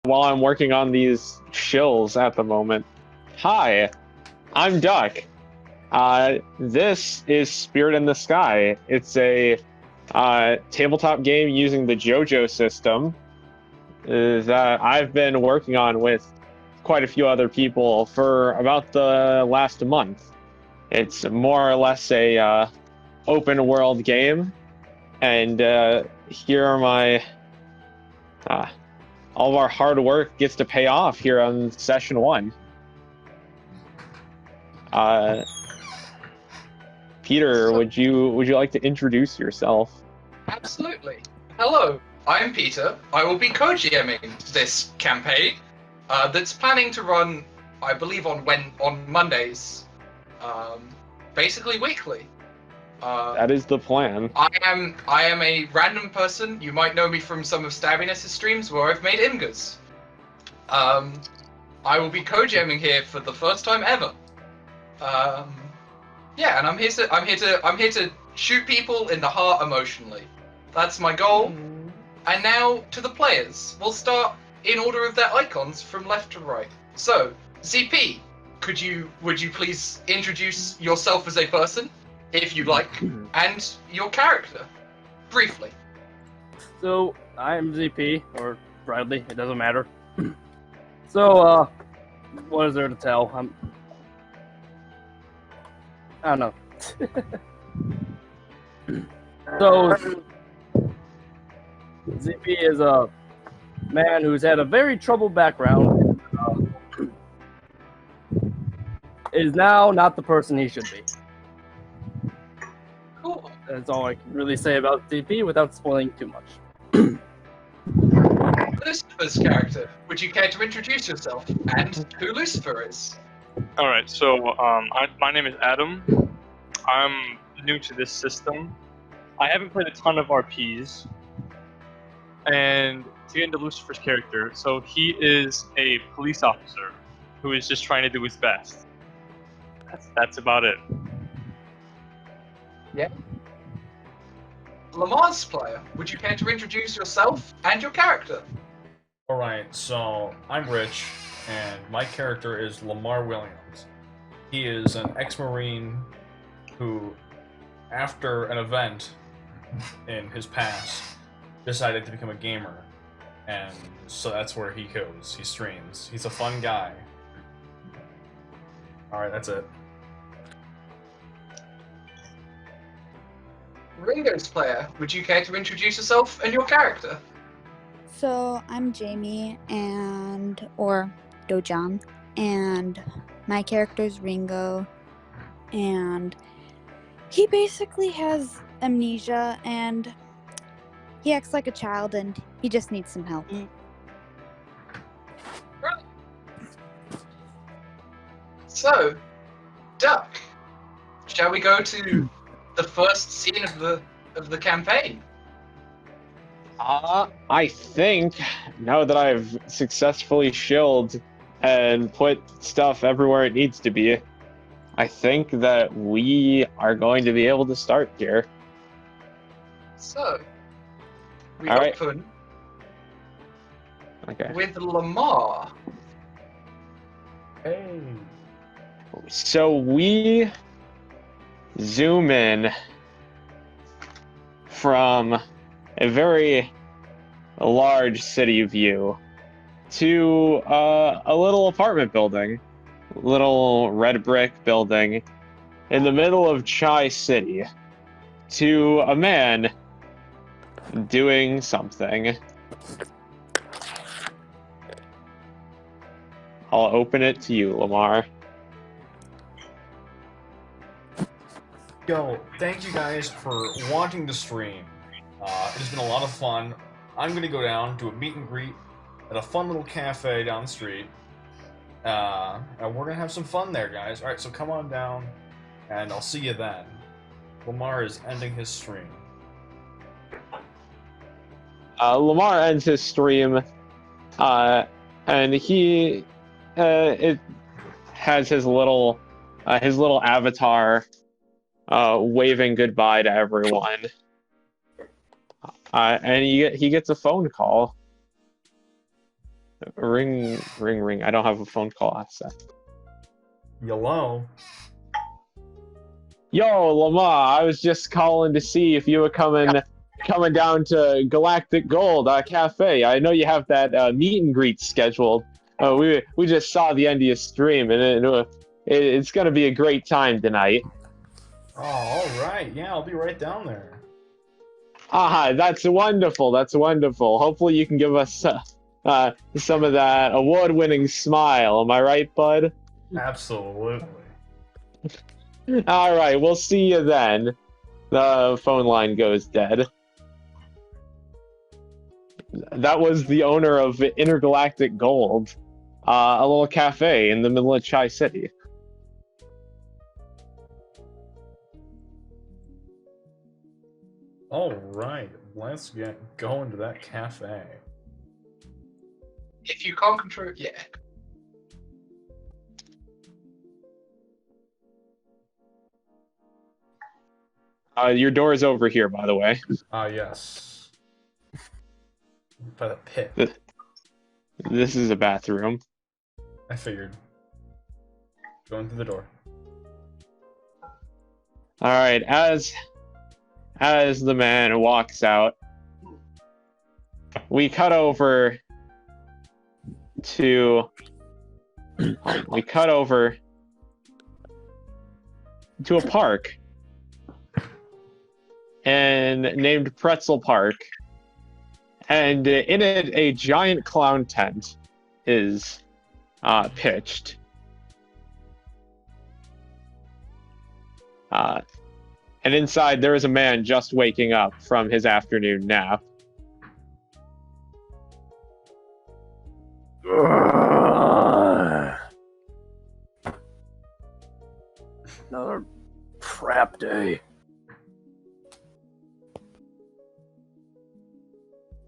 while I'm working on these shills at the moment. Hi, I'm Duck. This is Spirit in the Sky. It's a tabletop game using the JoJo system that I've been working on with quite a few other people for about the last month. It's more or less a open world game, and here are my all of our hard work gets to pay off here on session 1. Peter, would you like to introduce yourself? Absolutely. Hello, I'm Peter. I will be co-GMing this campaign that's planning to run, I believe, on Mondays, basically weekly. That is the plan. I am a random person. You might know me from some of Stabbiness' streams where I've made Imgers. I will be co-GMing here for the first time ever. Yeah, and I'm here to shoot people in the heart emotionally. That's my goal. And now to the players. We'll start in order of their icons from left to right. So, ZP, would you please introduce yourself as a person, if you like, and your character, briefly. So, I'm ZP, or Bradley, it doesn't matter. So, what is there to tell? I don't know. So, ZP is a man who's had a very troubled background. Is now not the person he should be. Cool. That's all I can really say about ZP without spoiling too much. Lucifer's character, would you care to introduce yourself and who Lucifer is? Alright, so my name is Adam. I'm new to this system. I haven't played a ton of RPs. And to get into Lucifer's character, so he is a police officer who is just trying to do his best. That's about it. Yeah. Lamar's player, would you care to introduce yourself and your character? Alright, so I'm Rich, and my character is Lamar Williams. He is an ex-Marine who, after an event in his past, decided to become a gamer. And so that's where he goes. He streams. He's a fun guy. Alright, that's it. Ringo's player, would you care to introduce yourself and your character? So I'm Jamie or Dojan, and my character's Ringo, and he basically has amnesia and he acts like a child and he just needs some help. Right. So, Duck, shall we go to the first scene of the campaign? I think now that I've successfully shilled and put stuff everywhere it needs to be, I think that we are going to be able to start here. So, we All right. open Okay. with Lamar. Hey! So we zoom in from a very large city view to a little apartment building, little red brick building in the middle of Chai City, to a man doing something. I'll open it to you, Lamar. Yo, thank you guys for wanting to stream. It has been a lot of fun. I'm gonna go down, do a meet and greet at a fun little cafe down the street. And we're gonna have some fun there, guys. Alright, so come on down, and I'll see you then. Lamar is ending his stream. Lamar ends his stream, and he it has his little avatar waving goodbye to everyone. And he gets a phone call. Ring, ring, ring. I don't have a phone call access. Hello. Yo, Lamar, I was just calling to see if you were coming down to Galactic Gold Cafe. I know you have that meet and greet scheduled. We just saw the end of your stream, and it's gonna be a great time tonight. Oh, all right. Yeah, I'll be right down there. Ah, that's wonderful. That's wonderful. Hopefully, you can give us some of that award-winning smile. Am I right, bud? Absolutely. All right, we'll see you then. The phone line goes dead. That was the owner of Intergalactic Gold, a little cafe in the middle of Chi City. All right, let's get going to that cafe. If you can't control, yeah. Your door is over here, by the way. Yes. By the pit. This is a bathroom. I figured. Going through the door. All right, as the man walks out, we cut over to a park and named Pretzel Park, and in it a giant clown tent is pitched. And inside there is a man just waking up from his afternoon nap. Another crap day.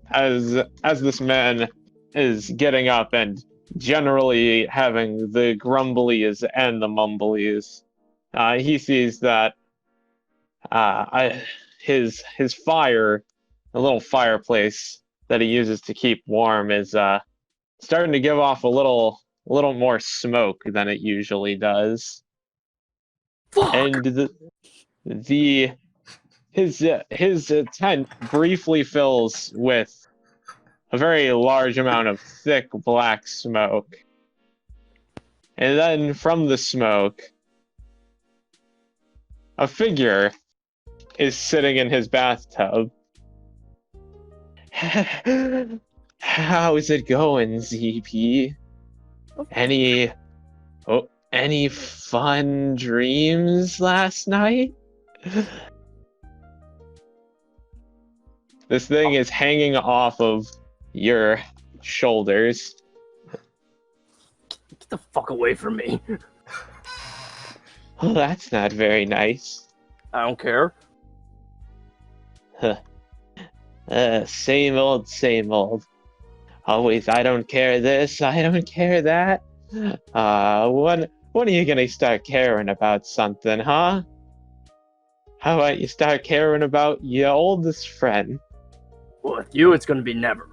As this man is getting up and generally having the grumblies and the mumblies, he sees that his fire, a little fireplace that he uses to keep warm, is starting to give off a little more smoke than it usually does. Fuck. And his tent briefly fills with a very large amount of thick black smoke. And then from the smoke, a figure is sitting in his bathtub. How's it going, ZP? Any fun dreams last night? This thing is hanging off of your shoulders. Get the fuck away from me. Oh, that's not very nice. I don't care. Same old, same old. Always, I don't care this, I don't care that. When are you gonna start caring about something, huh? How about you start caring about your oldest friend? Well, with you, it's gonna be never.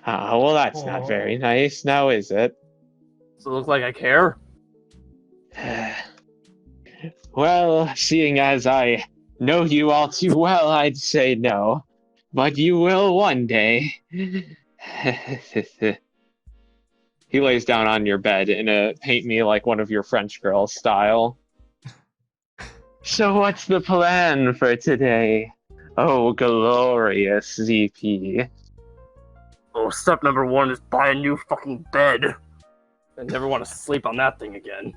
Well, that's not very nice, now is it? Does it look like I care? Well, seeing as I know you all too well, I'd say no. But you will one day. He lays down on your bed in a paint me like one of your French girls style. So what's the plan for today? Oh, glorious ZP. Oh, step number 1 is buy a new fucking bed. I never want to sleep on that thing again.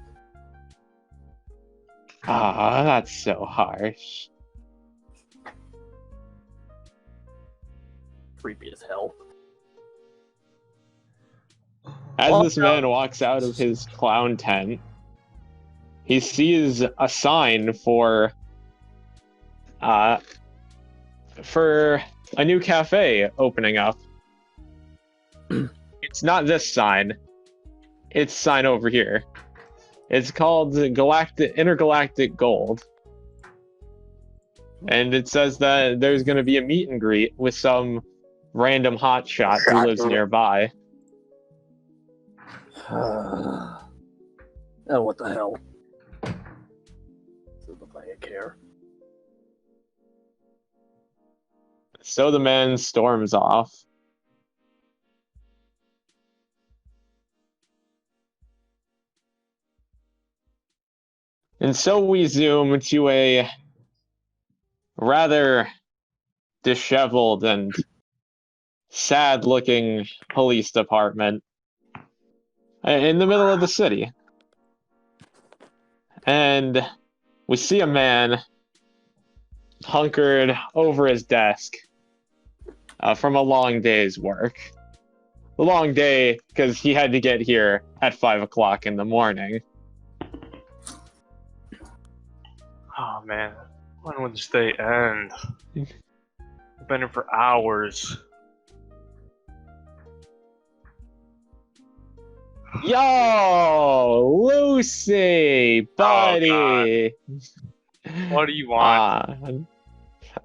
That's so harsh. Creepy as hell. As this man walks out of his clown tent, he sees a sign for a new cafe opening up. It's not this sign. It's a sign over here. It's called Intergalactic Gold. And it says that there's going to be a meet and greet with some random hotshot who lives nearby. Oh, what the hell? Doesn't look like I care. So the man storms off. And so we zoom to a rather disheveled and sad-looking police department in the middle of the city. And we see a man hunkered over his desk from a long day's work. A long day because he had to get here at 5 o'clock in the morning. Oh man, when would this day end? I've been here for hours. Yo, Lucy, buddy. What do you want?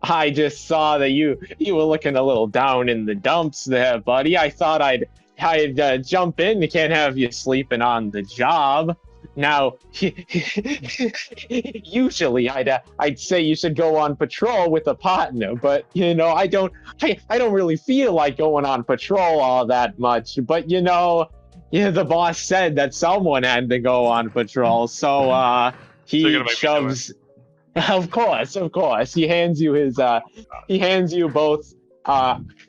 I just saw that you were looking a little down in the dumps there, buddy. I thought I'd jump in. You can't have you sleeping on the job. Now, usually I'd say you should go on patrol with a partner, but you know I don't really feel like going on patrol all that much. But you know, the boss said that someone had to go on patrol, so he shoves. Of course. He hands you both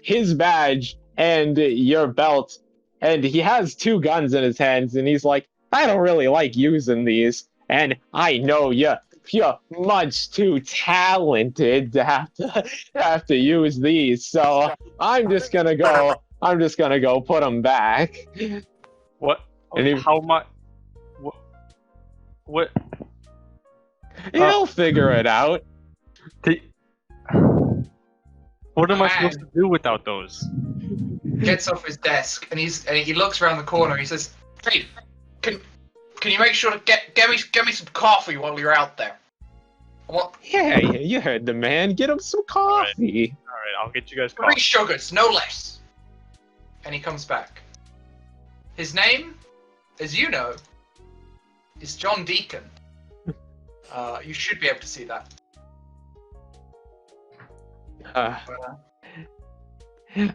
his badge and your belt, and he has 2 guns in his hands, and he's like, I don't really like using these, and I know you're much too talented to have to use these, so I'm just gonna go put them back. What? And How much? What? He'll figure it out. What am I supposed to do without those? Gets off his desk and he looks around the corner. He says, "Hey, can you make sure to get me some coffee while you're out there?" What? Yeah, you heard the man. Get him some coffee. All right, I'll get you guys coffee. 3 sugars, no less. And he comes back. His name, as you know, is John Deacon. You should be able to see that.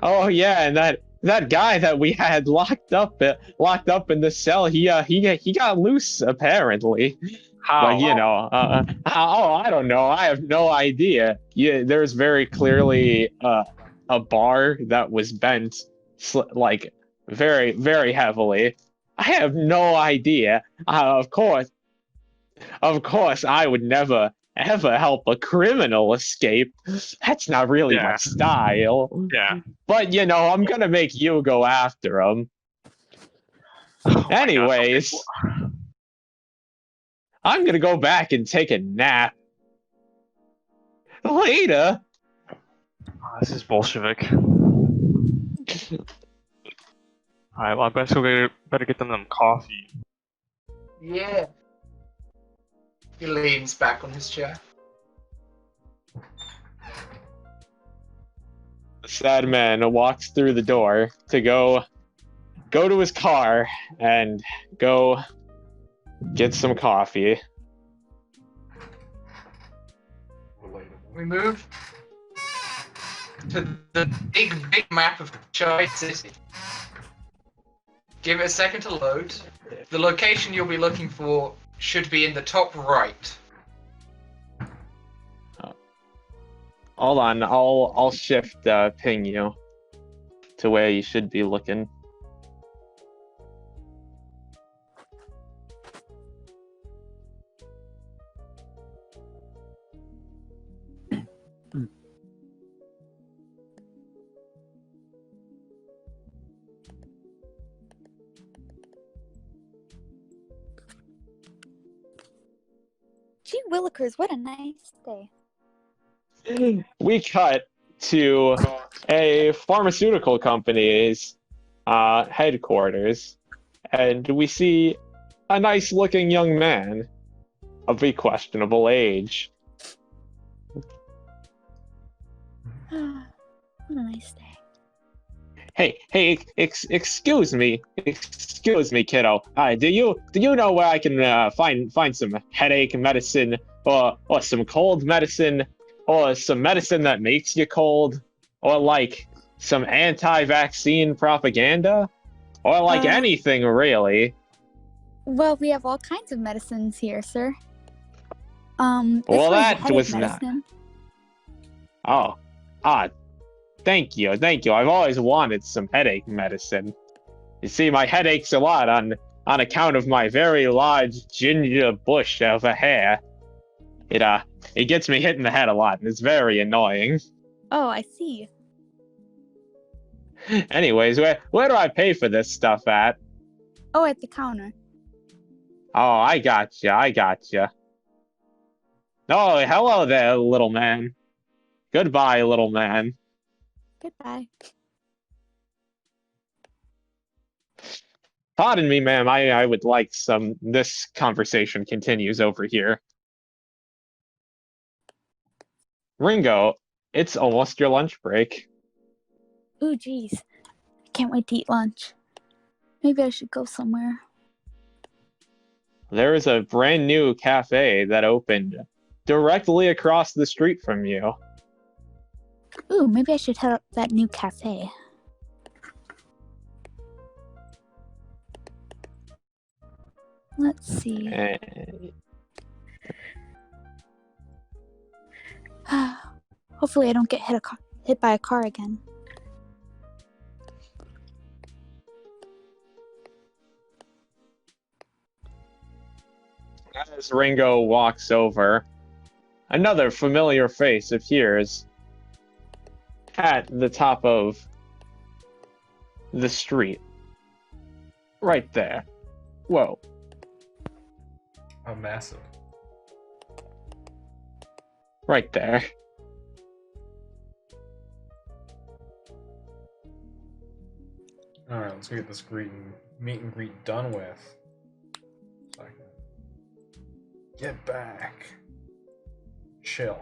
Oh yeah, and that guy that we had locked up in the cell, he got loose apparently. How? But you know, I don't know. I have no idea. Yeah, there's very clearly a bar that was bent, like very, very heavily. I have no idea. Of course, I would never ever help a criminal escape. That's not really my style. Yeah. But you know, I'm gonna make you go after him. Anyways, I'm gonna go back and take a nap. Later. Oh, this is Bolshevik. Alright, well, I better get them some coffee. Yeah. He leans back on his chair. The sad man walks through the door to go to his car and go get some coffee. We move to the big map of Chai City. Give it a second to load. The location you'll be looking for should be in the top right. Hold on, I'll shift ping you to where you should be looking. Gee willikers, what a nice day. We cut to a pharmaceutical company's headquarters, and we see a nice-looking young man of a questionable age. What a nice day. Excuse me, kiddo. Do you know where I can find some headache medicine, or some cold medicine, or some medicine that makes you cold, or like some anti-vaccine propaganda, or like Uh, anything really? Well, we have all kinds of medicines here, sir. As Well, far as the that headache was not. medicine, Oh, ah, thank you. I've always wanted some headache medicine. You see, my head aches a lot on account of my very large ginger bush of a hair. It gets me hit in the head a lot, and it's very annoying. oh, I see. Anyways, where do I pay for this stuff at? Oh, at the counter. Oh, I gotcha. Oh, hello there, little man. Goodbye, little man. Goodbye. Pardon me, ma'am. I would like some. This conversation continues over here. Ringo, it's almost your lunch break. Ooh, geez. I can't wait to eat lunch. Maybe I should go somewhere. There is a brand new cafe that opened directly across the street from you. Ooh, maybe I should head up that new cafe. Let's see. Hopefully I don't get hit by a car again. As Ringo walks over, another familiar face appears at the top of the street. Right there. Whoa. Oh, massive. Right there. Alright, let's get this meet and greet done with. So I can get back. Chill.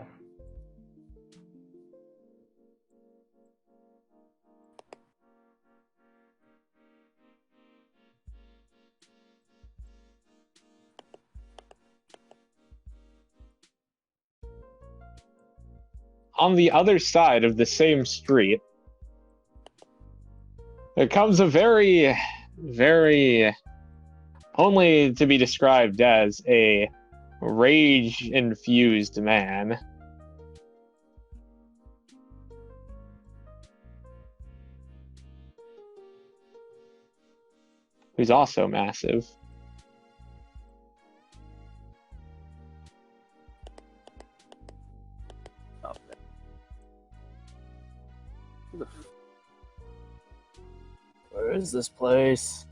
On the other side of the same street, there comes a very, very, only to be described as a rage-infused man. Who's also massive. Where is this place?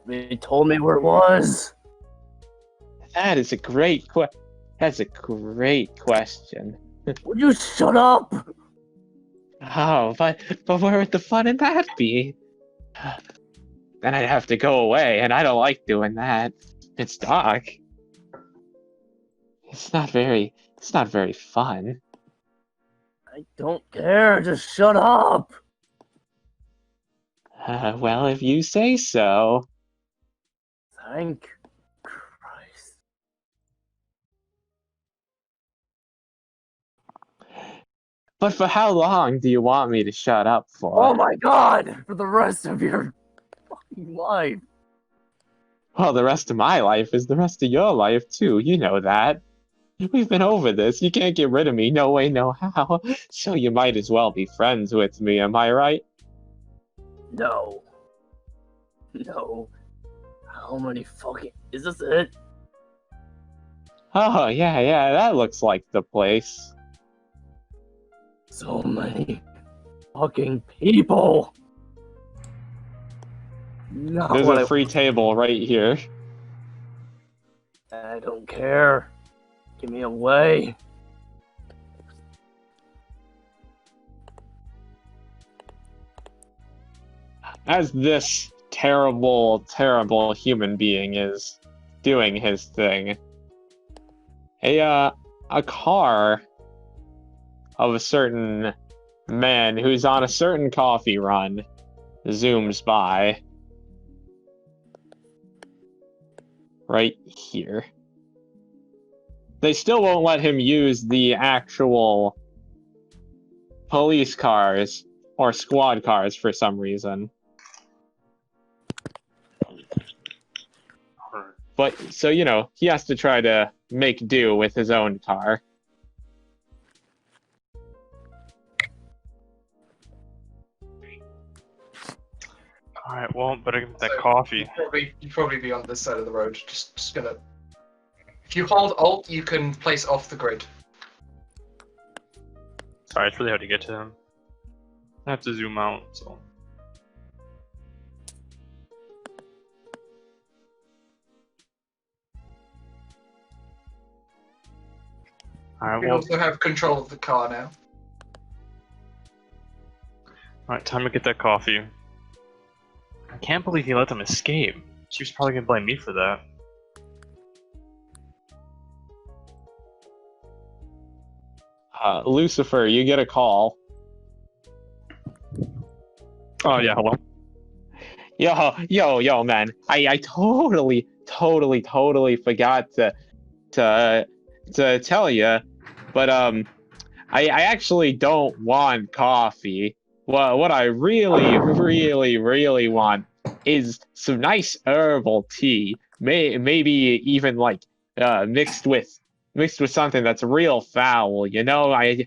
They told me where it was. That is a great That's a great question. Would you shut up? Oh, but where would the fun in that be? Then I'd have to go away, and I don't like doing that. It's dark. It's not very fun. I don't care. Just shut up. Well, if you say so. Thank Christ. But for how long do you want me to shut up for? Oh my God! For the rest of your fucking life. Well, the rest of my life is the rest of your life, too. You know that. We've been over this. You can't get rid of me. No way, no how. So you might as well be friends with me, am I right? No. No. How many fucking... Is this it? Oh, yeah, that looks like the place. So many fucking people. Not There's what a free table right here. I don't care. Give me away. As this terrible, terrible human being is doing his thing, a car of a certain man who's on a certain coffee run zooms by. Right here. They still won't let him use the actual police cars or squad cars for some reason. But, so, you know, he has to try to make do with his own car. Alright, well, better get that coffee. You'd probably be on this side of the road. Just gonna. If you hold Alt, you can place off the grid. Sorry, it's really hard to get to him. I have to zoom out, so. Alright, You well, also have control of the car now. alright, time to get that coffee. I can't believe he let them escape. She was probably gonna blame me for that. Lucifer, you get a call. Oh yeah, hello. Yo, man. I totally forgot to tell you, but I actually don't want coffee. Well, what I really want is some nice herbal tea. Maybe even like mixed with something that's real foul. You know, I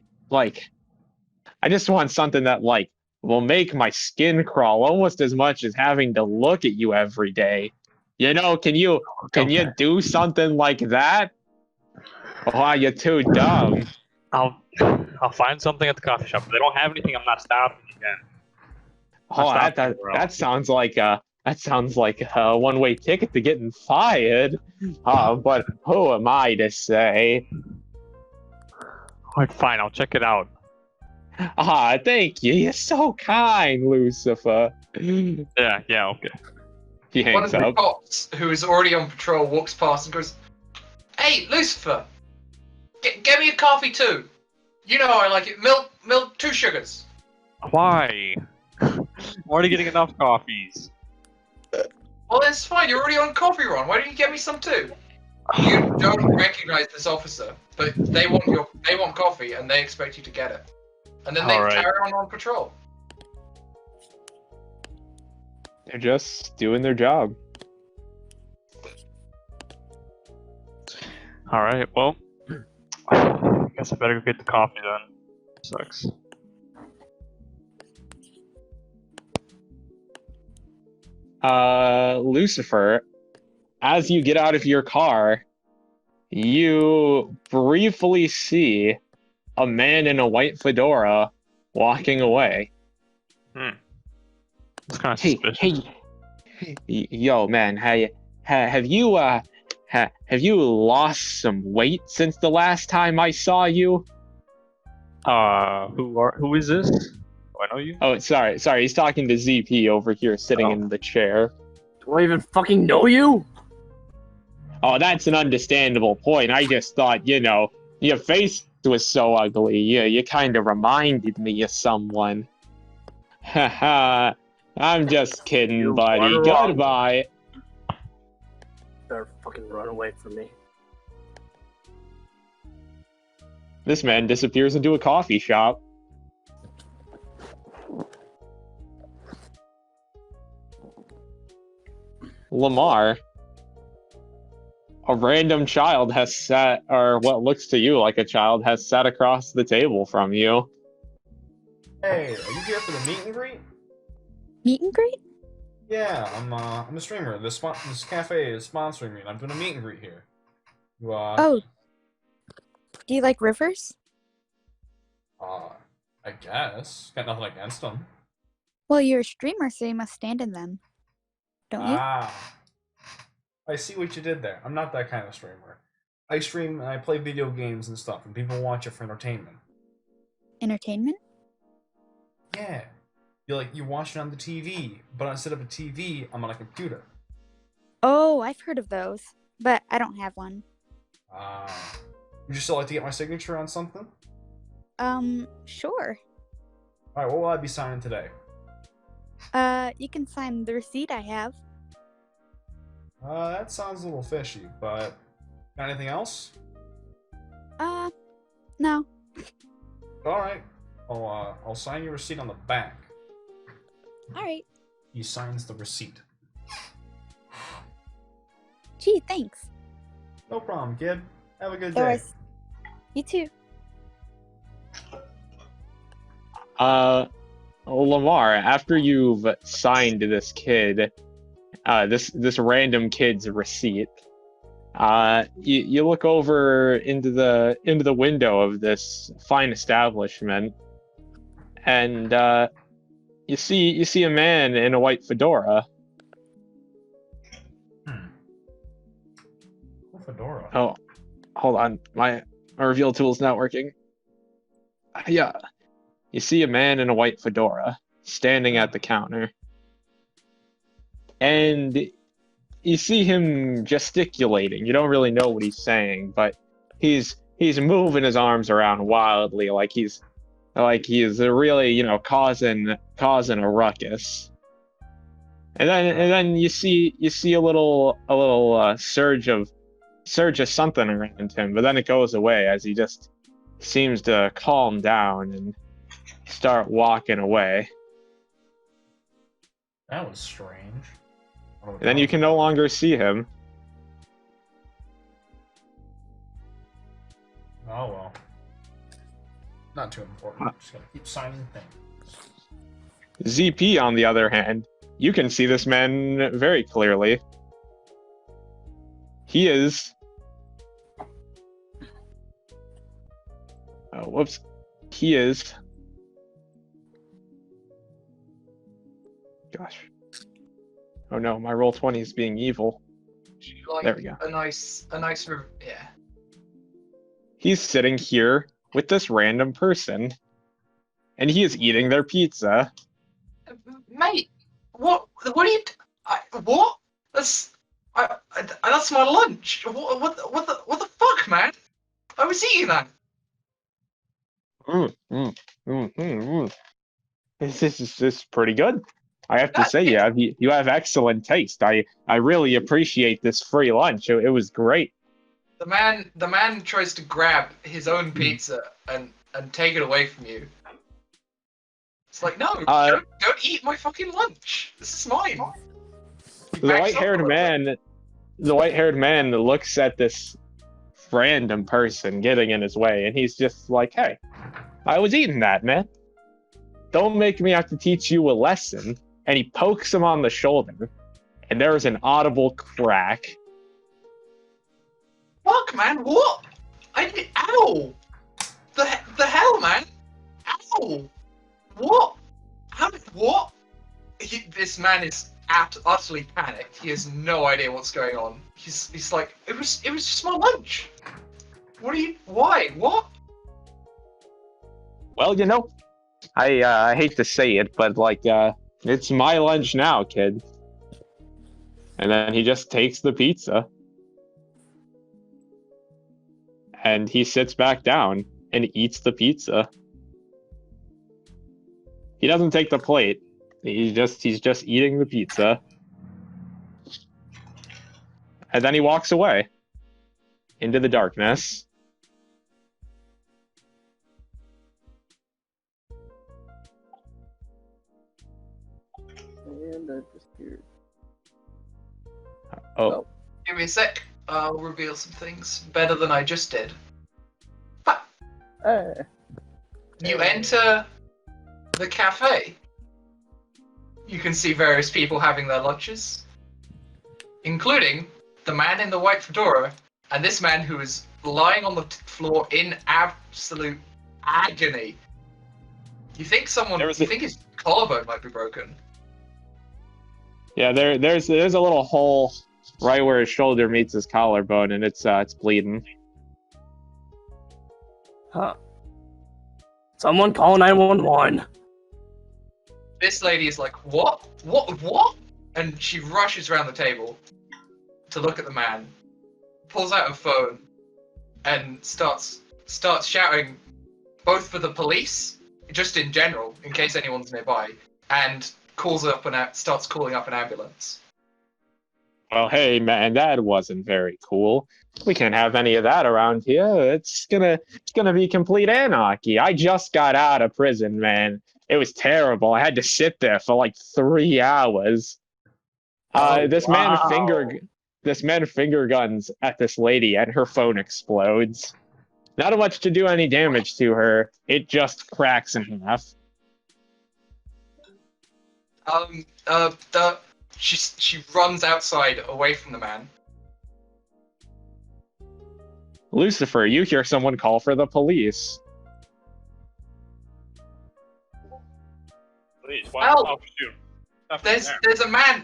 just want something that like will make my skin crawl almost as much as having to look at you every day. You know, can you do something like that? Or are you too dumb? I'll find something at the coffee shop. If they don't have anything, I'm not stopping again. Oh, that sounds like a one-way ticket to getting fired. But who am I to say? Alright, fine, I'll check it out. Thank you. You're so kind, Lucifer. Yeah, okay. He One hangs of the up. cops, who is already on patrol, walks past and goes, "Hey, Lucifer, get me a coffee too. You know how I like it. Milk, 2 sugars." Why? I'm already getting enough coffees. Well, that's fine. You're already on coffee run. Why don't you get me some too? You don't recognize this officer, but they want coffee and they expect you to get it. And then they Alright. carry on patrol. They're just doing their job. Alright, well. I guess I better go get the coffee then. Sucks. Lucifer, as you get out of your car, you briefly see a man in a white fedora walking away. It's kind of suspicious. Yo, man, have you lost some weight since the last time I saw you? Who is this? Do I know you? Oh, sorry, he's talking to ZP over here, sitting in the chair. Do I even fucking know you? Oh, that's an understandable point. I just thought, you know, your face was so ugly. You kind of reminded me of someone. Haha, I'm just kidding, You buddy. are wrong. Goodbye. Better fucking run away from me. This man disappears into a coffee shop. Lamar, a random child has sat, or what looks to you like a child has sat across the table from you. Hey, are you here for the meet and greet? Meet and greet? Yeah, I'm a streamer. This cafe is sponsoring me, and I'm doing a meet and greet here. You, Oh. Do you like rivers? I guess. Got nothing against them. Well, you're a streamer, so you must stand in them. Don't you? I see what you did there. I'm not that kind of streamer. I stream and I play video games and stuff, and people watch it for entertainment. Entertainment? Yeah. You watch it on the TV, but instead of a TV, I'm on a computer. Oh, I've heard of those, but I don't have one. Would you still like to get my signature on something? Sure. Alright, what will I be signing today? You can sign the receipt I have. That sounds a little fishy, but got anything else? No. Alright. I'll sign your receipt on the back. Alright. He signs the receipt. Gee, thanks. No problem, kid. Have a good There day. was... You too. Lamar, after you've signed this kid, this random kid's receipt, you look over into the window of this fine establishment, and you see a man in a white fedora. Fedora. Oh, hold on, my reveal tool's not working. Yeah, you see a man in a white fedora standing at the counter, and you see him gesticulating. You don't really know what he's saying, but he's moving his arms around wildly, like he's really, causing a ruckus. And then you see a little surge of something around him, but then it goes away as he just seems to calm down and start walking away. That was strange. And then you can no longer see him. Oh well. Not too important. Just gotta keep signing things. ZP, on the other hand, you can see this man very clearly. He is... Oh, whoops. He is... Gosh. Oh no, my roll20 is being evil. Like there we go. Yeah. He's sitting here with this random person, and he is eating their pizza. Mate, what are you? What? That's my lunch. What the fuck, man? I was eating that. This is pretty good. I have to say, you have excellent taste. I really appreciate this free lunch. It was great. The man tries to grab his own pizza and take it away from you. It's like, no, don't eat my fucking lunch. This is mine. The white-haired man looks at this random person getting in his way, and he's just like, hey, I was eating that, man. Don't make me have to teach you a lesson. And he pokes him on the shoulder, and there is an audible crack. Fuck, man, what? Ow! The hell, man? Ow! What? What? This man is utterly panicked. He has no idea what's going on. He's like, it was just my lunch. Why? What? Well, I hate to say it, but it's my lunch now, kid. And then he just takes the pizza. And he sits back down and eats the pizza. He doesn't take the plate. He's just eating the pizza. And then he walks away into the darkness. And I disappeared. Oh. Give me a sec. I'll reveal some things better than I just did. You enter the cafe. You can see various people having their lunches, including the man in the white fedora and this man who is lying on the floor in absolute agony. You think his collarbone might be broken. Yeah, there's a little hole right where his shoulder meets his collarbone, and it's bleeding. Huh. Someone call 911. This lady is like, what? What? And she rushes around the table to look at the man, pulls out her phone, and starts shouting both for the police, just in general, in case anyone's nearby, and starts calling up an ambulance. Well, hey, man, that wasn't very cool. We can't have any of that around here. It's gonna be complete anarchy. I just got out of prison, man. It was terrible. I had to sit there for like 3 hours. This man finger guns at this lady, and her phone explodes. Not much to do any damage to her. It just cracks in half. She runs outside away from the man. Lucifer, you hear someone call for the police. Please, Help! oh, shoot. There's a man.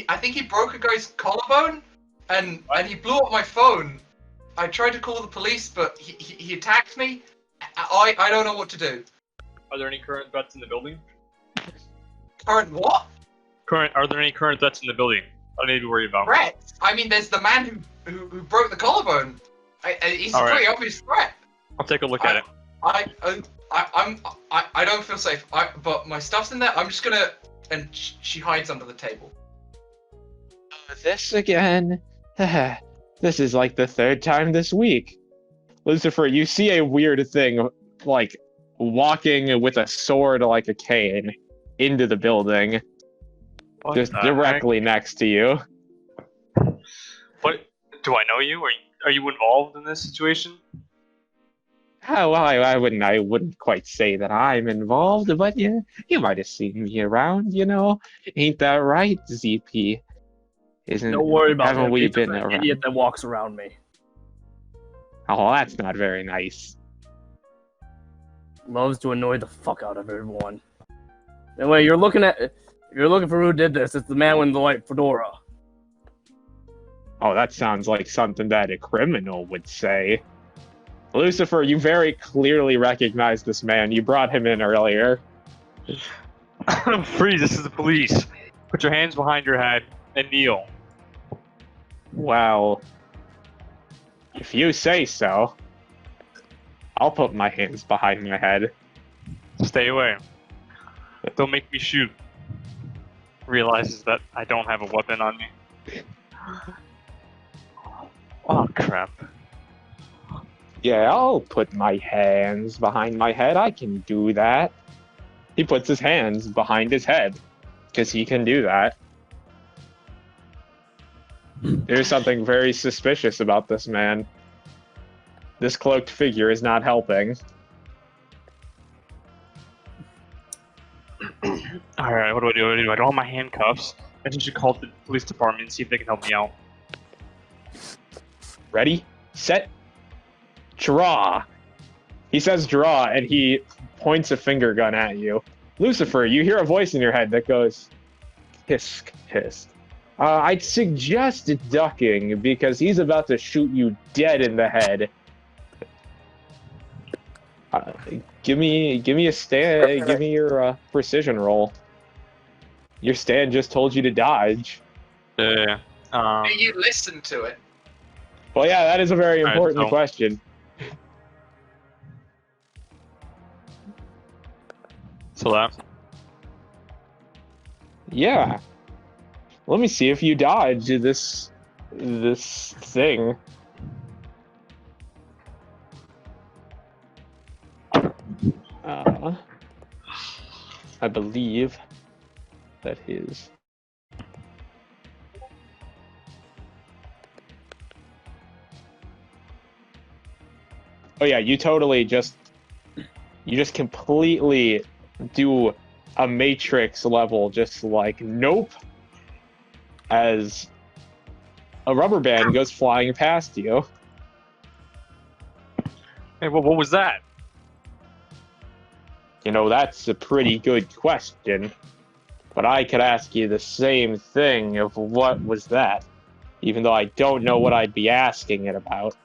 I think he broke a guy's collarbone, and he blew up my phone. I tried to call the police, but he attacked me. I don't know what to do. Are there any current threats in the building? Current what? Are there any current threats in the building? I need to worry about. Threats? I mean, there's the man who broke the collarbone. He's a pretty obvious threat. I'll take a look at it. I don't feel safe. But my stuff's in there. I'm just gonna. And she hides under the table. This again? This is like the 3rd time this week. Lucifer, you see a weird thing, like walking with a sword like a cane into the building, just directly next to you. But do I know you? Are you involved in this situation? Oh, well, I wouldn't quite say that I'm involved, but you might have seen me around, you know? Ain't that right, ZP? Don't worry about haven't him. we He's been an around? idiot that walks around me. Oh, that's not very nice. Loves to annoy the fuck out of everyone. Anyway, you're looking for who did this. It's the man with the white fedora. Oh, that sounds like something that a criminal would say. Lucifer, you very clearly recognize this man. You brought him in earlier. Freeze, this is the police. Put your hands behind your head and kneel. Well, if you say so, I'll put my hands behind my head. Stay away. Don't make me shoot. Realizes that I don't have a weapon on me. Oh, crap. Yeah, I'll put my hands behind my head. I can do that. He puts his hands behind his head, because he can do that. There's something very suspicious about this man. This cloaked figure is not helping. Alright, what do I do? I don't have my handcuffs. I think I should call the police department and see if they can help me out. Ready, set, draw. He says draw, and he points a finger gun at you. Lucifer, you hear a voice in your head that goes, hisk, hisk. I'd suggest ducking, because he's about to shoot you dead in the head. Give me a stand. Give me your precision roll. Your stand just told you to dodge. Do you listen to it? Well, yeah, that is a very important question. So that. Yeah. Let me see if you dodge this thing. I believe that his. Oh yeah, you just completely do a Matrix level, just like nope, as a rubber band goes flying past you. Hey, what was that? You know, that's a pretty good question. But I could ask you the same thing of what was that, even though I don't know what I'd be asking it about.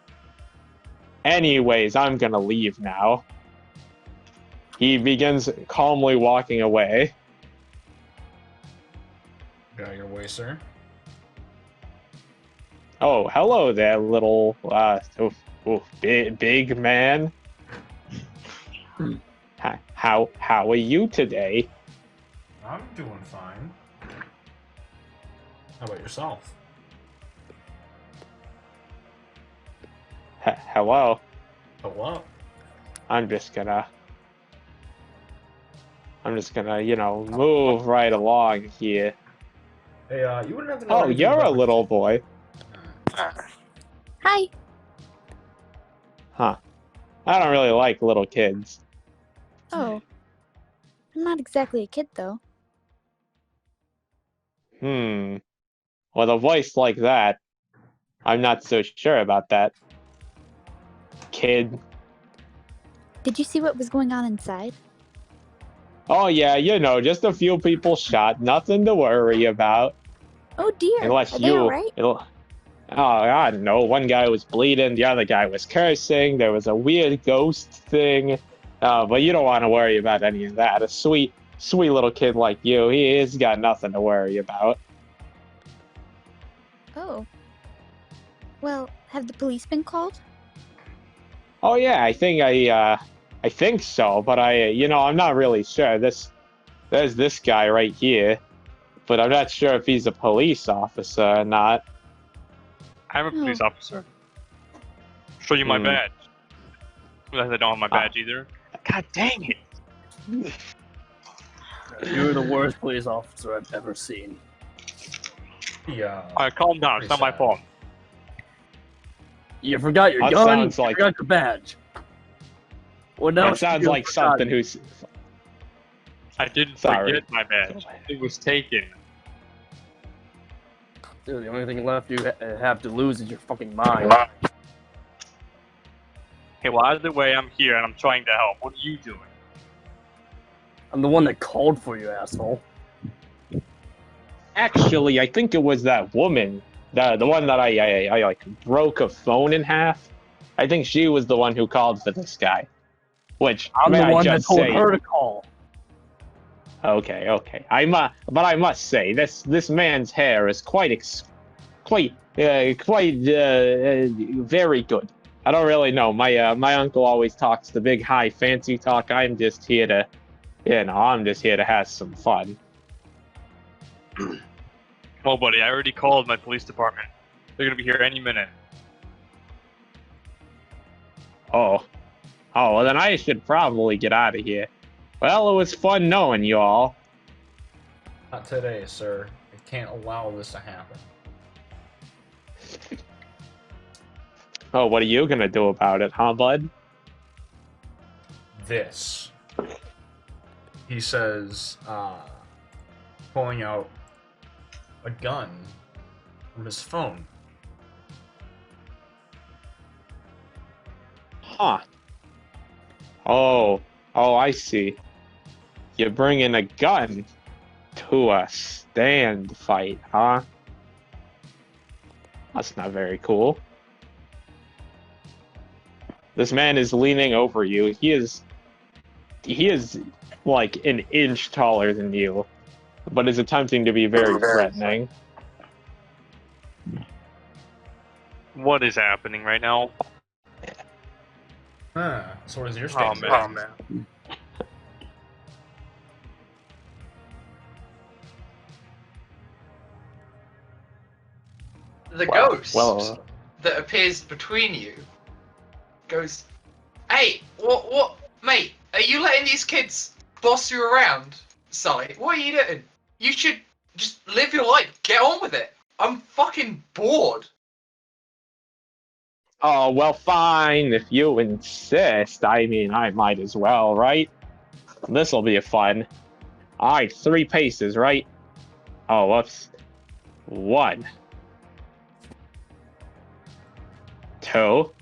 Anyways, I'm gonna leave now. He begins calmly walking away. Got your way, sir. Oh, hello there, little big man. How are you today? I'm doing fine. How about yourself? Hello. Hello. I'm just gonna, move right along here. Hey, you wouldn't have to know Oh, anything you're a about little boy. Hi. Huh. I don't really like little kids. Oh. I'm not exactly a kid, though. With a voice like that, I'm not so sure about that. Kid. Did you see what was going on inside? Oh yeah, just a few people shot. Nothing to worry about. Oh dear. Unless Are they alright? Oh, I don't know. One guy was bleeding, the other guy was cursing. There was a weird ghost thing. But you don't want to worry about any of that. A sweet little kid like you, he's got nothing to worry about. Oh. Well, have the police been called? Oh yeah, I think so, but I'm not really sure. There's this guy right here, but I'm not sure if he's a police officer or not. I'm a police officer. Show you my badge. Unless I don't have my badge either. God dang it! You're the worst police officer I've ever seen. Yeah. Alright, calm down. It's not my fault. You forgot your That gun. sounds You like- forgot your badge. What else? That sounds like something who's. I didn't Sorry. forget my badge. It was taken. Dude, the only thing left you have to lose is your fucking mind. Okay, well, either way, I'm here and I'm trying to help. What are you doing? I'm the one that called for you, asshole. Actually, I think it was that woman, the one that I like broke a phone in half. I think she was the one who called for this guy. Which I'm may the I one that just told say, her to call. Okay. But I must say, this man's hair is quite very good. I don't really know. My uncle always talks the big high fancy talk. I'm just here to, have some fun. Well, buddy, I already called my police department. They're gonna be here any minute. Oh, well then I should probably get out of here. Well, it was fun knowing you all. Not today, sir. I can't allow this to happen. Oh, what are you gonna do about it, huh, bud? This. He says, pulling out a gun from his phone. Huh. Oh, I see. You're bringing a gun to a stand fight, huh? That's not very cool. This man is leaning over you. He is like an inch taller than you, but is attempting to be very threatening. What is happening right now? So what is your Oh stance? man. The Well- ghost well, that appears between you goes, "Hey, what, mate? Are you letting these kids boss you around, Sully? What are you doing? You should just live your life. Get on with it. I'm fucking bored." Oh, well, fine, if you insist. I mean, I might as well, right? This'll be fun. Alright, 3 paces, right? Oh, whoops. 1. 2.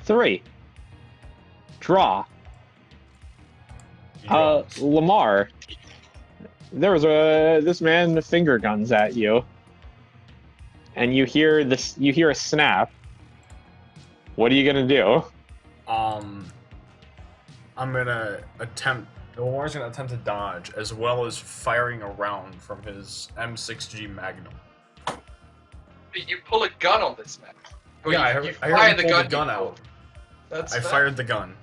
3. Draw. He draws. Lamar. This man finger guns at you. And you hear a snap. What are you gonna do? I'm gonna attempt. Lamar's gonna attempt to dodge, as well as firing a round from his M6G Magnum. But you pull a gun on this man. Or Yeah, you I fire already the pulled gun, the gun you out. pull. That's I fair. fired the gun.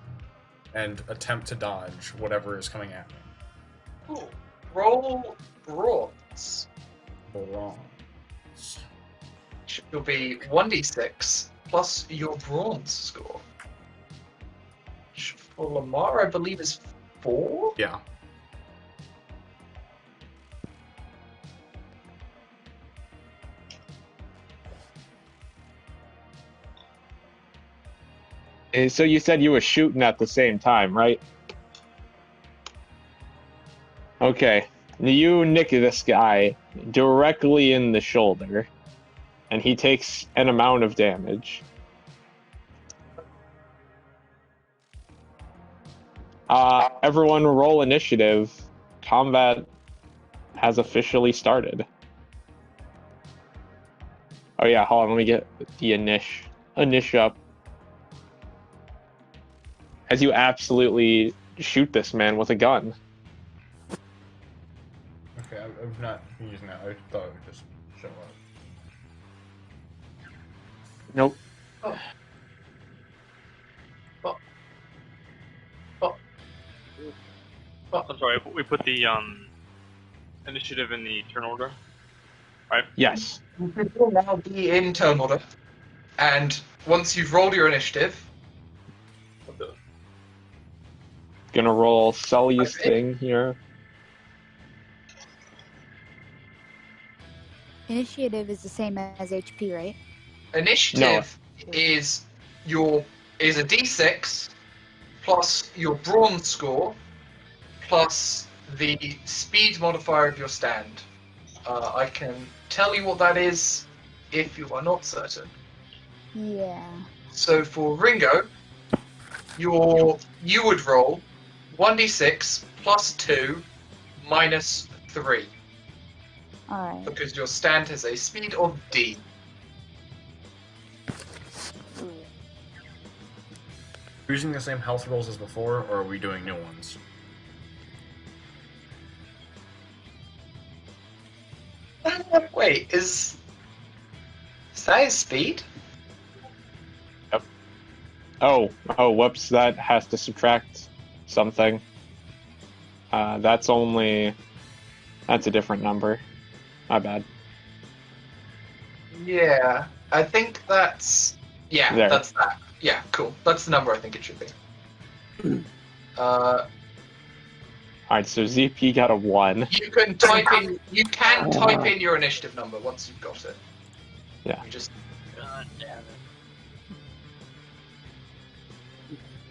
and attempt to dodge whatever is coming at me. Cool. Roll brawls. Bronze. Which will be 1d6 plus your bronze score. Which for Lamar, I believe, is 4? Yeah. So you said you were shooting at the same time, right? Okay. You nick this guy directly in the shoulder, and he takes an amount of damage. Everyone roll initiative. Combat has officially started. Oh yeah, hold on, let me get the Inish up. As you absolutely shoot this man with a gun. Okay, I've not been using that. I thought it would just show up. Nope. Oh. I'm sorry, we put the initiative in the turn order, right? Yes. You will now be in turn order, and once you've rolled your initiative, Gonna roll Sully's Okay. thing here. Initiative is the same as HP, right? initiative is a d6 plus your bronze score plus the speed modifier of your stand. I can tell you what that is if you are not certain. Yeah. So for Ringo, you would roll 1d6 plus 2 minus 3 Alright. because your stand has a speed of D. Using the same health rolls as before, or are we doing new ones? Wait, is that his speed? Oh, whoops, that has to subtract something. That's a different number. My bad. Yeah, I think that's... Yeah, There. that's that. Yeah, cool. That's the number I think it should be. Alright, so ZP got a 1. You can type in your initiative number once you've got it. Yeah. You just... God damn it.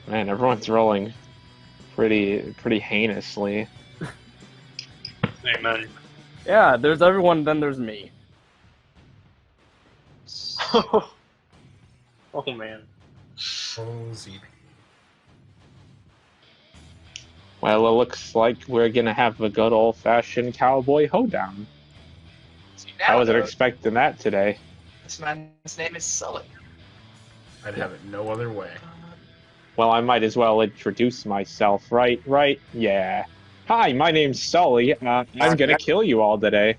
Man, everyone's rolling pretty heinously. Amen. Yeah, there's everyone, then there's me. Oh man. Oh, ZP. Well, it looks like we're gonna have a good old-fashioned cowboy hoedown. So you I now wasn't know expecting that today. this man's name is Sully. I'd have it no other way. Well, I might as well introduce myself, right? Yeah. Hi, my name's Sully. I'm gonna kill you all today.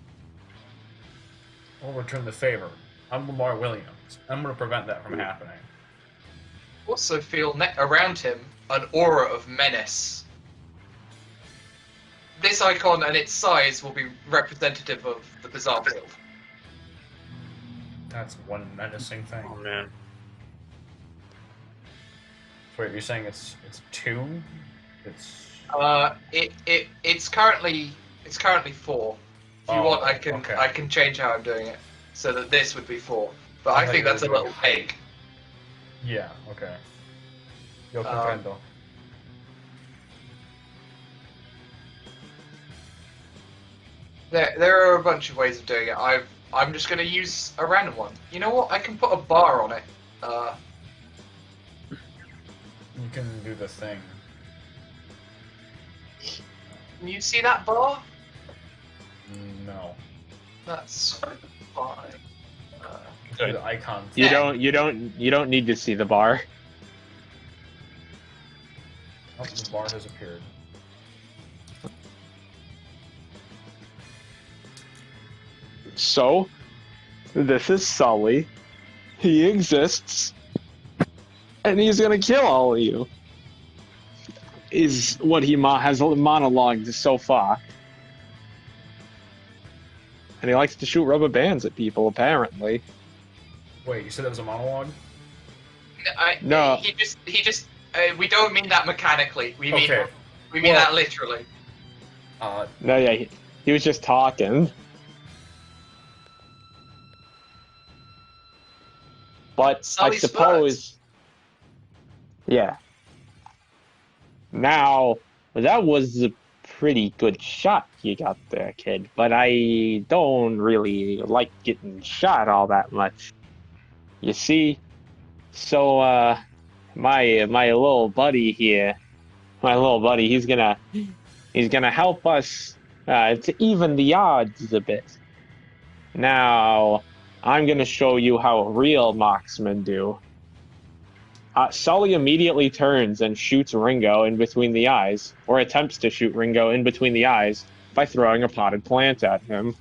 I'll return the favor. I'm Lamar Williams. I'm going to prevent that from happening. Also feel around him an aura of menace. This icon and its size will be representative of the Bizarre Field. That's one menacing thing. Oh man. Wait, you're saying it's 2? It's... It's currently 4. If you Oh, want, okay. I can change how I'm doing it so that this would be 4. But I I thought think you that's a were little doing big. Yeah, okay. Yo comprendo. There are a bunch of ways of doing it. I'm just gonna use a random one. You know what? I can put a bar on it. You can do the thing. Can you see that bar? No. That's fine. Do the icon You thing. you don't need to see the bar. Oh, the bar has appeared. So, this is Sully. He exists. And he's gonna kill all of you. is what he has monologued so far. And he likes to shoot rubber bands at people, apparently. Wait, you said that was a monologue? No. He just. We don't mean that mechanically. We mean Okay. that literally. No, yeah, he was just talking. But Sully I suppose... Yeah. Now, that was a pretty good shot you got there, kid. But I don't really like getting shot all that much. You see? So, my little buddy here, he's gonna help us to even the odds a bit. Now, I'm gonna show you how real marksmen do. Sully immediately turns and shoots Ringo in between the eyes, or attempts to shoot Ringo in between the eyes by throwing a potted plant at him.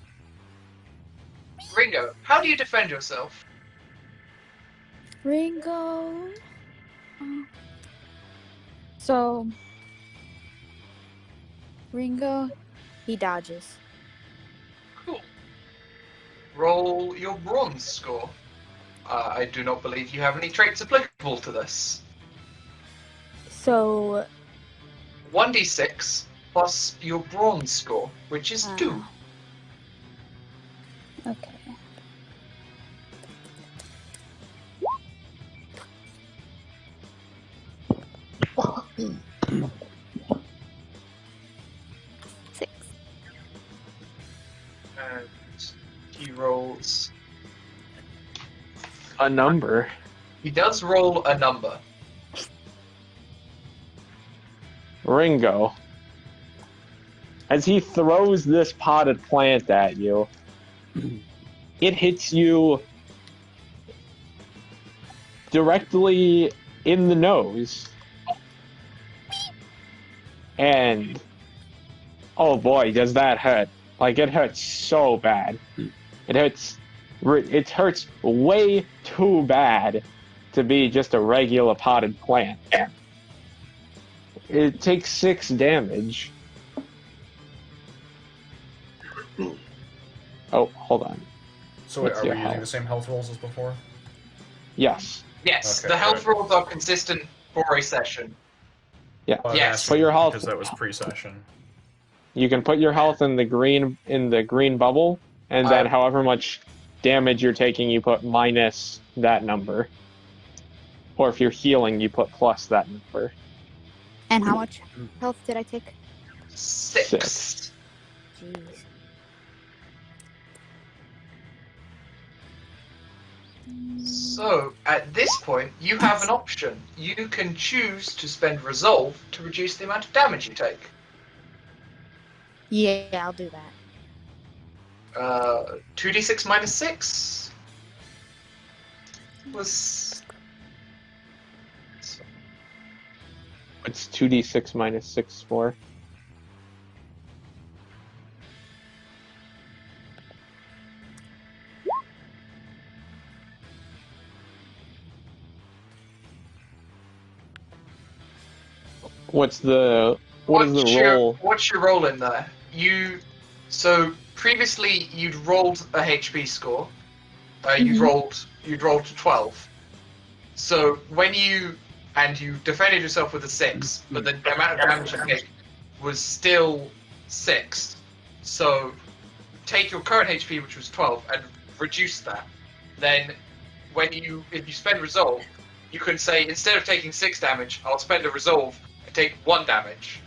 Ringo, how do you defend yourself? Ringo. So, Ringo, he dodges. Cool. Roll your bronze score. I do not believe you have any traits applicable to this. So, 1d6 plus your bronze score, which is 2. Okay. Six. And he rolls. A number. He does roll a number. Ringo, as he throws this potted plant at you, it hits you directly in the nose. And, oh boy, does that hurt. Like, it hurts so bad. It hurts way too bad to be just a regular potted plant. It takes 6 damage. Oh, hold on. So What's are we your using health? the same health rolls as before? Yes. Yes, Okay, the health good. rolls are consistent for a session. Yeah. Well, Yes. asking Put your health- because that was pre-session. You can put your health in the green bubble, and then however much damage you're taking, you put minus that number. Or if you're healing, you put plus that number. And how much health did I take? 6. Jeez. So, at this point, you have an option. You can choose to spend Resolve to reduce the amount of damage you take. Yeah, I'll do that. 2d6 minus 6 was... It's 2d6 minus 6 for. What is the roll? What's your roll in there? So previously you'd rolled a HP score. You'd rolled to 12. So when you defended yourself with a 6, but the amount of damage you take was still 6. So take your current HP, which was 12, and reduce that. Then if you spend Resolve, you can say, instead of taking 6 damage, I'll spend a Resolve and take 1 damage.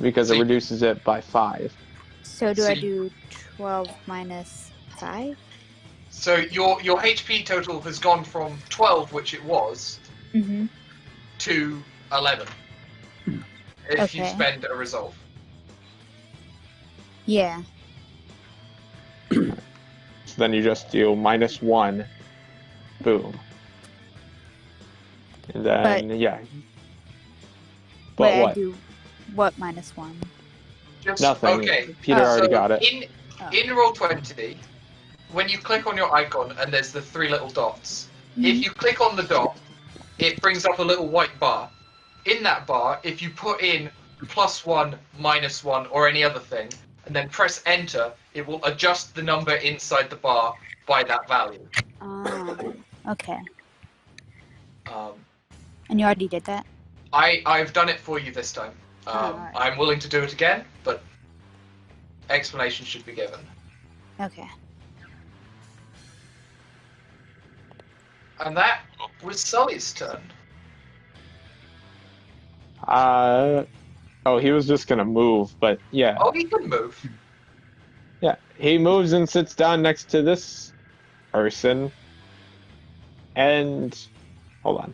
Because it reduces it by 5. So do I do 12 minus 5? So your HP total has gone from 12, which it was, to 11. If you Okay. spend a Resolve. Yeah. So then you just do -1. Boom. And then, yeah. But Wait, what? I do what -1? Just, Nothing. Okay. Peter already So got it. In Roll20, when you click on your icon and there's the 3 little dots, if you click on the dot, it brings up a little white bar. in that bar, if you put in +1, -1, or any other thing, and then press enter, it will adjust the number inside the bar by that value. Okay. Um, And you already did that? I've done it for you this time. Alright. I'm willing to do it again, but explanation should be given. Okay. And that was Sully's turn. Oh, he was just gonna move, but yeah. Oh, he can move. Yeah, he moves and sits down next to this person. And hold on.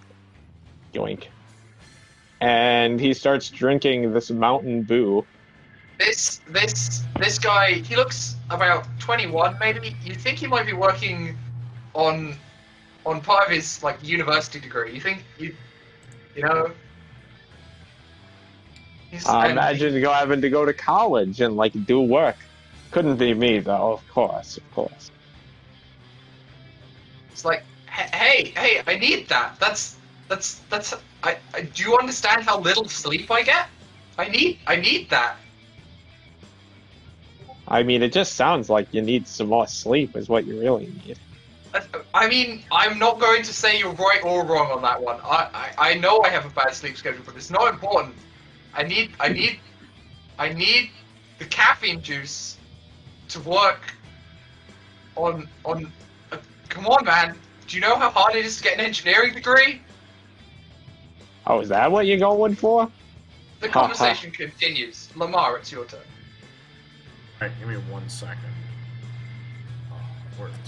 Yoink. And he starts drinking this Mountain Dew. This guy, he looks about 21, maybe. You think he might be working on part of his like university degree. You think you know? Imagine having to go to college and like do work. Couldn't be me though, of course. It's like, hey, I need that. That's. I do you understand how little sleep I get? I need that. I mean, it just sounds like you need some more sleep is what you really need. I mean, I'm not going to say you're right or wrong on that one. I know I have a bad sleep schedule, but it's not important. I need the caffeine juice to work on. Come on, man. Do you know how hard it is to get an engineering degree? Oh, is that what you're going for? The conversation continues. Lamar, it's your turn. Alright, give me 1 second. Where is it?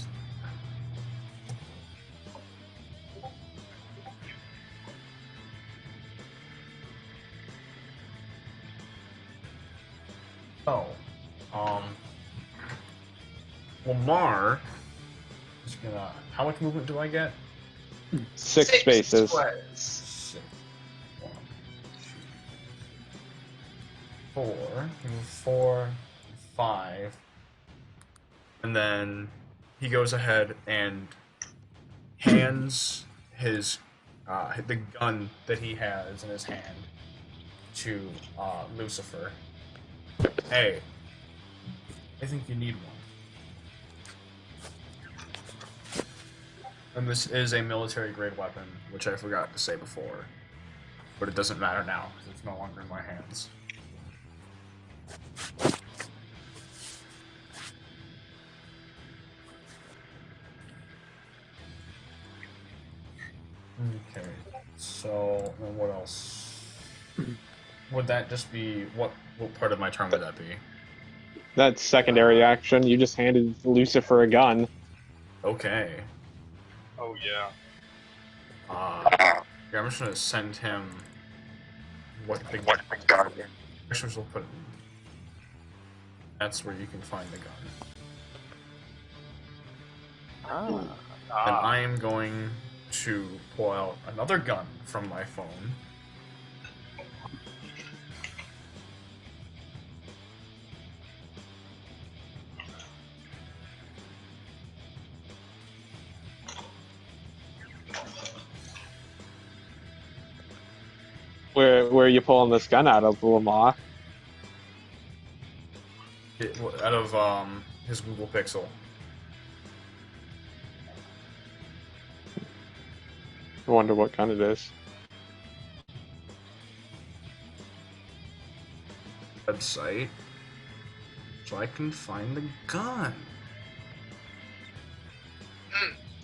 Oh, Lamar is gonna. How much movement do I get? 6 spaces. Squares. 6. 1, 2, 4. 4, 5. And then he goes ahead and hands his the gun that he has in his hand to Lucifer. Hey, I think you need one. And this is a military-grade weapon, which I forgot to say before. But it doesn't matter now, because it's no longer in my hands. Okay, so then what else? Would that just be what part of my turn would that be? That's secondary action. You just handed Lucifer a gun. Okay. Oh yeah. Yeah, I'm just gonna send him what the gun. Actually, we'll put it in. That's where you can find the gun. And I am going to pull out another gun from my phone. Where are you pulling this gun out of, Lamar? Out of his Google Pixel. I wonder what gun it is. Website. So I can find the gun.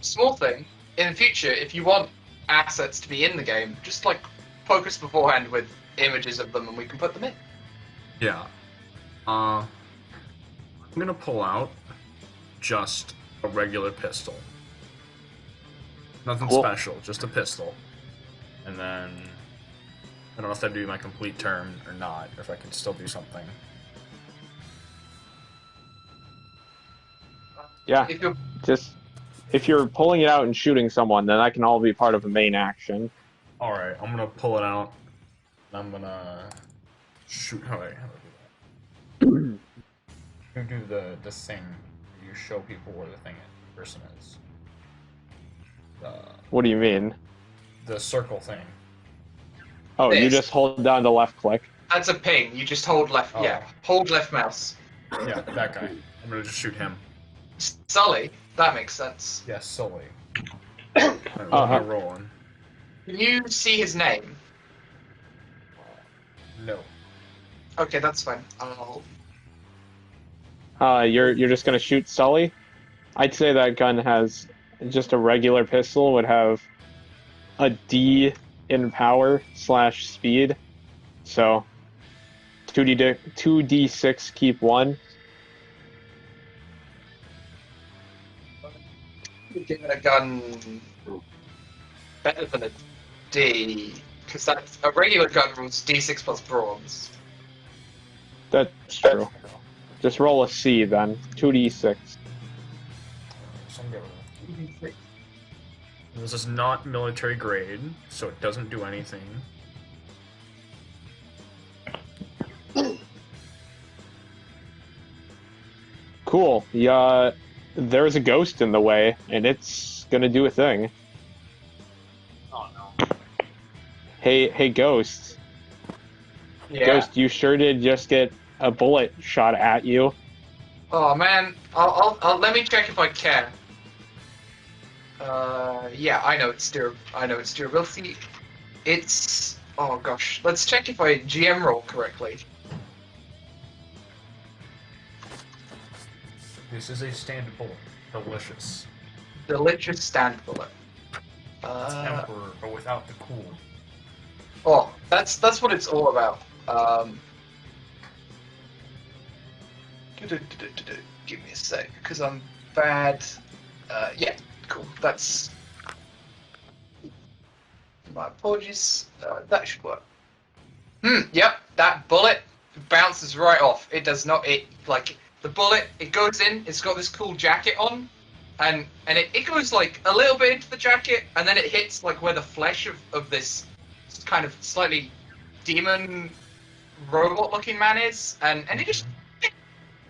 Small thing. In the future, if you want assets to be in the game, just like focus beforehand with images of them and we can put them in. Yeah. I'm gonna pull out just a regular pistol. Nothing special, just a pistol. And then I don't know if that'd be my complete turn or not, or if I can still do something. Yeah. If you're pulling it out and shooting someone, then that can all be part of a main action. Alright, I'm gonna pull it out. I'm gonna shoot. How do I do that? You do the thing. You show people where the person is. What do you mean? The circle thing. Oh, you This. just hold down the left click. That's a ping. You just hold left. Oh. Yeah, hold left mouse. Yeah, that guy. I'm gonna just shoot him. Sully. That makes sense. Yes, Sully. Alright, what am I rolling? Can you see his name? No. Okay, that's fine. I'll. You're just gonna shoot Sully? I'd say that gun has just a regular pistol would have a D in power / speed. So 2d6 keep 1. Give it a gun better than a D, because that's a regular gun rules D6 plus bronze. That's true. Just roll a C then. 2d6. So I'm gonna... This is not military grade, so it doesn't do anything. Cool. Yeah, there's a ghost in the way, and it's gonna do a thing. Oh no. Hey, ghost. Yeah. Ghost, you sure did just get a bullet shot at you. Oh man, I'll let me check if I can. Yeah, I know it's durability. It's oh gosh, let's check if I GM roll correctly. This is a standard bullet. Delicious. Delicious stand bullet. Emperor, but without the cool. Oh, that's what it's all about. Give me a sec, because I'm bad. Yeah, cool. That's my apologies. That should work. Yep, that bullet bounces right off. It does not. It like the bullet. It goes in. It's got this cool jacket on, and it goes like a little bit into the jacket, and then it hits like where the flesh of this kind of slightly demon robot looking man is, and it just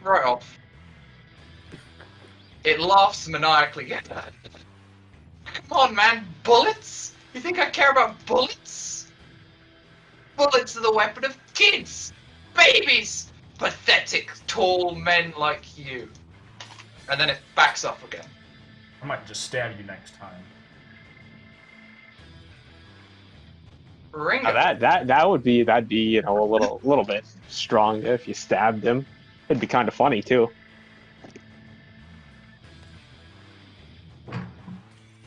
right off. It laughs maniacally. Come on, man, bullets? You think I care about bullets? Bullets are the weapon of kids, babies, pathetic tall men like you. And then it backs up again. I might just stab you next time. Ringo. Now that'd be a little bit strong if you stabbed him. It'd be kind of funny too.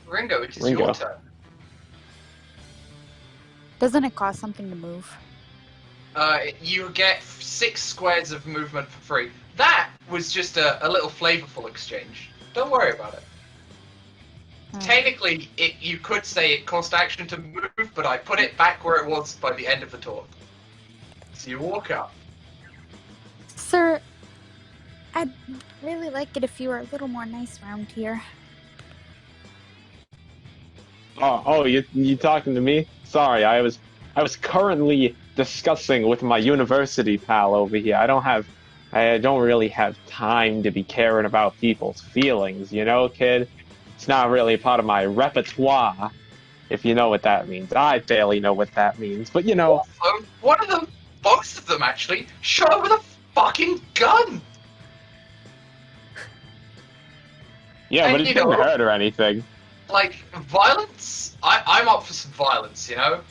Ringo, it is Ringo. your turn. Doesn't it cost something to move? You get 6 squares of movement for free. That was just a little flavorful exchange. Don't worry about it. Technically, you could say it cost action to move, but I put it back where it was by the end of the talk. So you walk up. Sir, I'd really like it if you were a little more nice around here. Oh, you talking to me? Sorry, I was currently discussing with my university pal over here. I don't really have time to be caring about people's feelings, you know, kid? It's not really part of my repertoire, if you know what that means. I barely know what that means, but you know. Also, one of them, both of them actually, shot her with a fucking gun! Yeah, And but it you didn't know- hurt or anything. Like, violence, I'm up for some violence, you know?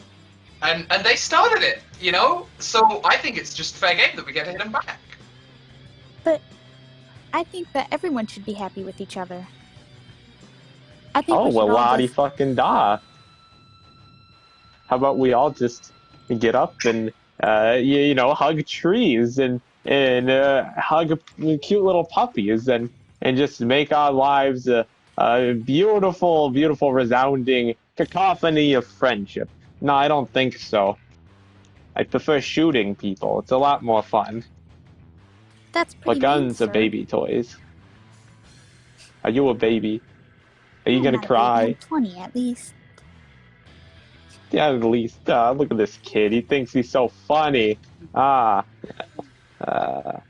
And they started it, you know? So I think it's just fair game that we get to hit them back. But I think that everyone should be happy with each other. I think Oh, we should well, all la-di just... fucking da. How about we all just get up and, you know, hug trees and hug cute little puppies and just make our lives a beautiful, beautiful, resounding cacophony of friendship. No, I don't think so. I prefer shooting people. It's a lot more fun. That's But pretty guns mean, are sir. baby toys. Are you a baby? Are you I'm gonna not a baby, cry? I'm 20 at least. Yeah, at least. Look at this kid. He thinks he's so funny. Well, then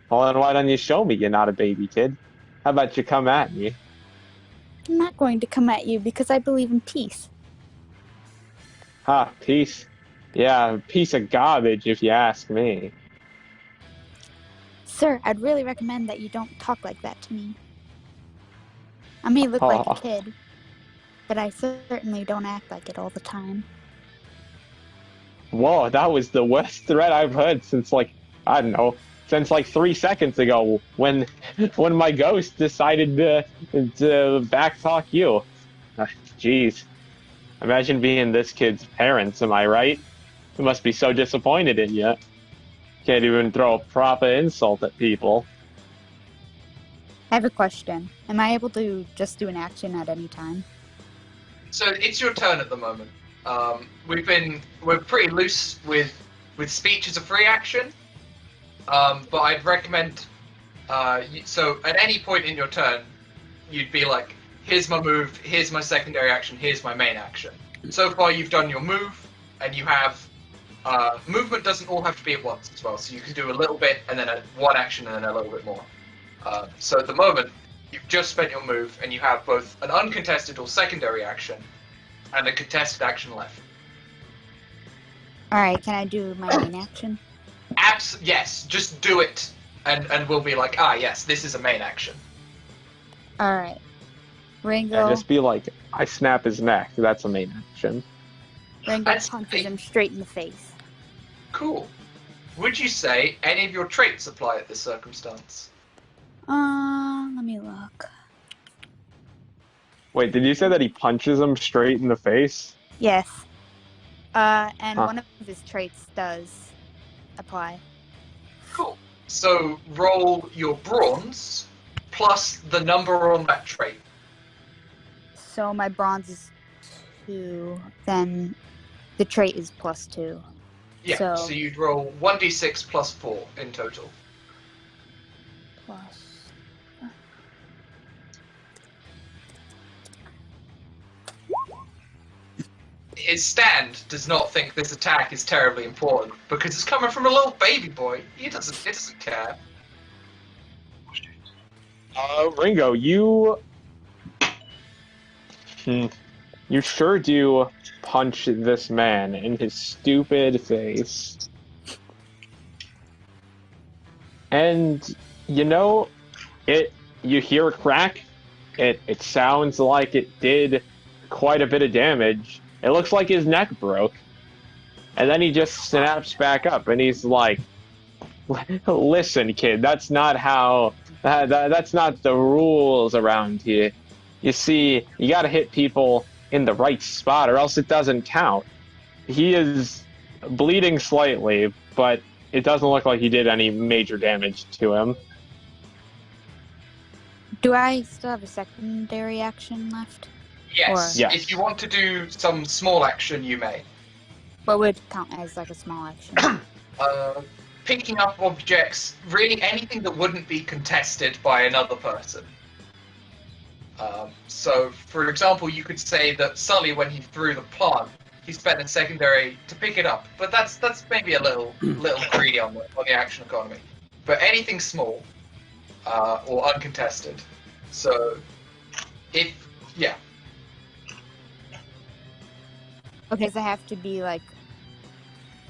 why don't you show me you're not a baby kid? How about you come at me? I'm not going to come at you because I believe in peace. Ha, peace. Yeah, piece of garbage if you ask me. Sir, I'd really recommend that you don't talk like that to me. I may look like a Oh, kid, but I certainly don't act like it all the time. whoa, that was the worst threat I've heard since like, I don't know, since like 3 seconds ago when my ghost decided to backtalk you. Jeez. Imagine being this kid's parents, am I right? They must be so disappointed in you. Can't even throw a proper insult at people. I have a question. Am I able to just do an action at any time? So it's your turn at the moment. We're pretty loose with speech as a free action, but I'd recommend. So at any point in your turn, you'd be like, "Here's my move. Here's my secondary action. Here's my main action." So far, you've done your move, and you have movement. Doesn't all have to be at once as well. So you can do a little bit, and then one action, and then a little bit more. So at the moment, you've just spent your move, and you have both an uncontested or secondary action, and a contested action left. Alright, can I do my main action? Yes, just do it, and we'll be like, yes, this is a main action. Alright. Ringo, And just be like, I snap his neck. That's a main action. Ringo That's punches big. him straight in the face. Cool. Would you say any of your traits apply at this circumstance? Let me look. Wait, did you say that he punches him straight in the face? Yes. And Huh. one of his traits does apply. Cool. So roll your bronze plus the number on that trait. So my bronze is 2, then the trait is +2. Yeah, so you'd roll 1d6 plus 4 in total. Plus. His stand does not think this attack is terribly important because it's coming from a little baby boy. He doesn't care. Ringo, you sure do punch this man in his stupid face. And you hear a crack. It sounds like it did quite a bit of damage. It looks like his neck broke. And then he just snaps back up and he's like, listen, kid, that's not how that's not the rules around here. You see, you gotta hit people in the right spot or else it doesn't count. He is bleeding slightly, but it doesn't look like he did any major damage to him. Do I still have a secondary action left? Yes. Or- Yes. If you want to do some small action, you may. What would count as like a small action? Picking up objects, really anything that wouldn't be contested by another person. So, for example, you could say that Sully, when he threw the plant, he spent a secondary to pick it up, but that's maybe a little greedy on the action economy. But anything small or uncontested. So, yeah. Okay, does it have to be like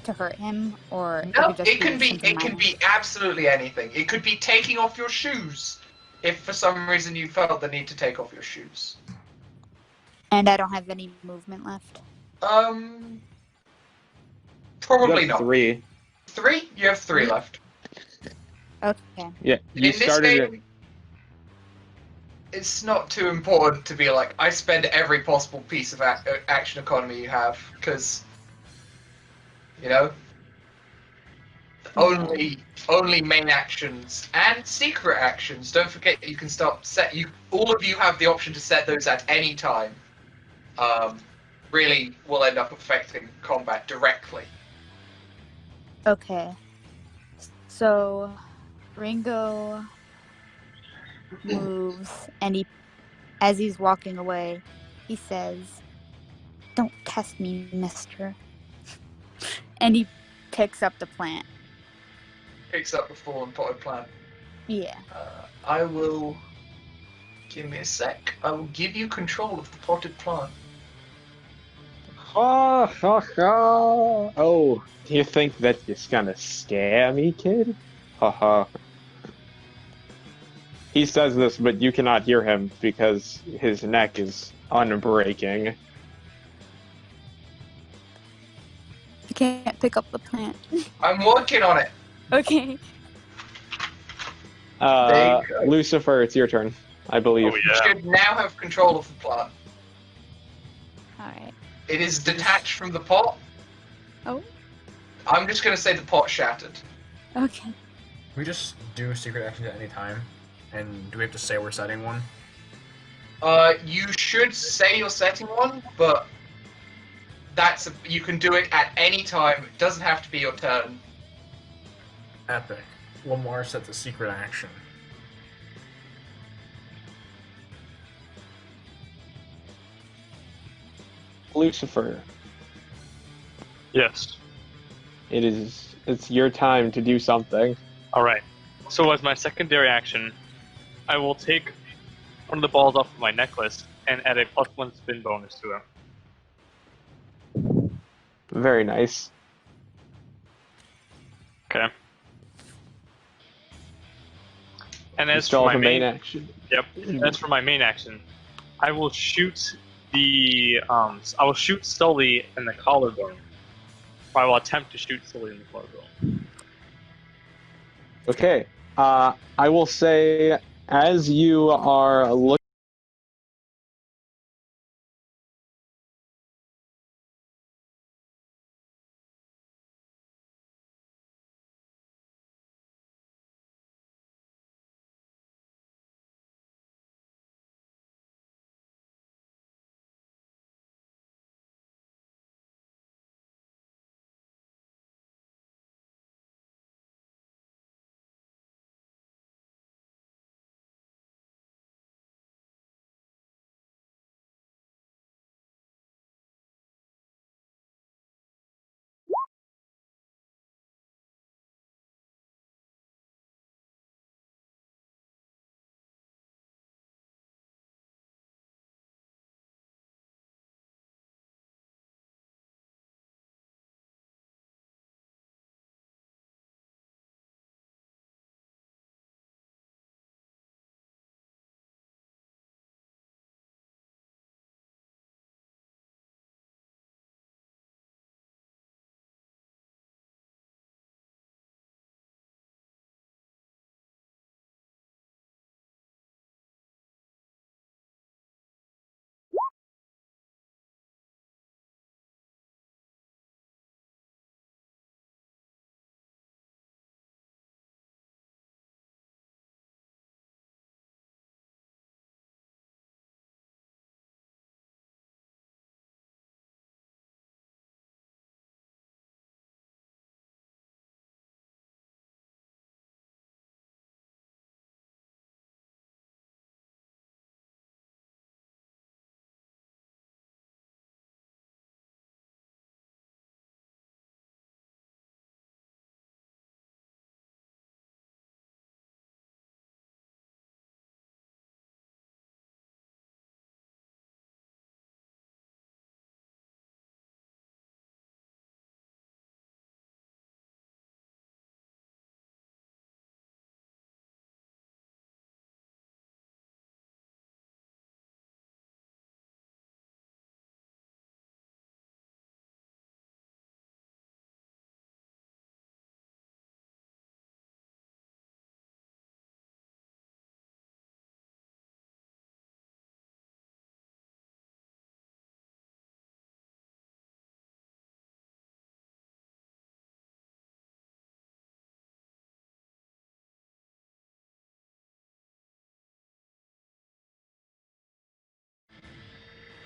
to hurt him, or No, just it can be something absolutely anything. It could be taking off your shoes, if for some reason you felt the need to take off your shoes. And I don't have any movement left. Probably You have not. 3. 3? You have 3 left. Okay. Yeah, you In this started game, it's not too important to be like, I spend every possible piece of action economy you have, because, only main actions and secret actions. Don't forget you can all of you have the option to set those at any time. Really will end up affecting combat directly. Okay. So Ringo moves, and as he's walking away, he says, "Don't test me, mister." And he picks up the plant. Picks up the fallen potted plant. Yeah. I will... Give me a sec. I will give you control of the potted plant. Ha ha ha! Oh, you think that you're gonna scare me, kid? Ha ha. He says this, but you cannot hear him because his neck is unbreaking. I can't pick up the plant. I'm working on it. Okay. There you go. Lucifer, it's your turn, I believe. Oh You yeah. should now have control of the plant. Alright. It is detached from the pot. Oh. I'm just gonna say the pot shattered. Okay. We just do secret actions at any time, and do we have to say we're setting one? You should say you're setting one, but you can do it at any time. It doesn't have to be your turn. Epic. Lamar sets a secret action. Lucifer, Yes. it's your time to do something. All right. So as my secondary action, I will take one of the balls off of my necklace and add a +1 spin bonus to it. Very nice. Okay. And You as still for have my a main main, action. yep. As for my main action, I will shoot I will shoot Sully in the collarbone. Or I will attempt to shoot Sully in the collarbone. Okay. I will say, as you are looking.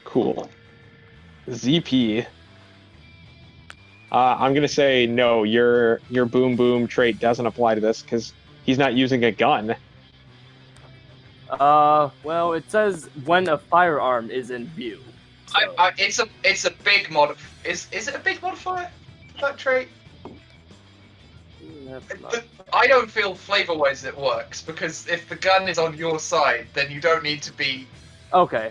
Cool. ZP. I'm gonna say no. Your boom boom trait doesn't apply to this because he's not using a gun. Well, it says when a firearm is in view. So. It's a big is it a big modifier? That trait? That's not... I don't feel flavor-wise it works because if the gun is on your side, then you don't need to be. Okay.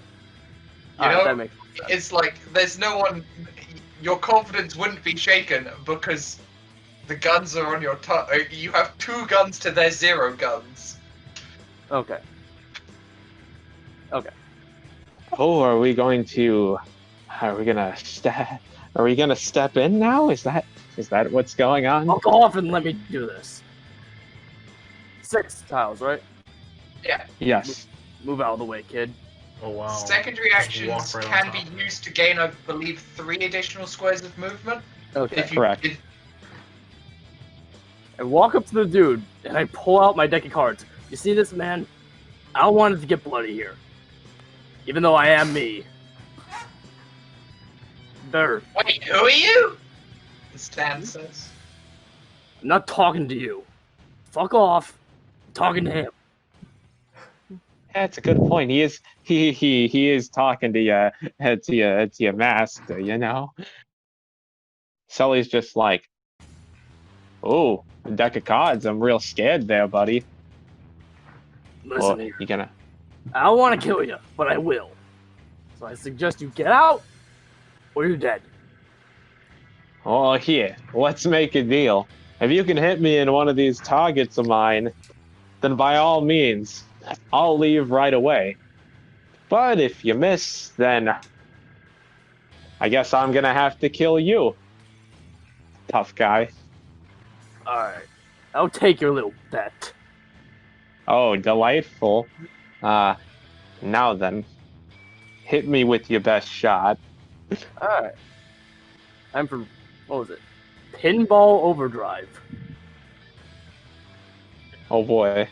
You know, that makes sense. it's like there's no one. your confidence wouldn't be shaken because the guns are on your you have 2 guns to their 0 guns. Okay. Okay. Oh, are we gonna step in now? Is that what's going on? Fuck off and let me do this. 6 tiles, right? Yeah. Yes. Move out of the way, kid. Oh wow. Secondary Just actions walk right on can top be of it. used to gain, I believe, 3 additional squares of movement. Okay. If you, Correct. I walk up to the dude and I pull out my deck of cards. You see this, man? I don't want it to get bloody here. Even though I am me. Better. Wait, who are you? The stand says. I'm not talking to you. Fuck off. I'm talking to him. That's a good point. He is talking to you, to your master, you know. Sully's just like, oh, a deck of cards. I'm real scared there, buddy. Listen Oh, here. you gonna? I don't want to kill you, but I will. So I suggest you get out, or you're dead. Oh, here. Let's make a deal. If you can hit me in one of these targets of mine, then by all means, I'll leave right away. But if you miss, then I guess I'm gonna have to kill you. Tough guy. Alright. I'll take your little bet. Oh, delightful. Now then, hit me with your best shot. Alright. Time for, what was it? Pinball Overdrive. Oh boy.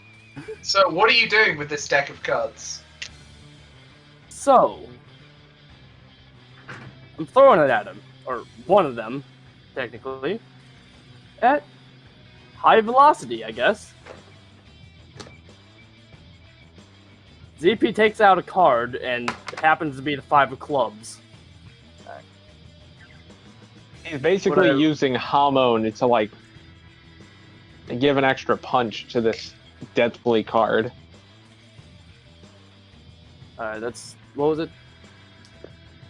So, what are you doing with this deck of cards? So, I'm throwing it at him, or one of them, technically, at high velocity, I guess. ZP takes out a card, and it happens to be the 5 of clubs. He's basically Whatever. using hormone to like give an extra punch to this deathly card. That's, what was it?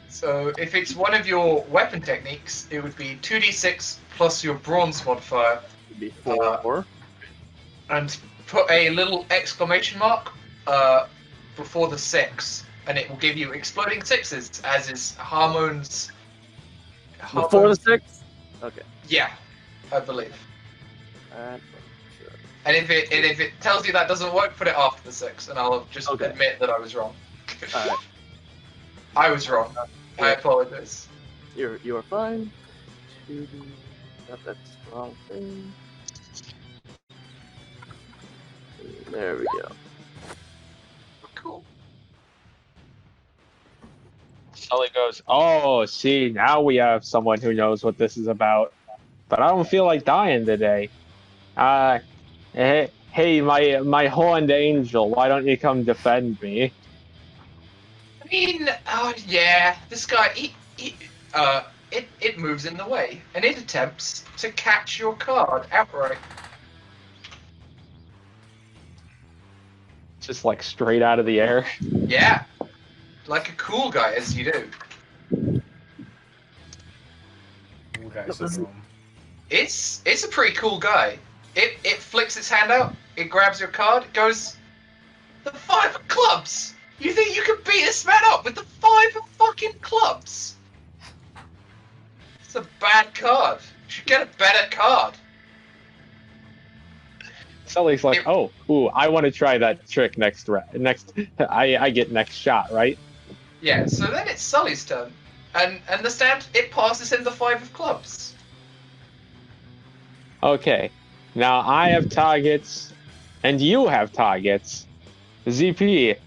So, if it's one of your weapon techniques, it would be 2d6 plus your bronze modifier, It'd be 4. and put a little exclamation mark before the 6, and it will give you exploding 6s, as is Harmon's. Before the 6? Okay. Yeah, I believe. Sure. And if it tells you that doesn't work, put it after the 6, and I'll just Okay. admit that I was wrong. Alright. I was wrong. I apologize. You are fine. That's the wrong thing. There we go. Cool. Sully goes, oh, see, now we have someone who knows what this is about. But I don't feel like dying today. Hey, my horned angel, why don't you come defend me? I mean, yeah, this guy, it moves in the way, and it attempts to catch your card outright. Just like straight out of the air. Yeah, like a cool guy, as you do. Cool guy syndrome. It's a pretty cool guy. It flicks its hand out, it grabs your card, it goes, the 5 of clubs! You think you can beat this man up with the 5 of fucking clubs? It's a bad card. You should get a better card. Sully's like, oh, ooh, I want to try that trick next I get next shot, right? Yeah, so then it's Sully's turn. And the stand, it passes him the 5 of clubs. Okay, now I have targets, and you have targets. ZP,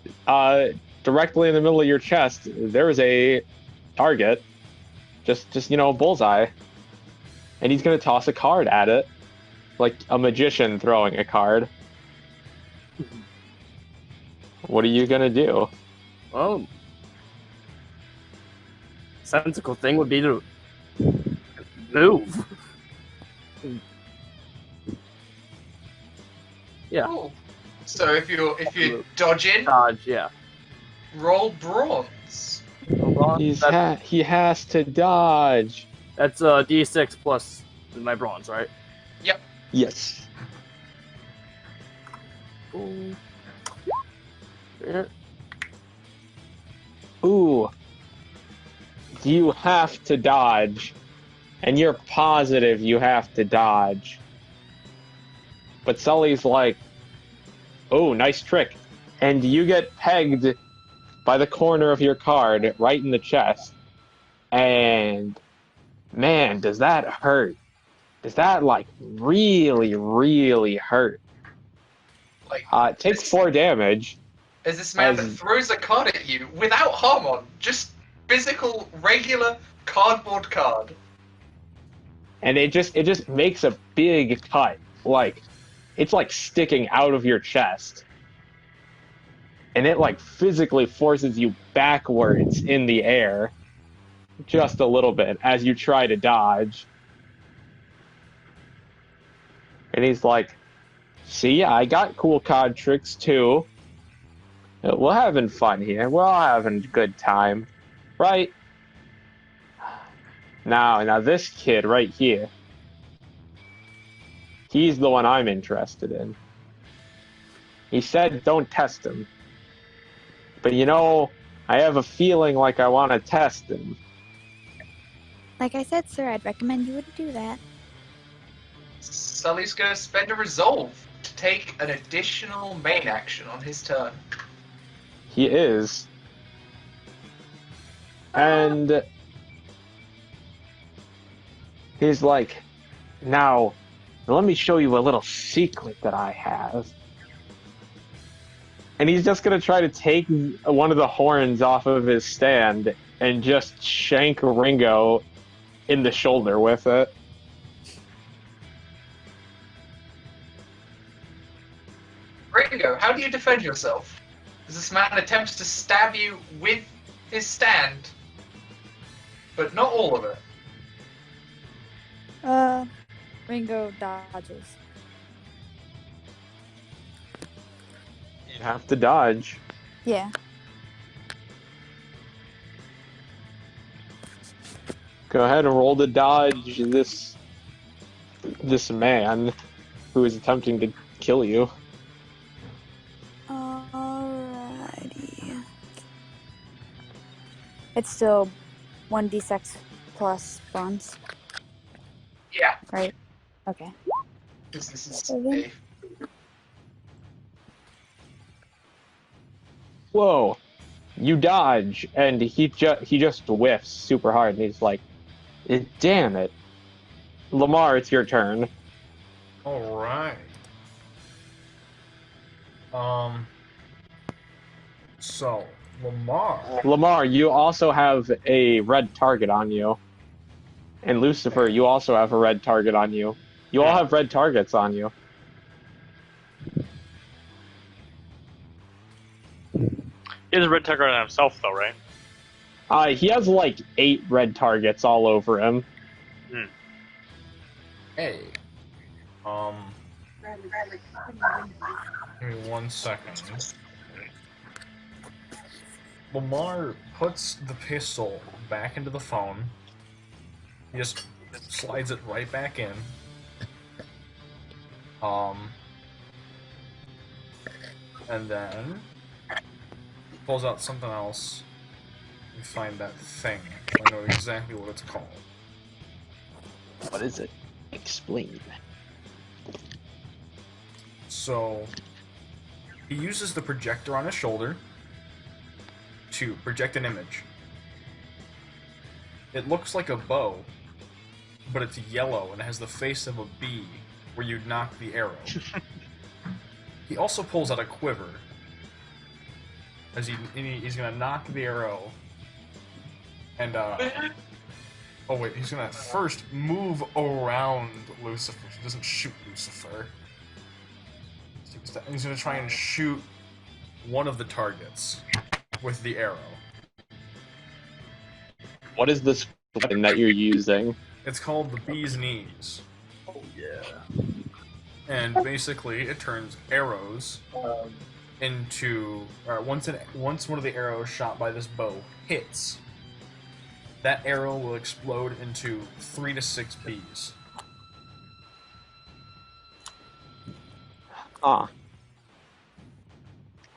directly in the middle of your chest, there is a target. Just bullseye. And he's gonna toss a card at it. Like a magician throwing a card. What are you gonna do? Well, sensible thing would be to move. Yeah. Cool. So if you dodge in, Dodge, yeah. roll bronze. Hold on. He has to dodge. That's D6 plus my bronze, right? Yep. Yes. Ooh. Yeah. Ooh. You have to dodge. And you're positive you have to dodge. But Sully's like, oh, nice trick. And you get pegged by the corner of your card right in the chest. And man, does that hurt. Does that, like, really, really hurt. Like, Take 4 damage. as this man as- throws a card at you without harm on, just physical, regular cardboard card. And it just makes a big cut. Like, it's like sticking out of your chest. And it, like, physically forces you backwards in the air. Just a little bit as you try to dodge. And he's like, see, I got cool card tricks too. We're having fun here. We're all having a good time. Right? Now this kid right here. He's the one I'm interested in. He said don't test him. But you know, I have a feeling like I want to test him. Like I said, sir, I'd recommend you wouldn't do that. Sully's gonna spend a resolve to take an additional main action on his turn. He is. And he's like, now, let me show you a little secret that I have. And he's just going to try to take one of the horns off of his stand and just shank Ringo in the shoulder with it. Ringo, how do you defend yourself? As this man attempts to stab you with his stand, but not all of it. Ringo dodges. You have to dodge. Yeah. Go ahead and roll to dodge this man who is attempting to kill you. Alrighty. It's still 1d6 plus bronze, Yeah, right? Okay. this is Seven. a Whoa, you dodge, and he just whiffs super hard, and he's like, damn it. Lamar, it's your turn. Alright. So, Lamar, you also have a red target on you. And Lucifer, you also have a red target on you. You all have red targets on you. He has a red target on himself, though, right? He has like 8 red targets all over him. Hey. Give me 1 second. Lamar puts the pistol back into the phone. He just slides it right back in. And then pulls out something else. And find that thing. I know exactly what it's called. What is it? Explain. So he uses the projector on his shoulder to project an image. It looks like a bow, but it's yellow and it has the face of a bee where you'd knock the arrow. He also pulls out a quiver as he's gonna knock the arrow and oh wait, he's gonna first move around Lucifer. He doesn't shoot Lucifer. He's gonna try and shoot one of the targets with the arrow. What is this weapon that you're using? It's called the bee's knees. Oh yeah. And basically, it turns arrows into once one of the arrows shot by this bow hits, that arrow will explode into 3 to 6 bees. All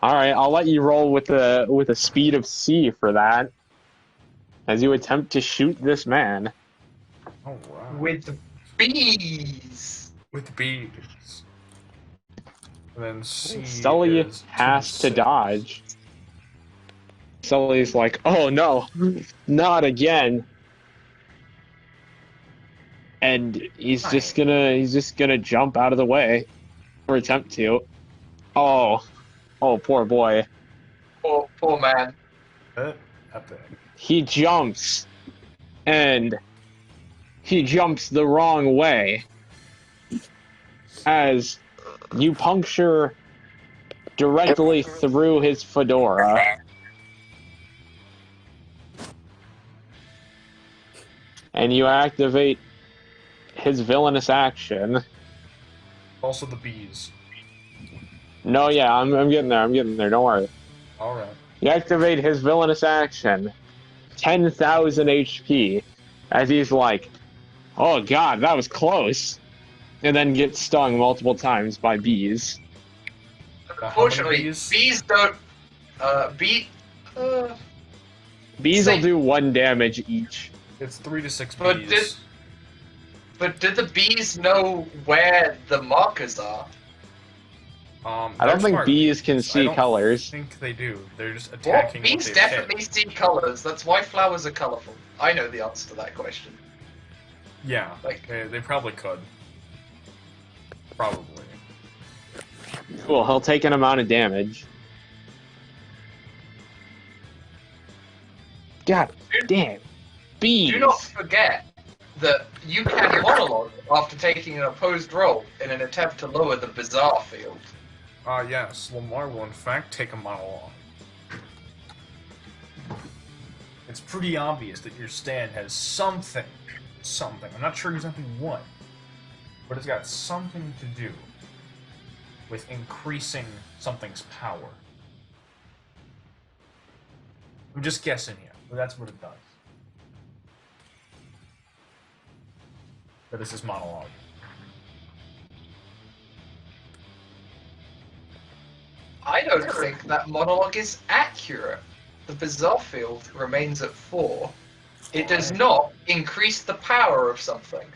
right, I'll let you roll with a speed of C for that, as you attempt to shoot this man. All right. With bees. With bees. And then C Sully is has to 2d6. dodge. Sully's like, "Oh no, not again!" And he's just gonna jump out of the way, or attempt to. Oh, poor boy. Poor man. Epic. He jumps, and he jumps the wrong way, as you puncture directly through his fedora. And you activate his villainous action. Also the bees. No, yeah, I'm getting there, don't worry. Alright. You activate his villainous action, 10,000 HP, as he's like, "Oh god, that was close," and then gets stung multiple times by bees. Unfortunately, bees don't. Bees Say- will do 1 damage each. It's 3 to 6 But bees. But do the bees know where the markers are? I They're don't think smart bees can bees. see I don't colors. think they do. They're just Well, attacking bees what they've definitely hit. see colors. That's why flowers are colorful. I know the answer to that question. Yeah, Like- they probably could. Probably. Cool, he'll take an amount of damage. God damn. Bees! Do not forget that you can monologue after taking an opposed roll in an attempt to lower the bizarre field. Yes, Lamar will in fact take a monologue. It's pretty obvious that your stand has something. I'm not sure exactly what, but it's got something to do with increasing something's power. I'm just guessing here, but that's what it does. That is his monologue. I don't think that monologue is accurate. The bizarre field remains at 4. It does not increase the power of something.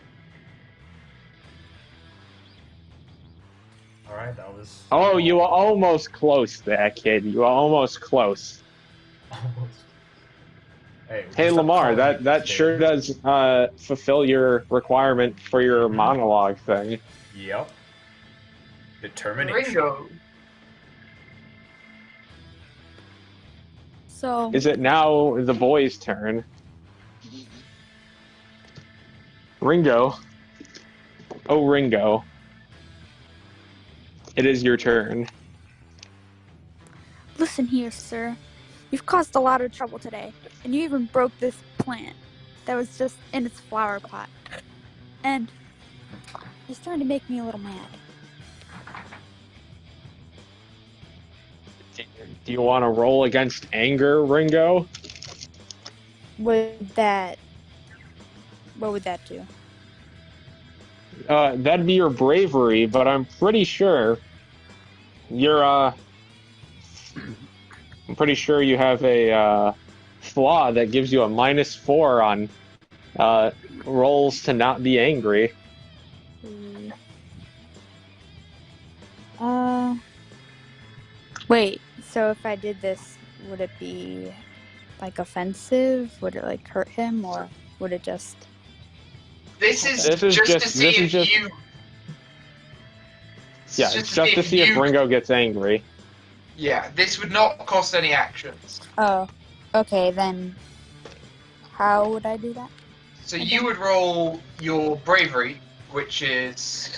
Alright, that was... Oh, you were almost close there, kid. You were almost close. Almost. Hey, Hey, stop Lamar, calling me that kid. sure does fulfill your requirement for your monologue thing. Yep. Determination. Ringo, So, Is it now the boy's turn? Ringo. Oh, Ringo. It is your turn. listen here, sir. You've caused a lot of trouble today, and you even broke this plant that was just in its flower pot. And you're starting to make me a little mad. Do you want to roll against anger, Ringo? What would that do? That'd be your bravery, but I'm pretty sure you're, I'm pretty sure you have a, flaw that gives you a -4 on, rolls to not be angry. Wait, so if I did this, would it be, like, offensive? Would it, like, hurt him, or would it just... this is This is just to just- see this is if just- you. Yeah, it's just to see if you- Ringo gets angry. Yeah, this would not cost any actions. Oh, okay, then how would I do that? So you would roll your bravery, which is,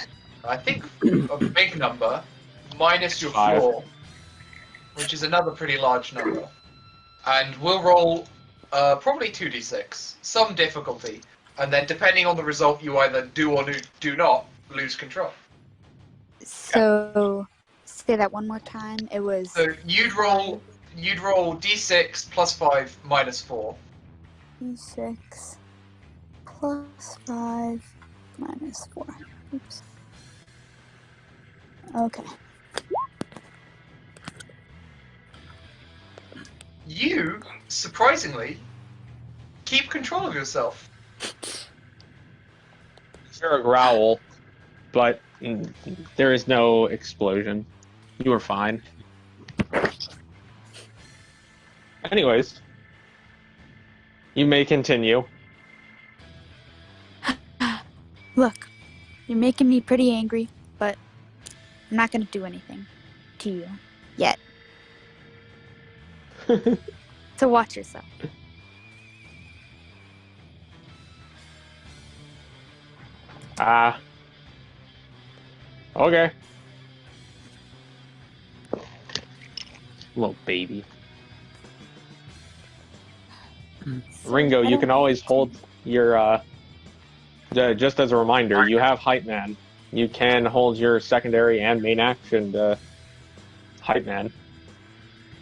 I think, a big number, minus your 5. flaw, which is another pretty large number. And we'll roll probably 2d6, some difficulty, and then depending on the result, you either do or do not lose control. So, say that one more time. It was... So you'd roll d6 plus 5 minus 4. D6 plus 5 minus 4. Oops. Okay. You, surprisingly, keep control of yourself. Hear a growl, but there is no explosion. You are fine. Anyways, you may continue. Look, you're making me pretty angry, but I'm not gonna do anything to you yet. So watch yourself. Okay. Little baby. Ringo, you can always hold your, just as a reminder, you have Hype Man. You can hold your secondary and main action to Hype Man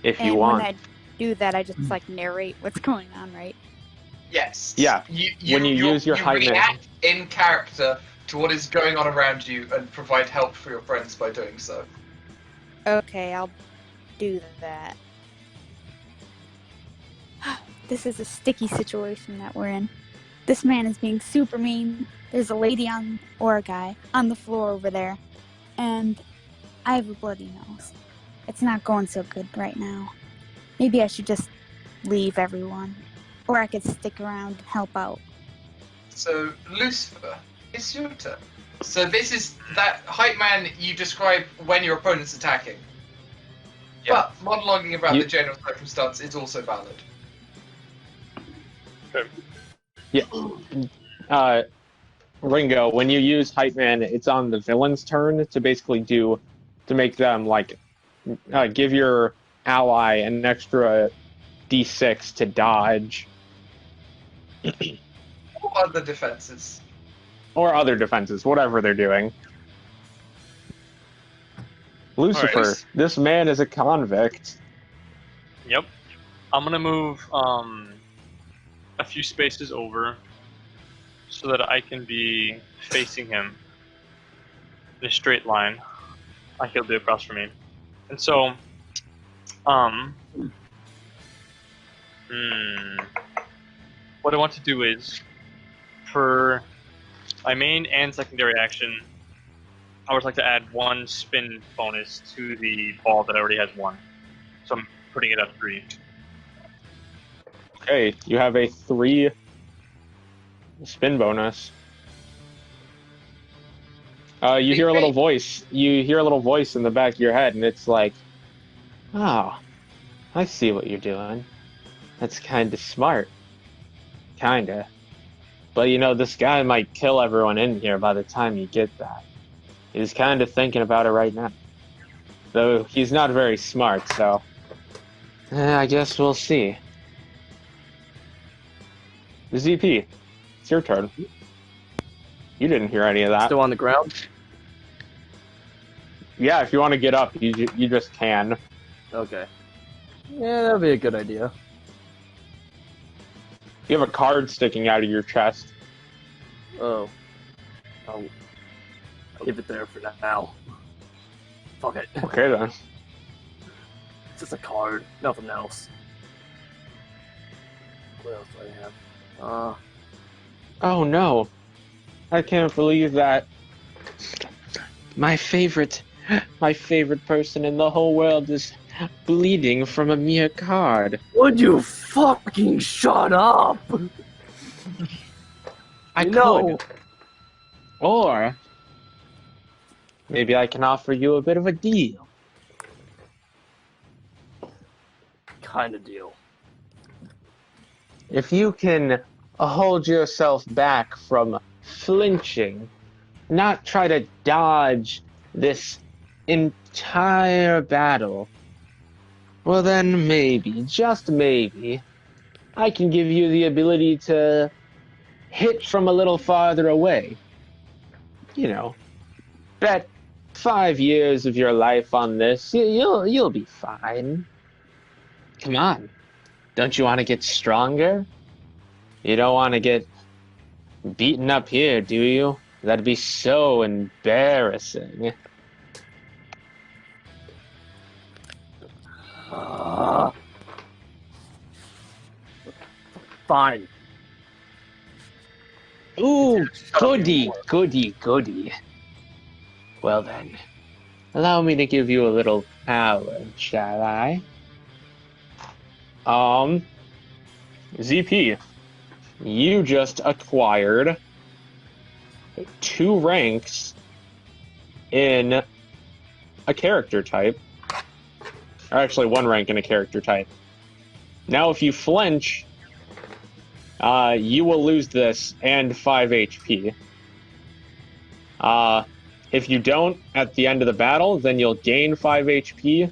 if you want. When I do that, I just like narrate what's going on, right? Yes. Yeah. When you use your Hype Man. react in character to what is going on around you and provide help for your friends by doing so. Okay, I'll do that. This is a sticky situation that we're in. This man is being super mean. There's a lady or a guy on the floor over there. And I have a bloody nose. It's not going so good right now. Maybe I should just leave everyone. Or I could stick around and help out. So, Lucifer, it's your turn. So this is that hype man you describe when your opponent's attacking. Yeah. But monologuing about the general circumstance is also valid. Okay. Yeah. Ringo, when you use Hype Man, it's on the villain's turn to basically to make them, like, give your ally an extra D6 to dodge. Or other defenses. Or other defenses, whatever they're doing. Lucifer, Alright. this man is a convict. Yep. I'm gonna move a few spaces over so that I can be facing him in a straight line, like he'll be across from me. And so, what I want to do is, for my main and secondary action, I would like to add 1 spin bonus to the ball that already has 1. So I'm putting it at 3. Okay, you have a 3 spin bonus. You hear a little voice. You hear a little voice in the back of your head, and it's like, "Oh, I see what you're doing. That's kind of smart. Kinda. But you know, this guy might kill everyone in here by the time you get that. He's kind of thinking about it right now. Though he's not very smart, so I guess we'll see." ZP, it's your turn. You didn't hear any of that. Still on the ground? Yeah, if you want to get up, you just can. Okay. Yeah, that'd be a good idea. You have a card sticking out of your chest. Oh. I'll leave it there for now. Fuck it. Okay then. It's just a card, nothing else. What else do I have? Oh no. I can't believe that. My favorite person in the whole world is bleeding from a mere card. Would you fucking shut up? I know. could. Or maybe I can offer you a bit of a deal. Kind of deal. If you can hold yourself back from flinching, not try to dodge this entire battle, well then maybe, just maybe, I can give you the ability to hit from a little farther away. You know, bet 5 years of your life on this, you'll be fine. Come on, don't you want to get stronger? You don't want to get beaten up here, do you? That'd be so embarrassing. Fine. Ooh, Shut up, goody, you whore. goody, goody. Well then, allow me to give you a little power, shall I? ZP, you just acquired 2 ranks in a character type. Or actually 1 rank in a character type. Now if you flinch, you will lose this and 5 HP. If you don't at the end of the battle, then you'll gain 5 HP.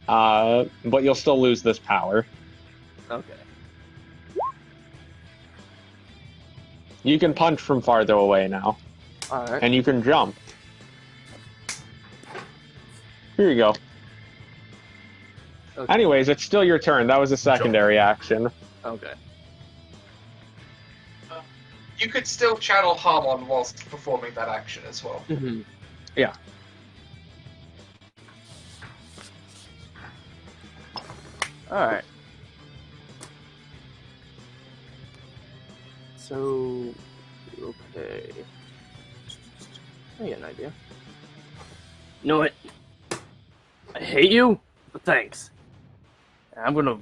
But you'll still lose this power. Okay. You can punch from farther away now. Alright. And you can jump. Here you go. Okay. Anyways, it's still your turn. That was a secondary action. Okay. You could still channel Harmon whilst performing that action as well. Mm-hmm. Yeah. Alright. So, okay. I get an idea. You know what? I hate you, but thanks. And I'm gonna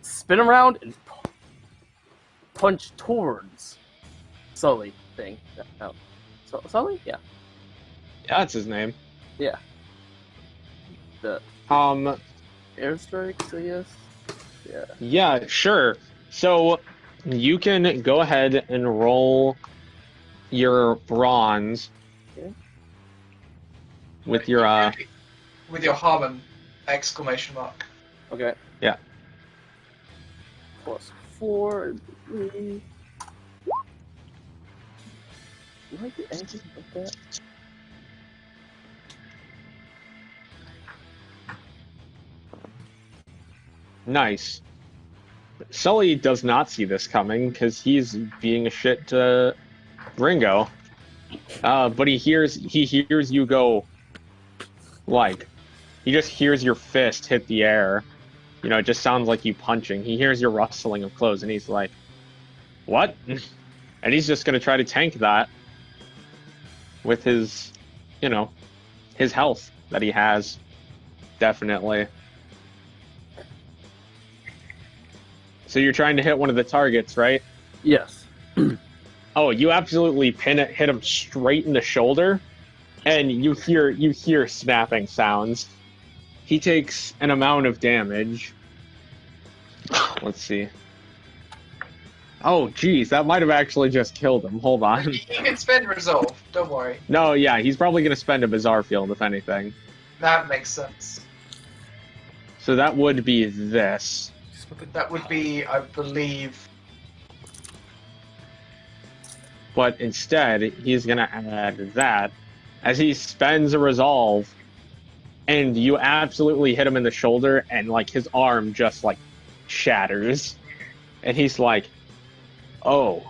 spin around and punch towards Sully thing. Oh. Sully? Yeah. Yeah, that's his name. Yeah. The airstrikes, I guess? Yeah. Yeah, sure. So, you can go ahead and roll your bronze. Okay. With your, With your Harmon exclamation mark. Okay. Yeah. +4. Do I get anything like that? Nice. Sully does not see this coming because he's being a shit to Ringo. But he hears you go, like, he just hears your fist hit the air. You know, it just sounds like you punching. He hears your rustling of clothes and he's like, what? And he's just going to try to tank that with his, you know, his health that he has. Definitely. So you're trying to hit one of the targets, right? Yes. Oh, you absolutely hit him straight in the shoulder, and you hear snapping sounds. He takes an amount of damage. Let's see. Oh, geez, that might have actually just killed him. Hold on. You can spend resolve, don't worry. No, yeah, he's probably going to spend a Bizarre Field, if anything. That makes sense. So that would be this. That would be, I believe... But instead, he's going to add that as he spends a Resolve, and you absolutely hit him in the shoulder, and, like, his arm just, like, shatters. And he's like, oh,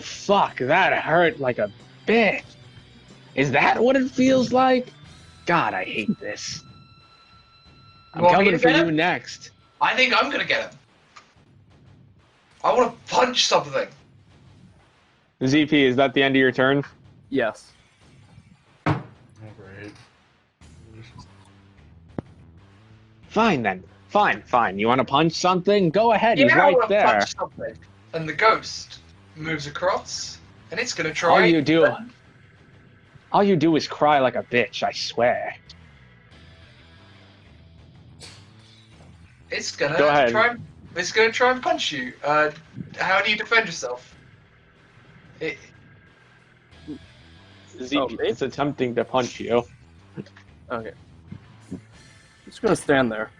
fuck, that hurt like a bitch. Is that what it feels like? God, I hate this. I'm want me coming to for get you him? next. I think I'm gonna get him. I want to punch something. ZP, is that the end of your turn? Yes. Oh, great. Fine, then. Fine. You want to punch something? Go ahead, he's I right want to there. punch something. And the ghost moves across, and it's gonna try. All you do is cry like a bitch, I swear. It's gonna Go ahead. It's gonna try and punch you. How do you defend yourself? ZP is attempting to punch you. Okay. I'm just gonna stand there.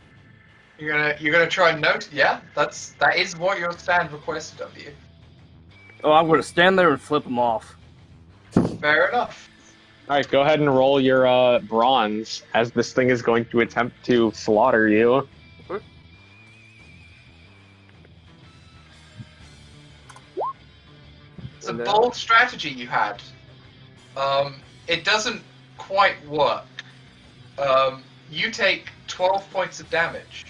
You're gonna try and note. Yeah, that is what your stand requested of you. Oh, I'm gonna stand there and flip him off. Fair enough. Alright, go ahead and roll your bronze, as this thing is going to attempt to slaughter you. Yeah. bold strategy you had, it doesn't quite work. You take 12 points of damage.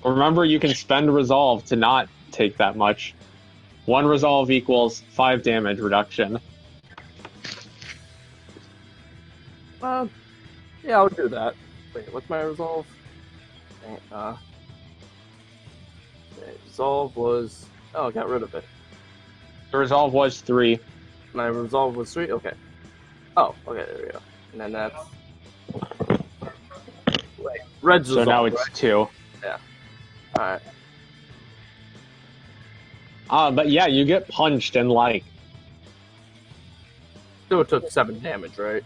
Remember, you can spend resolve to not take that much. 1 resolve equals 5 damage reduction. Yeah, I'll do that. Wait, what's my resolve? Okay, resolve was... Oh, I got rid of it. The resolve was 3. My resolve was 3? Okay. Oh, okay, there we go. And then that's... Wait, red's So resolve, now it's right? 2. Alright. But yeah, you get punched and like... Still took 7 damage, right?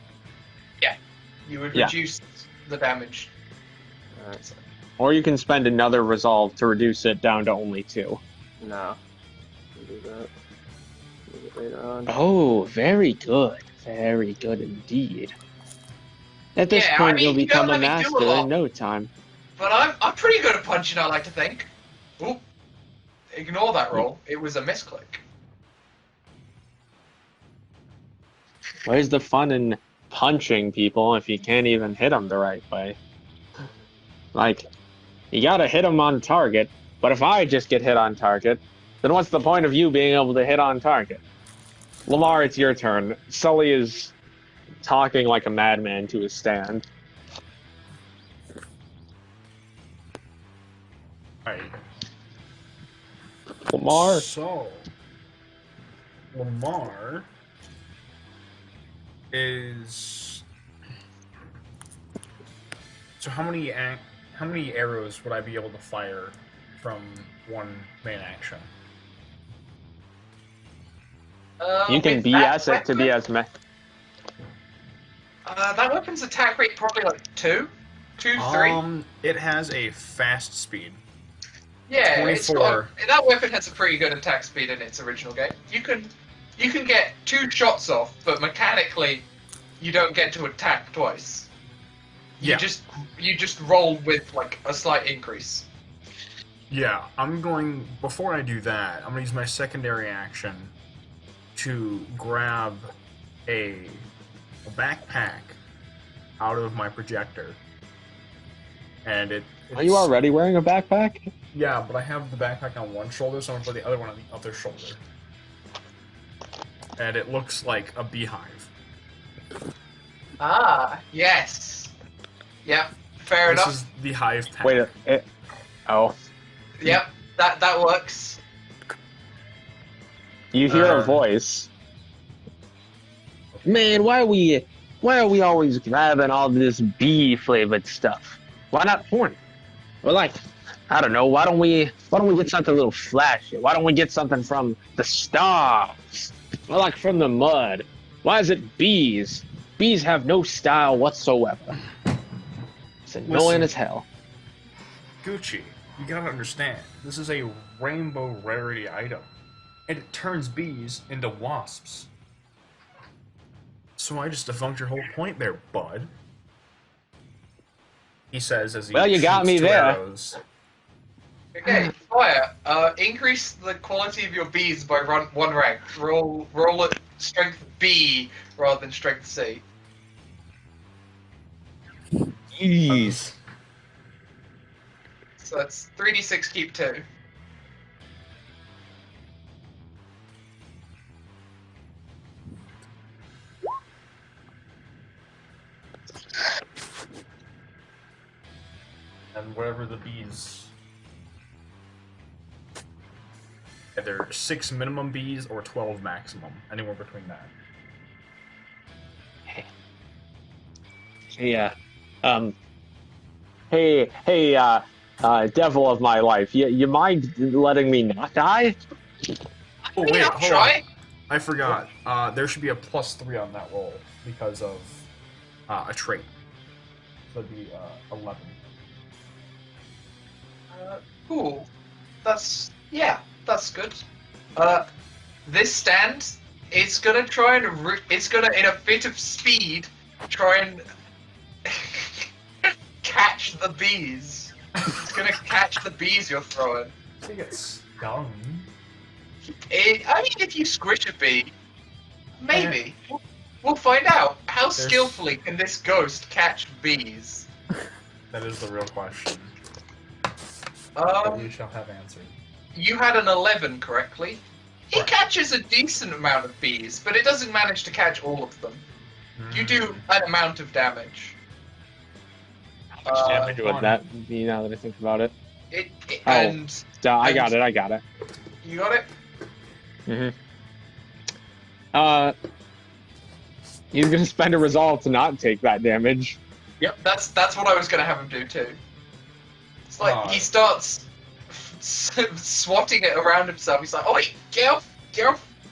You would Yeah. reduce the damage. Alright. Or you can spend another resolve to reduce it down to only 2. No. I'll do that. Do it later on. Oh, very good. Very good indeed. At this Yeah, point, I mean, you'll you become don't a let me do a master lot. in no time. But I'm pretty good at punching, I like to think. Oop. Ignore that roll. It was a misclick. Where's the fun in punching people if you can't even hit them the right way? Like, you gotta hit them on target, but if I just get hit on target, then what's the point of you being able to hit on target? Lamar, it's your turn. Sully is talking like a madman to his stand. Alright. Lamar? So, Lamar is. So how many arrows would I be able to fire from one main action? You can With BS that it to be weapon, as that weapon's attack rate probably like 2, 3. It has a fast speed. Yeah, 24. That weapon has a pretty good attack speed in its original game. You can get 2 shots off, but mechanically, you don't get to attack twice. Yeah. You just roll with like a slight increase. Yeah, before I do that, I'm gonna use my secondary action to grab a backpack out of my projector. And Are you already wearing a backpack? Yeah, but I have the backpack on one shoulder, so I'm gonna put the other one on the other shoulder. And it looks like a beehive. Ah, yes. Yep, fair This enough. is the hive pack. Wait, oh. Yep, that works. You hear a voice. Man, why are we always grabbing all this bee flavored stuff? Why not porn? Or like, I don't know, why don't we get something a little flashy? Why don't we get something from the stars? Or like from the mud? Why is it bees? Bees have no style whatsoever. It's annoying Listen. as hell. Gucci, you gotta understand, this is a rainbow rarity item. And it turns bees into wasps. So I just defunct your whole point there, bud. He says as he Well, you got shoots me 2 there. arrows. Okay, Fire, increase the quality of your bees by 1 rank. Roll it strength B rather than strength C. Jeez. So that's 3d6, keep 2. And wherever the bees... Either 6 minimum bees or 12 maximum. Anywhere between that. Yeah. Hey, devil of my life, you mind letting me not die? Oh mean, wait, I'll hold try. on. I forgot. There should be a +3 on that roll because of a trait. So it'd be 11. Cool. That's good. This stand, it's gonna try and it's gonna, in a fit of speed, try and catch the bees. It's gonna catch the bees you're throwing. I think it's stung. I mean, if you squish a bee, maybe. We'll find out. How skillfully can this ghost catch bees? That is the real question. That we shall have answered. You had an 11 correctly. He Correct. catches a decent amount of bees, but it doesn't manage to catch all of them. You do an amount of damage. How much damage would that be now that I think about it? And I got it. you got it? He's gonna spend a resolve to not take that damage. Yep, that's what I was gonna have him do too. It's like he starts swatting it around himself. He's like, "Oh wait, get off,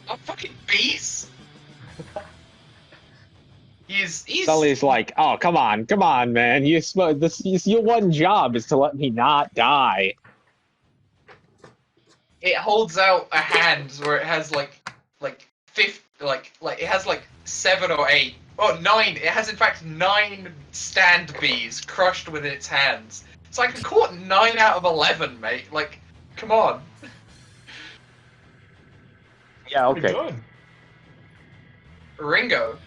I'm fucking bees." He's Sully's like, "Oh, come on, man! Your one job is to let me not die." It holds out a hand where it has like it has like 7 or 8. Oh, 9. It has in fact 9 stand bees crushed within its hands. It's like I caught 9 out of 11, mate. Like, come on. Yeah, okay. Pretty good. Ringo.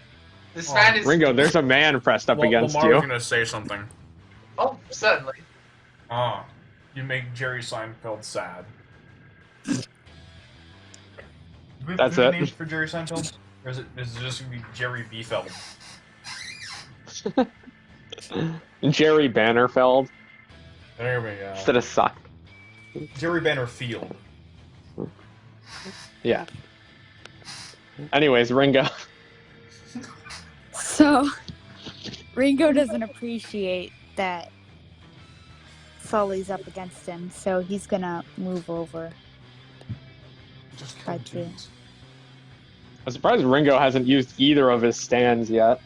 This man is... Ringo, there's a man pressed up against Lamar you. was gonna say something. Oh, certainly. You make Jerry Seinfeld sad. That's Do we have it. names for Jerry Seinfeld? Or is it just gonna be Jerry Beefeld? Jerry Bannerfeld There we go. instead of Suck. Jerry Bannerfield. Yeah. Anyways, Ringo. So, Ringo doesn't appreciate that Sully's up against him, so he's gonna move over. Just By kill two. bees. I'm surprised Ringo hasn't used either of his stands yet.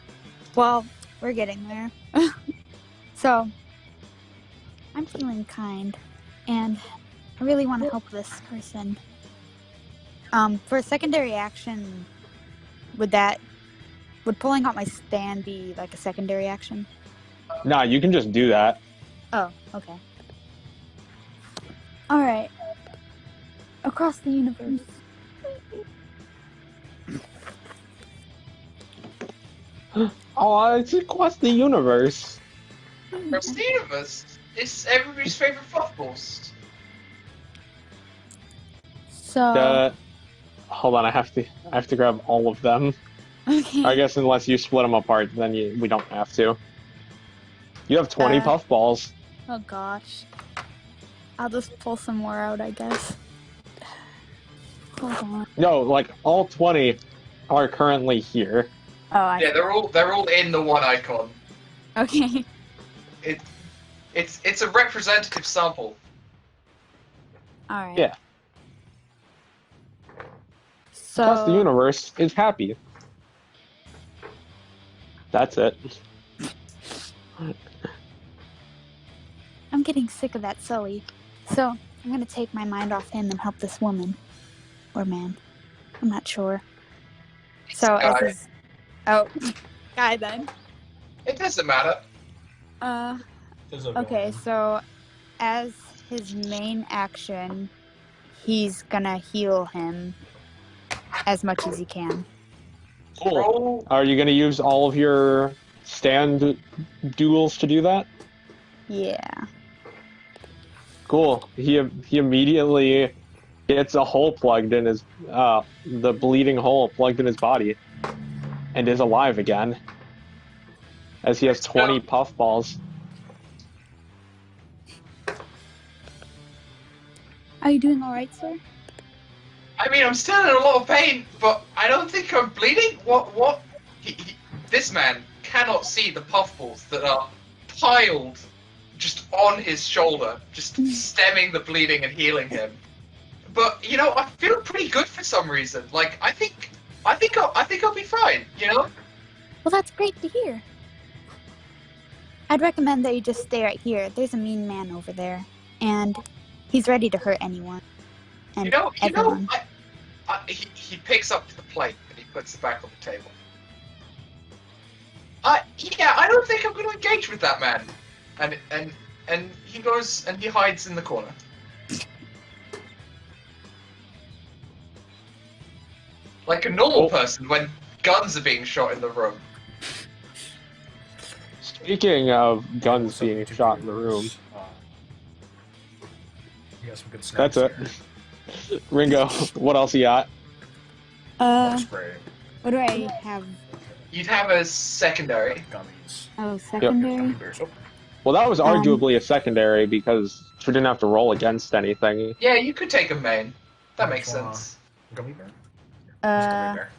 Well, we're getting there. So, I'm feeling kind, and I really want to help this person. For a secondary action, would pulling out my stand be like a secondary action? Nah, you can just do that. Oh, okay. Alright. Across the universe. Oh, it's across the universe. Across the universe. It's everybody's favorite fluffballs. So, Hold on, I have to grab all of them. okay. I guess unless you split them apart, then we don't have to. You have 20 puffballs. Oh gosh. I'll just pull some more out, I guess. Hold on. No, like all 20 are currently here. Oh, Yeah, they're all in the one icon. Okay. It's a representative sample. Alright. Yeah. So, Across the universe is happy. That's it. I'm getting sick of that Sully. So, I'm gonna take my mind off him and help this woman. Or man. I'm not sure. So, as Guy. his... Oh, guy then. It doesn't matter. Okay, so as his main action, he's gonna heal him as much as he can. Cool. Roll. Are you gonna use all of your stand duels to do that? Yeah. Cool. He immediately gets a hole plugged in his the bleeding hole plugged in his body, and is alive again. As he has 20 puffballs. Are you doing alright, sir? I mean, I'm still in a lot of pain, but I don't think I'm bleeding. What? This man cannot see the puffballs that are piled just on his shoulder, just stemming the bleeding and healing him. But you know, I feel pretty good for some reason. Like I think I'll be fine. You know? Well, that's great to hear. I'd recommend that you just stay right here. There's a mean man over there, and he's ready to hurt anyone. And everyone. He picks up the plate and he puts it back on the table. Yeah, I don't think I'm going to engage with that man. And he goes and he hides in the corner. like a normal person when guns are being shot in the room. Speaking of guns What's up, being YouTube shot in the room, viewers? You got some good that's snacks it. here. Ringo, what else you got? Bug spray, What do I have? You'd have a secondary. gummies, Oh, secondary. gummy bears. Oh, Well, that was Um, arguably a secondary because we didn't have to roll against anything. Yeah, you could take a main. That Which makes one? sense. gummy bear? Who's gummy Uh, bear?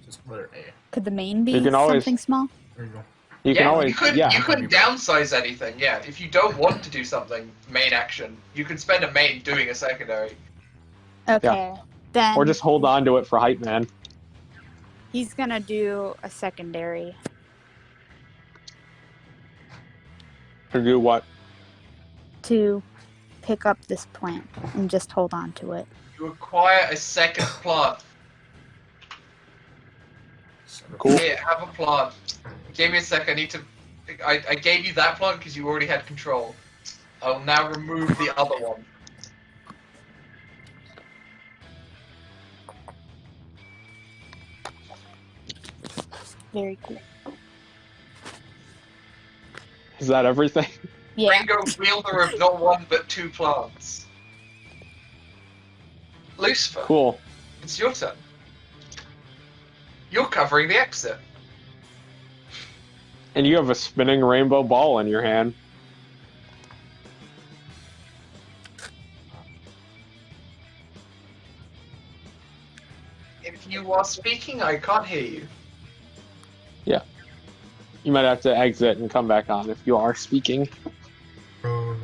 Just letter A. could the main be You can always- something small? There you go. You can always, you couldn't downsize anything. Yeah, if you don't want to do something main action, you can spend a main doing a secondary. Okay, then or just hold on to it for hype man. he's gonna do a secondary. To do what? To pick up this plant and just hold on to it. You acquire a second plant. Cool. Here, have a plant. Give me a sec. I need to. I gave you that plant because you already had control. I'll now remove the other one. Very cool. Is that everything? Yeah. Ringo, wielder of not one but two plants. Lucifer, Cool. it's your turn. You're covering the exit. And you have a spinning rainbow ball in your hand. If you are speaking, I can't hear you. You might have to exit and come back on if you are speaking. They're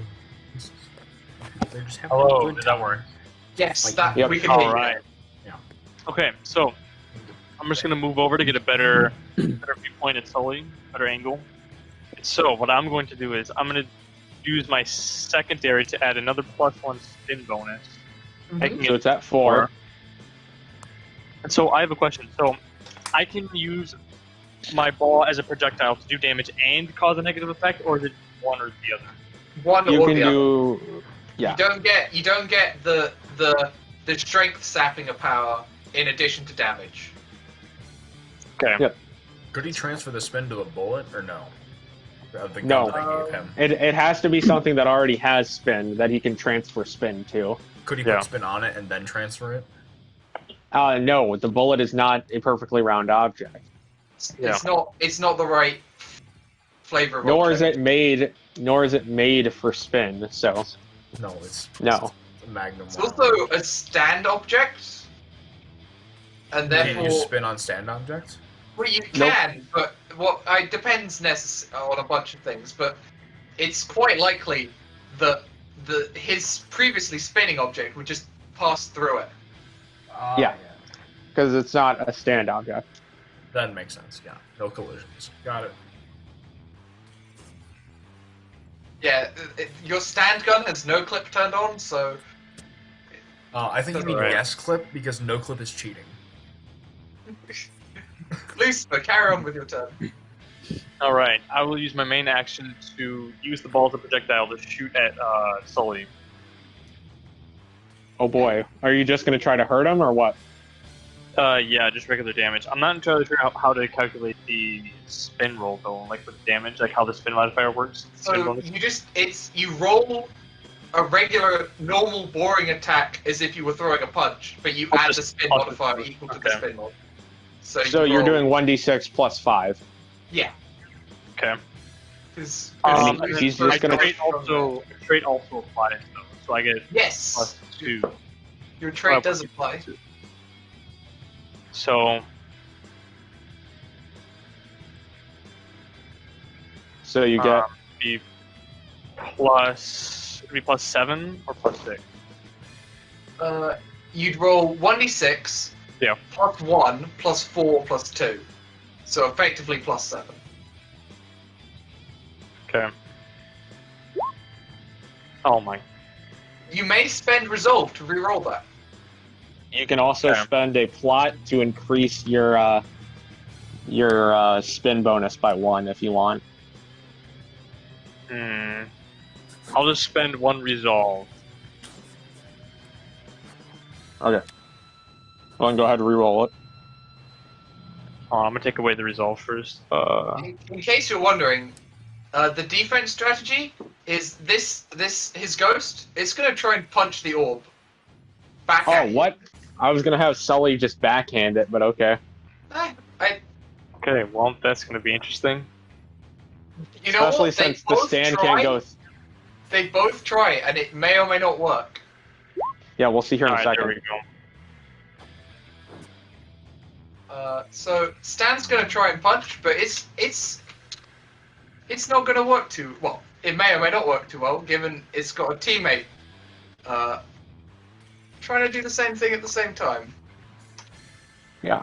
just having a Hello, good does that time. work? Yes, Like, that yep. we can hear you. Alright. Yeah. Okay, so I'm just gonna move over to get a better viewpoint at Sully, better angle. So what I'm going to do is I'm gonna use my secondary to add another +1 spin bonus. Making So it it's at 4. And so I have a question. So I can use my ball as a projectile to do damage and cause a negative effect, or is it one or the other? One You or can the other. do. Yeah. You don't get the strength sapping of power in addition to damage. Okay. Yep. Could he transfer the spin to the bullet or no? The gun No. that I gave him. It has to be something that already has spin that he can transfer spin to. Could he Yeah. put spin on it and then transfer it? No, the bullet is not a perfectly round object. Yeah. It's not the right flavor of Nor is object. it made for spin. So No, it's no. a magnum. It's also a stand object, and Can therefore, you spin on stand objects? well, you Nope. can, but it depends on a bunch of things. But it's quite likely that his previously spinning object would just pass through it. Yeah. Because it's not a stand object. That makes sense, yeah. No collisions. Got it. Yeah, your stand gun has no clip turned on, so I think you mean Alright. yes clip because no clip is cheating. Lucifer, carry on with your turn. All right. I will use my main action to use the ball as a projectile to shoot at Sully. Oh boy, are you just gonna try to hurt him or what? Yeah, just regular damage. I'm not entirely sure how to calculate the spin roll though, like with damage, like how the spin modifier works. Spin So bonus. you roll a regular, normal, boring attack as if you were throwing a punch, but you Oh, add just the spin punch it. modifier equal to the Okay. spin mod. So You're roll- doing 1d6 plus 5. Yeah. Okay. Because he's just gonna- trait also applies though, so I get Yes, +2. your trait does apply. So So you get be +7 or +6. You'd roll 1d6. Yeah. Plus 1, plus 4, plus 2. So effectively plus 7. Okay. Oh my. You may spend resolve to reroll that. you can also Okay. spend a plot to increase your spin bonus by 1 if you want. I'll just spend 1 resolve. Okay. Go ahead and reroll it. I'm gonna take away the resolve first. In case you're wondering, the defense strategy is his ghost. It's gonna try and punch the orb back at you. What? I was gonna have Sully just backhand it, but okay. Okay, well, that's gonna be interesting. You know Especially what? since the stand can't go. They both try, and it may or may not work. Yeah, we'll see here in a Alright, second. there we go. So Stan's gonna try and punch, but it's not gonna work too well. It may or may not work too well, given it's got a teammate trying to do the same thing at the same time. Yeah.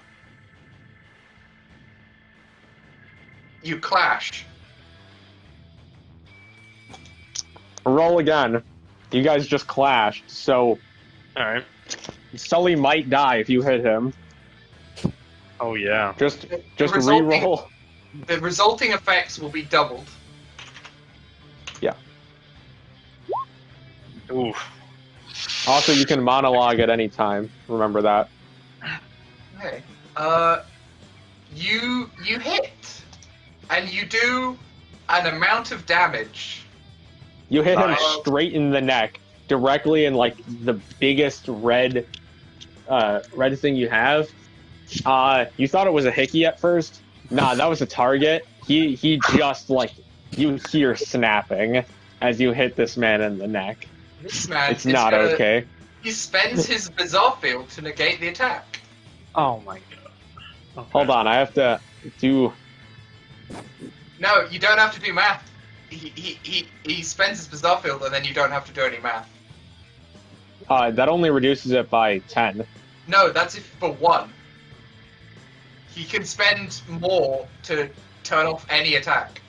You clash. Roll again. You guys just clashed, so Alright. Sully might die if you hit him. Oh, yeah. Just resulting- re-roll. The resulting effects will be doubled. Yeah. Oof. Also, you can monologue at any time. Remember that. Okay. You hit, and you do an amount of damage. You hit him Nice. straight in the neck, directly in like the biggest red thing you have. You thought it was a hickey at first. Nah, that was a target. He just like you hear snapping as you hit this man in the neck. This man It's is not gonna- okay. He spends his bizarre field to negate the attack. Oh my god. Okay. Hold on, I have to do. No, you don't have to do math. He spends his bizarre field, and then you don't have to do any math. That only reduces it by 10. No, that's if for one. He can spend more to turn off any attack.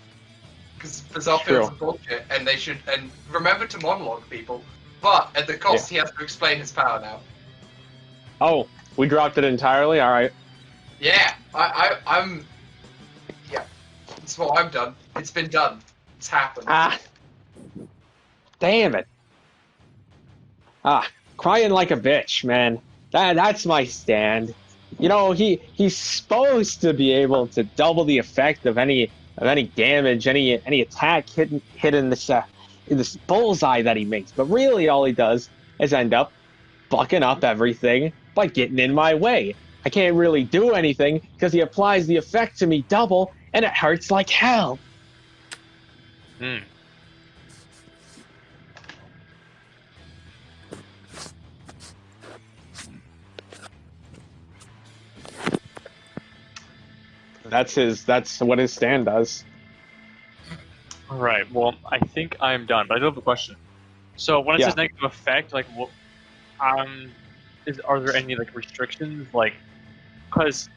Because bizarre fields are bullshit, and they should. And remember to monologue people. But at the cost, he has to explain his power now. Oh, we dropped it entirely. All right. Yeah, I'm. Yeah, that's what I've done. It's been done. It's happened. Damn it. Crying like a bitch, man. That's my stand. You know, he's supposed to be able to double the effect of any damage, any attack hit in this bullseye that he makes. But really, all he does is end up fucking up everything by getting in my way. I can't really do anything because he applies the effect to me double, and it hurts like hell. Hmm. That's what his stand does. Alright, well, I think I'm done, but I do have a question. So when it says negative effect, like, what, are there any, like, restrictions? Like, because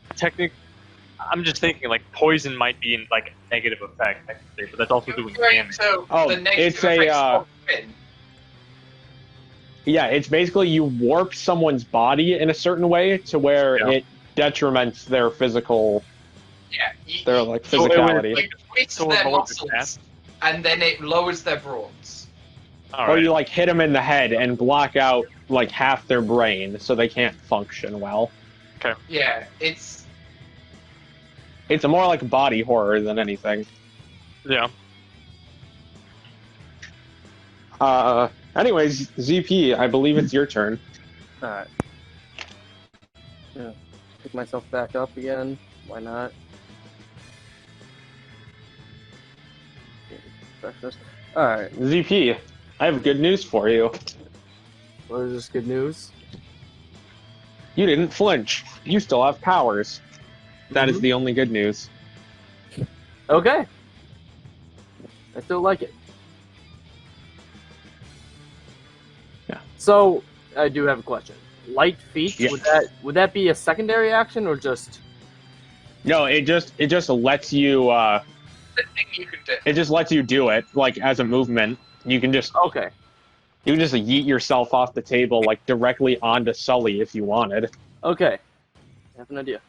I'm just thinking, like, poison might be in, like, negative effect, technically, but that's also doing damage. So Oh, the negative it's a, effects don't win. Yeah, it's basically you warp someone's body in a certain way to where it detriments their physical, Yeah, their like So it would, physicality. like twists So it their lowers the muscles, and then it lowers their brawns. Or Alright. you like hit them in the head and block out like half their brain so they can't function well. Yeah, it's It's more like body horror than anything. Yeah. Anyways, ZP, I believe it's your turn. Alright. Yeah. Pick myself back up again. Why not? Breakfast. Alright. ZP, I have good news for you. What is this good news? You didn't flinch. You still have powers. That is the only good news. Okay. I still like it. Yeah. So, I do have a question. Light feet, Yeah. would that be a secondary action or just... No, it just lets you the thing you can do. it just lets you do it like as a movement. You can just Okay. yeet yourself off the table like directly onto Sully if you wanted. Okay. I have an idea.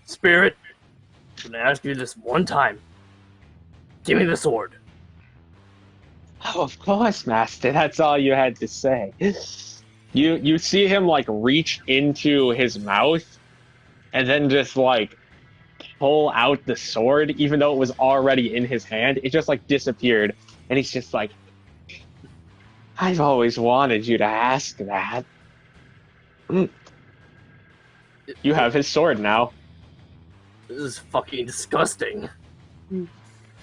Spirit, I'm gonna ask you this one time. Give me the sword. Oh, of course, Master. That's all you had to say. You see him like reach into his mouth and then just like pull out the sword, even though it was already in his hand. It just like disappeared, and he's just like, "I've always wanted you to ask that." You have his sword now. This is fucking disgusting.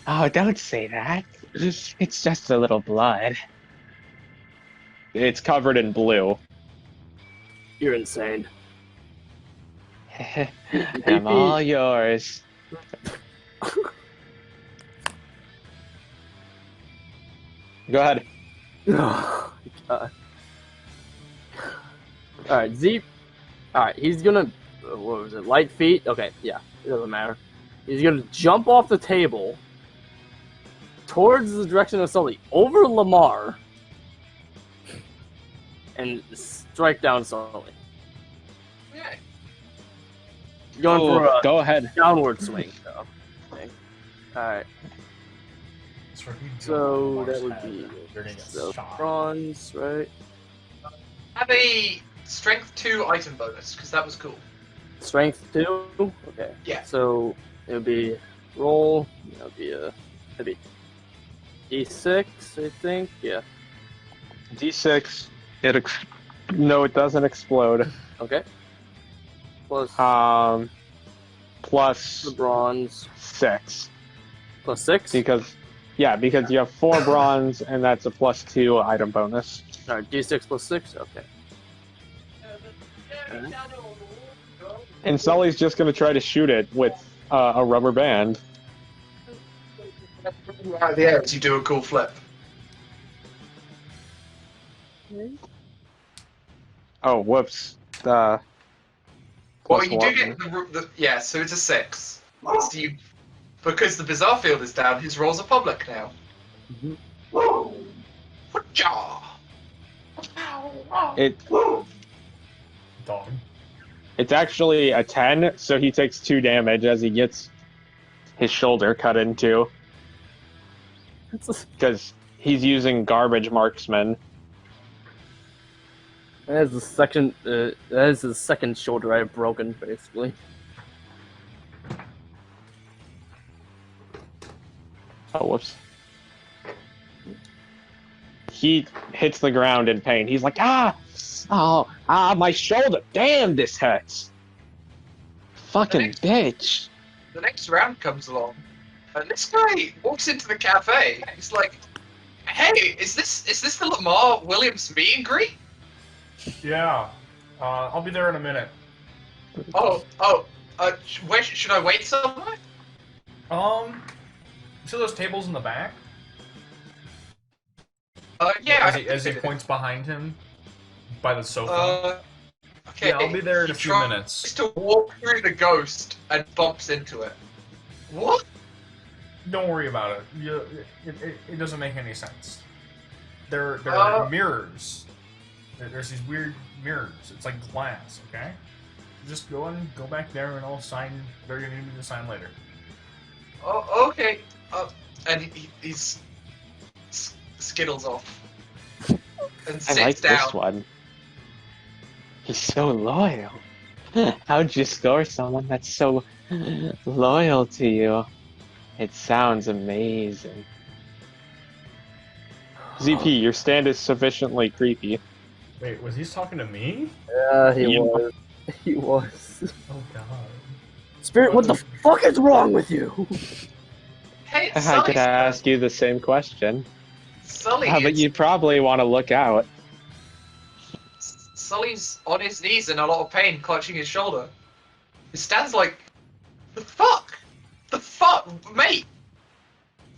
Oh, don't say that. It's just a little blood. It's covered in blue. You're insane. I'm all yours. Go ahead. Oh, God. Alright, Z. Alright, he's gonna. What was it? Light feet? Okay, yeah, it doesn't matter. He's gonna jump off the table towards the direction of Sully, over Lamar, and strike down Sully. Yeah. Going for a Go ahead. downward swing, though. Okay. Alright, That's right, we don't so know that Lamar's would head. be They're gonna get so shot. bronze, right? Have a strength 2 item bonus, because that was cool. Strength 2? Okay. Yeah. So it would be roll. It'd be D6, I think. Yeah. D6. No, it doesn't explode. Okay. Plus Plus the bronze. 6 Plus 6? because you have 4 bronze and that's a +2 item bonus. Alright, D6 plus 6? Okay. And Sully's just gonna try to shoot it with a rubber band. Out of the air as you do a cool flip. Oh, whoops. Well, Plus you do one. get the yeah, so it's a 6. So you, because the Bizarre Field is down, his rolls are public now. Jaw. It Dog. it's actually a 10, so he takes 2 damage as he gets his shoulder cut into because he's using garbage marksman. That is the second shoulder I've broken, basically. Oh, whoops. He hits the ground in pain. He's like, my shoulder. Damn, this hurts. Fucking bitch. The next round comes along, and this guy walks into the cafe. He's like, "Hey, is this the Lamar Williams meet and greet?" Yeah. I'll be there in a minute. Where should I wait somewhere? See those tables in the back? Yeah. As he points behind him, by the sofa. Okay. Yeah, I'll be there in a He few tries minutes. to walk through the ghost and bumps into it. What? Don't worry about it. It doesn't make any sense. There are mirrors. There's these weird mirrors. It's like glass, okay? Just go back there and I'll sign. They're gonna need me to sign later. Oh, okay. And he's skittles off and I sits like down. this one. He's so loyal. How'd you score someone that's so loyal to you? It sounds amazing. ZP, your stand is sufficiently creepy. Wait, was he talking to me? Yeah, he You- was. He was. Oh god. Spirit, what the fuck is wrong with you? Hey, I Sully's could ask you the same question. Sully, But you probably want to look out. Sully's on his knees in a lot of pain, clutching his shoulder. He stands like, the fuck? The fuck, mate?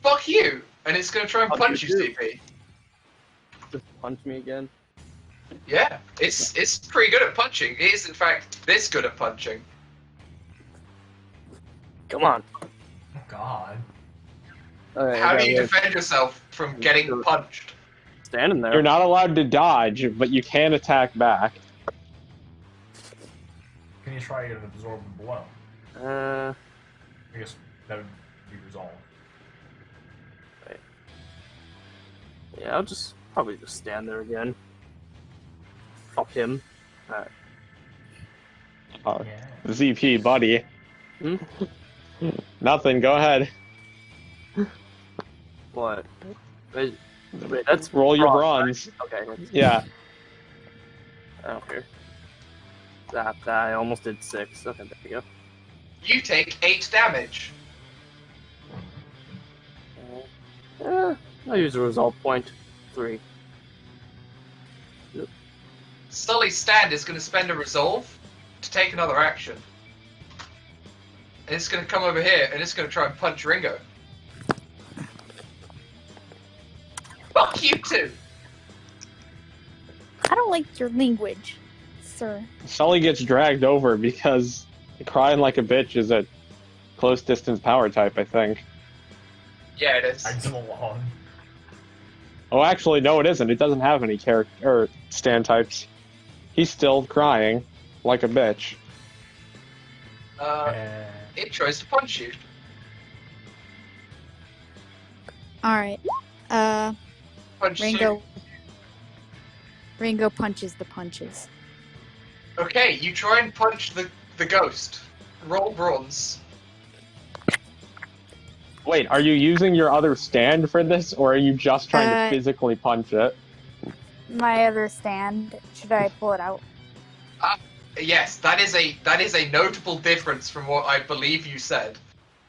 Fuck you! And it's gonna try and Fuck punch you you, too. CP. Just punch me again. Yeah, it's pretty good at punching. It is, in fact, this good at punching. Come on. Oh god. Alright, How I do you got defend yourself from getting punched? standing there. You're not allowed to dodge, but you can attack back. Can you try to absorb the blow? I guess that would be resolved. Yeah, I'll probably just stand there again. Fuck him. Uh, Yeah. ZP, buddy. Hmm? Nothing. Go ahead. What? Wait, that's Roll your bronze, bronze. right? Okay. Yeah. I don't care. That I almost did 6. Okay, there you go. You take 8 damage. I'll use a result point. 3. Sully's stand is going to spend a resolve to take another action. And it's going to come over here and it's going to try and punch Ringo. Fuck you two! I don't like your language, sir. Sully gets dragged over because crying like a bitch is a close distance power type, I think. Yeah, it is. Drags him along. Oh, actually, no, it isn't. It doesn't have any character or stand types. He's still crying like a bitch. And It tries to punch you. Alright. Punch Ringo. you. Ringo punches the punches. Okay, you try and punch the ghost. Roll bronze. Wait, are you using your other stand for this, or are you just trying to Uh, physically punch it? My other stand. Should I pull it out? Yes, that is a notable difference from what I believe you said.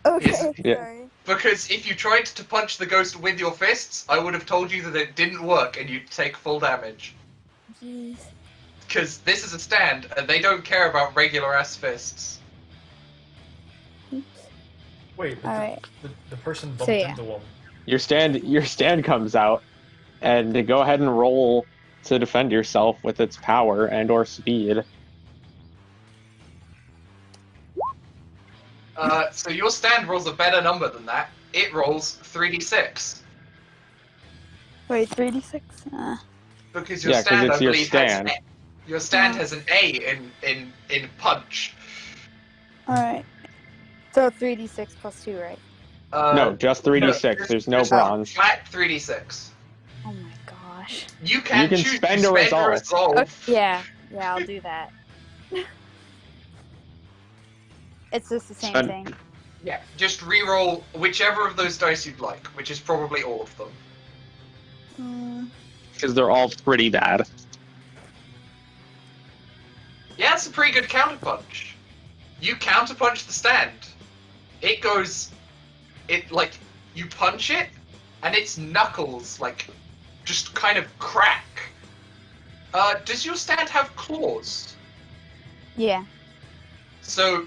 Okay, Yeah. sorry. Because if you tried to punch the ghost with your fists, I would have told you that it didn't work and you'd take full damage. Jeez. Because this is a stand, and they don't care about regular-ass fists. Oops. wait, but Alright. the person bumped So, yeah. into him. Your stand comes out, and go ahead and roll to defend yourself with its power and or speed. So your stand rolls a better number than that. It rolls 3d6. Wait, 3d6? Because your Yeah, 'cause stand, it's I your believe, stand. your stand has an A in punch. Alright. So 3d6 plus 2, right? No, just 3d6. just- There's no just bronze. Flat 3d6. Oh my gosh. You can can choose spend to a spend resolve. resolve. Okay, yeah, I'll do that. It's just the same Spend- thing. Yeah, just re-roll whichever of those dice you'd like, which is probably all of them. Because they're all pretty bad. Yeah, it's a pretty good counterpunch. You counterpunch the stand. It goes... you punch it, and its knuckles, just kind of crack. Does your stand have claws? Yeah. So,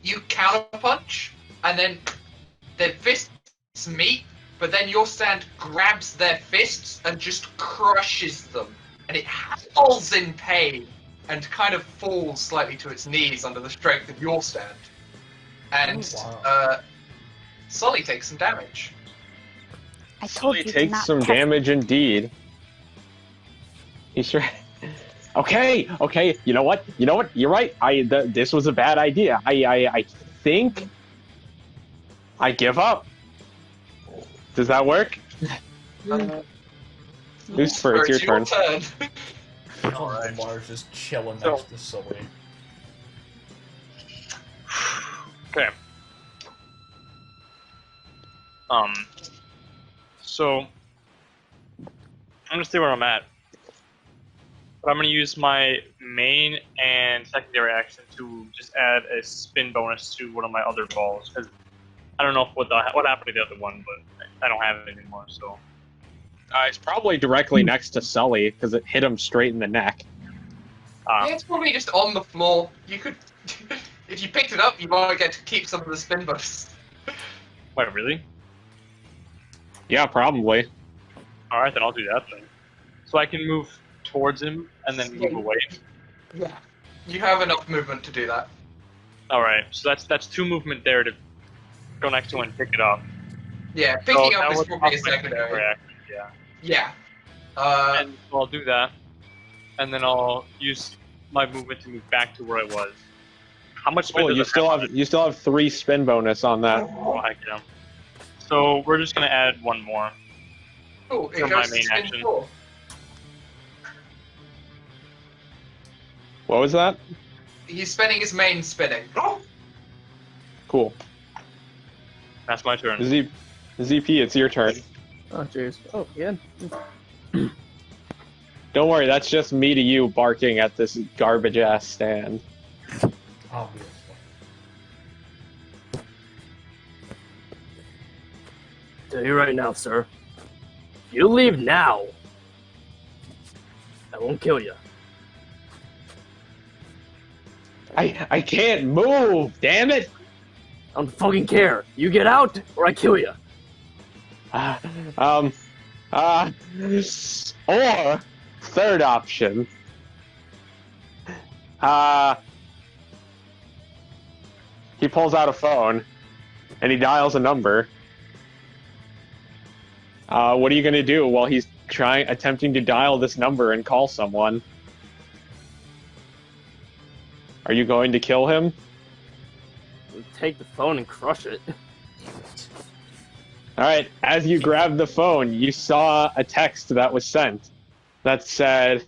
you counterpunch, and then their fists meet, but then your stand grabs their fists and just crushes them. And it howls in pain, and kind of falls slightly to its knees under the strength of your stand. And, Wow. Sully takes some damage. I told Sully you to takes not some test damage indeed. He sure. Okay. You know what? You're right. This was a bad idea. I think I give up. Does that work? Lucifer, it's your turn. Alright. Lamar's just chilling So- next to Sully. Okay. So I'm gonna stay where I'm at, but I'm gonna use my main and secondary action to just add a spin bonus to one of my other balls because I don't know what happened to the other one, but I don't have it anymore. So It's probably directly next to Sully because it hit him straight in the neck. Yeah, it's probably just on the floor. You could... if you picked it up, you might get to keep some of the spin bonus. wait, really? Yeah, probably. All right, then I'll do that then. So I can move towards him and then move away. Yeah. You have enough movement to do that. All right, so that's 2 movement there to go next to him and pick it up. Yeah, picking So up that is was probably a my secondary. action, yeah. Yeah. And so I'll do that, and then I'll use my movement to move back to where I was. How much spin Oh, does you it still have 3 spin bonus on that. Oh, heck yeah. So we're just gonna add 1 more. Cool, it For my goes to main spin action. 4. What was that? He's spending his main spinning. Cool. That's my turn. ZP, it's your turn. Oh, jeez. Oh, yeah. Don't worry, that's just me to you barking at this garbage-ass stand. Obviously. Tell you right now, sir. If you leave now, I won't kill you. I can't move, damn it! I don't fucking care. You get out, or I kill you. Or third option. He pulls out a phone and he dials a number. What are you gonna do while he's attempting to dial this number and call someone? Are you going to kill him? Take the phone and crush it. Alright, as you grab the phone, you saw a text that was sent that said,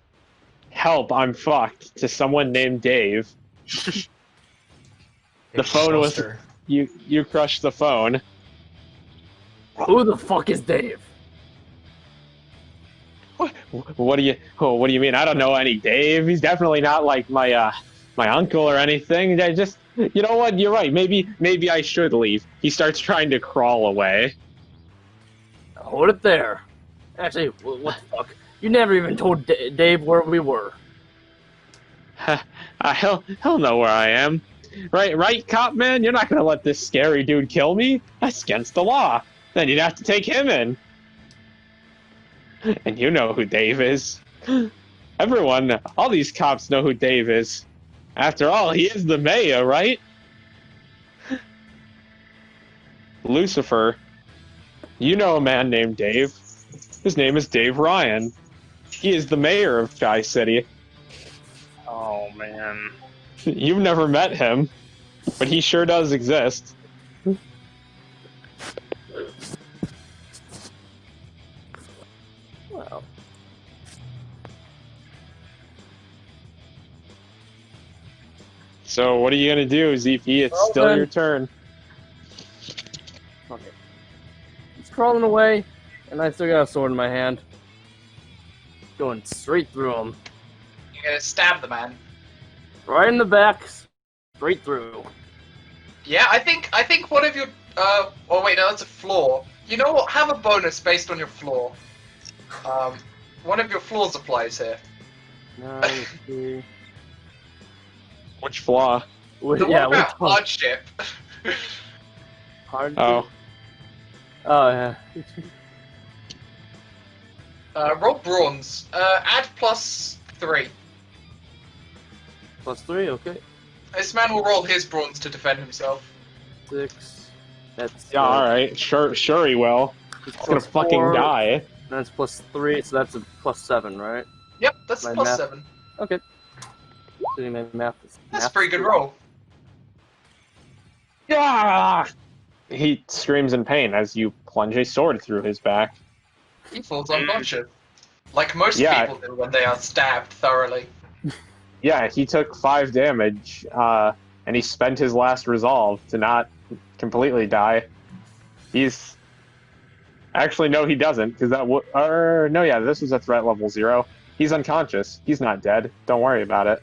"Help, I'm fucked," to someone named Dave. The phone was... You crushed the phone. Who the fuck is Dave? What do you mean? I don't know any Dave. He's definitely not like my uncle or anything. I just, you know what? You're right. Maybe I should leave. He starts trying to crawl away. Hold it there. Actually, what the fuck? You never even told Dave where we were. He'll know where I am. Right, cop man? You're not gonna let this scary dude kill me? That's against the law. Then you'd have to take him in. And you know who Dave is. Everyone, all these cops know who Dave is. After all, he is the mayor, right? Lucifer, you know a man named Dave. His name is Dave Ryan. He is the mayor of Sky City. Oh man. You've never met him, but he sure does exist. Well, So what are you gonna do, ZP? It's Well, still then. your turn. okay. He's crawling away, and I still got a sword in my hand. Going straight through him. You're gonna stab the man. Right in the back, straight through. Yeah, I think one of your oh wait, no, that's a floor. You know what? Have a bonus based on your floor. One of your floors applies here. Which flaw? The Yeah, one which about one? hardship. Hard. Oh, Oh yeah. Roll bronze. Add +3. +3, okay. This man will roll his bronze to defend himself. 6. That's yeah. All right. Sure he will. It's He's gonna +4, fucking die. That's +3, so that's a +7, right? Yep, that's My +7. Okay. Doing my math. That's a pretty good roll. Yeah! He screams in pain as you plunge a sword through his back. He falls unconscious. Like most Yeah. people do when they are stabbed thoroughly. Yeah, he took 5 damage, and he spent his last resolve to not completely die. He's... Actually, no, he doesn't, because that would... no, yeah, this was a threat level 0. He's unconscious. He's not dead. Don't worry about it.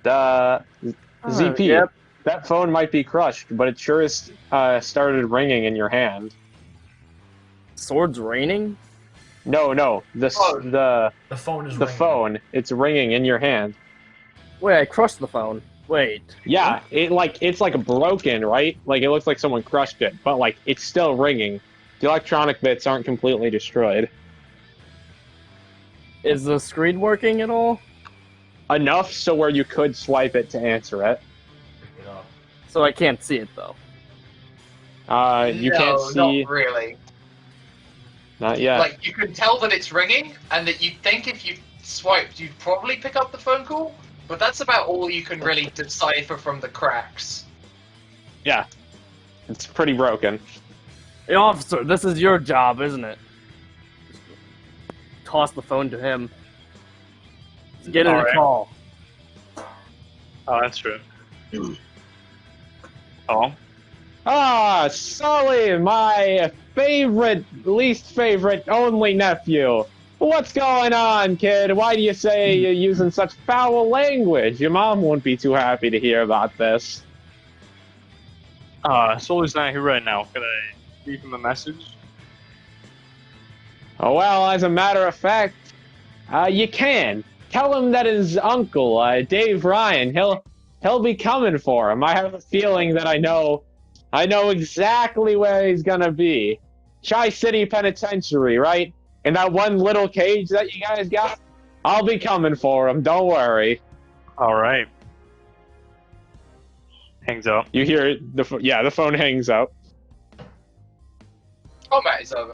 ZP, Yep. that phone might be crushed, but it sure is started ringing in your hand. Sword's raining? No, the phone is the ringing. phone. It's ringing in your hand. Wait, I crushed the phone. Wait. Yeah, it's like broken, right? Like it looks like someone crushed it, but like it's still ringing. The electronic bits aren't completely destroyed. Is the screen working at all? Enough so where you could swipe it to answer it. Pick it up. So I can't see it though. You no, can't see. not really. Not yet. Like, you can tell that it's ringing, and that you think if you swiped, you'd probably pick up the phone call, but that's about all you can really decipher from the cracks. Yeah, it's pretty broken. Hey, officer, this is your job, isn't it? Toss the phone to him. Get in a Alright. call. Oh, that's true. Oh. Ah, Sully, my favorite, least favorite, only nephew. What's going on, kid? Why do you say you're using such foul language? Your mom won't be too happy to hear about this. Sully's not here right now. Could I leave him a message? Oh, well, as a matter of fact, you can. Tell him that his uncle, Dave Ryan, he'll be coming for him. I have a feeling that I know exactly where he's gonna be. Tri-City Penitentiary, right? In that one little cage that you guys got? I'll be coming for him, don't worry. Alright. Hangs up. You hear the phone hangs up. Combat is over.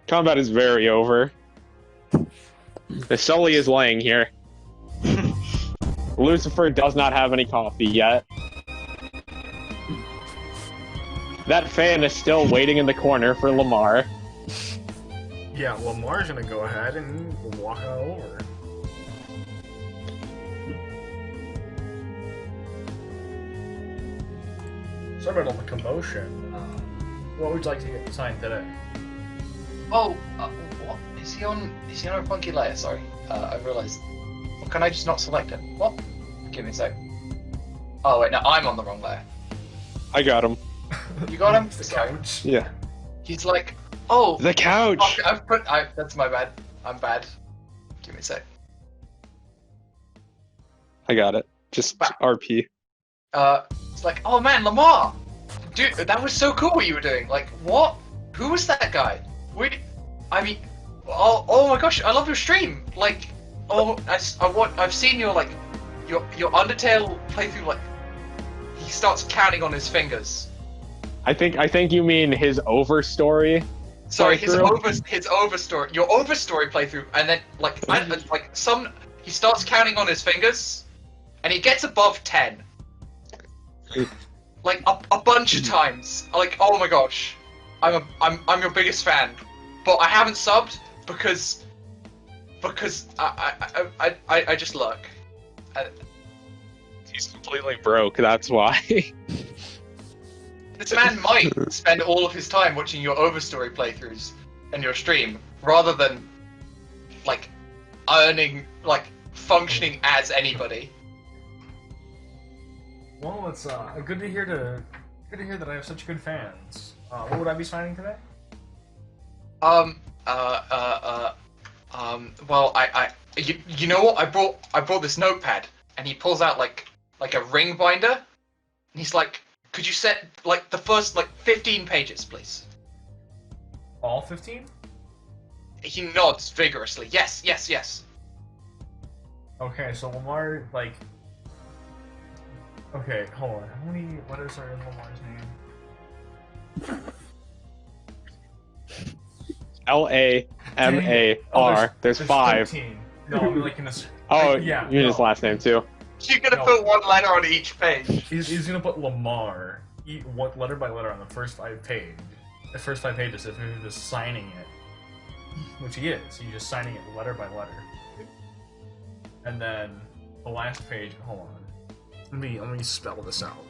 Combat is very over. The Sully is laying here. Lucifer does not have any coffee yet. That fan is still waiting in the corner for Lamar. Yeah, Lamar's gonna go ahead and walk on over. Sorry about all the commotion. What would you like to get signed today? Oh, what? Is he on a funky layer? Sorry. I realized. Well, can I just not select him? What? Give me a sec. Oh, wait, no, I'm on the wrong layer. I got him. You got him? The Sorry. couch. Yeah. He's like, oh, The couch! fuck, that's my bad. I'm bad. Give me a sec. I got it. Just RP. It's like, oh man, Lamar! Dude, that was so cool what you were doing. Like, what? Who was that guy? I mean, oh my gosh, I love your stream. Like, I've seen your your Undertale playthrough. Like, he starts counting on his fingers. I think you mean his overstory. Sorry, his playthrough? overstory, your overstory playthrough, and then he starts counting on his fingers, and he gets above 10. Like a bunch of times. Like, oh my gosh, I'm your biggest fan, but I haven't subbed because I just look. He's completely broke, that's why. This man might spend all of his time watching your overstory playthroughs and your stream rather than like functioning as anybody. Well, it's good to hear that I have such good fans. What would I be signing today? Well, you know what? I brought this notepad, and he pulls out like a ring binder, and he's like, "Could you set like the first 15 pages, please?" All 15? He nods vigorously. Yes, yes, yes. Okay, so Lamar Okay, hold on. How many letters are in Lamar's name? Lamar. There's 5. 13. No, I mean, in this. Oh, yeah. you mean his last name too. You're gonna No. put one letter on each page. He's gonna put Lamar, one letter by letter on the first 5 pages. The first 5 pages, if you're just signing it, which he is. He's just signing it letter by letter. And then the last page. Hold on. Let me spell this out.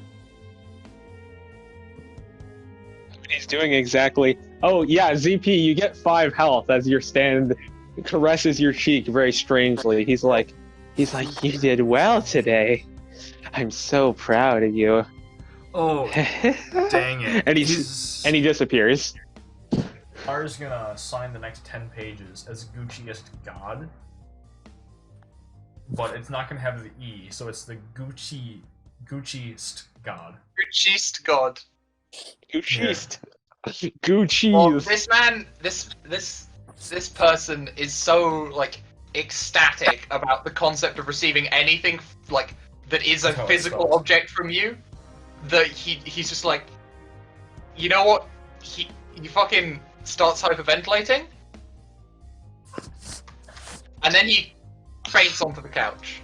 He's doing exactly. Oh yeah, ZP, you get 5 health as your stand caresses your cheek very strangely. He's like, you did well today. I'm so proud of you. Oh, dang it! And he disappears. Lamar's gonna sign the next 10 pages as Gucciest God. But it's not gonna have the E, so it's the Gucciest God. Gucciest God. Gucciest. Gucci. Well, this man, this person is so ecstatic about the concept of receiving anything that is a That's how it physical spells. object from you that he's just like, you know what? He fucking starts hyperventilating, and then he faints onto the couch.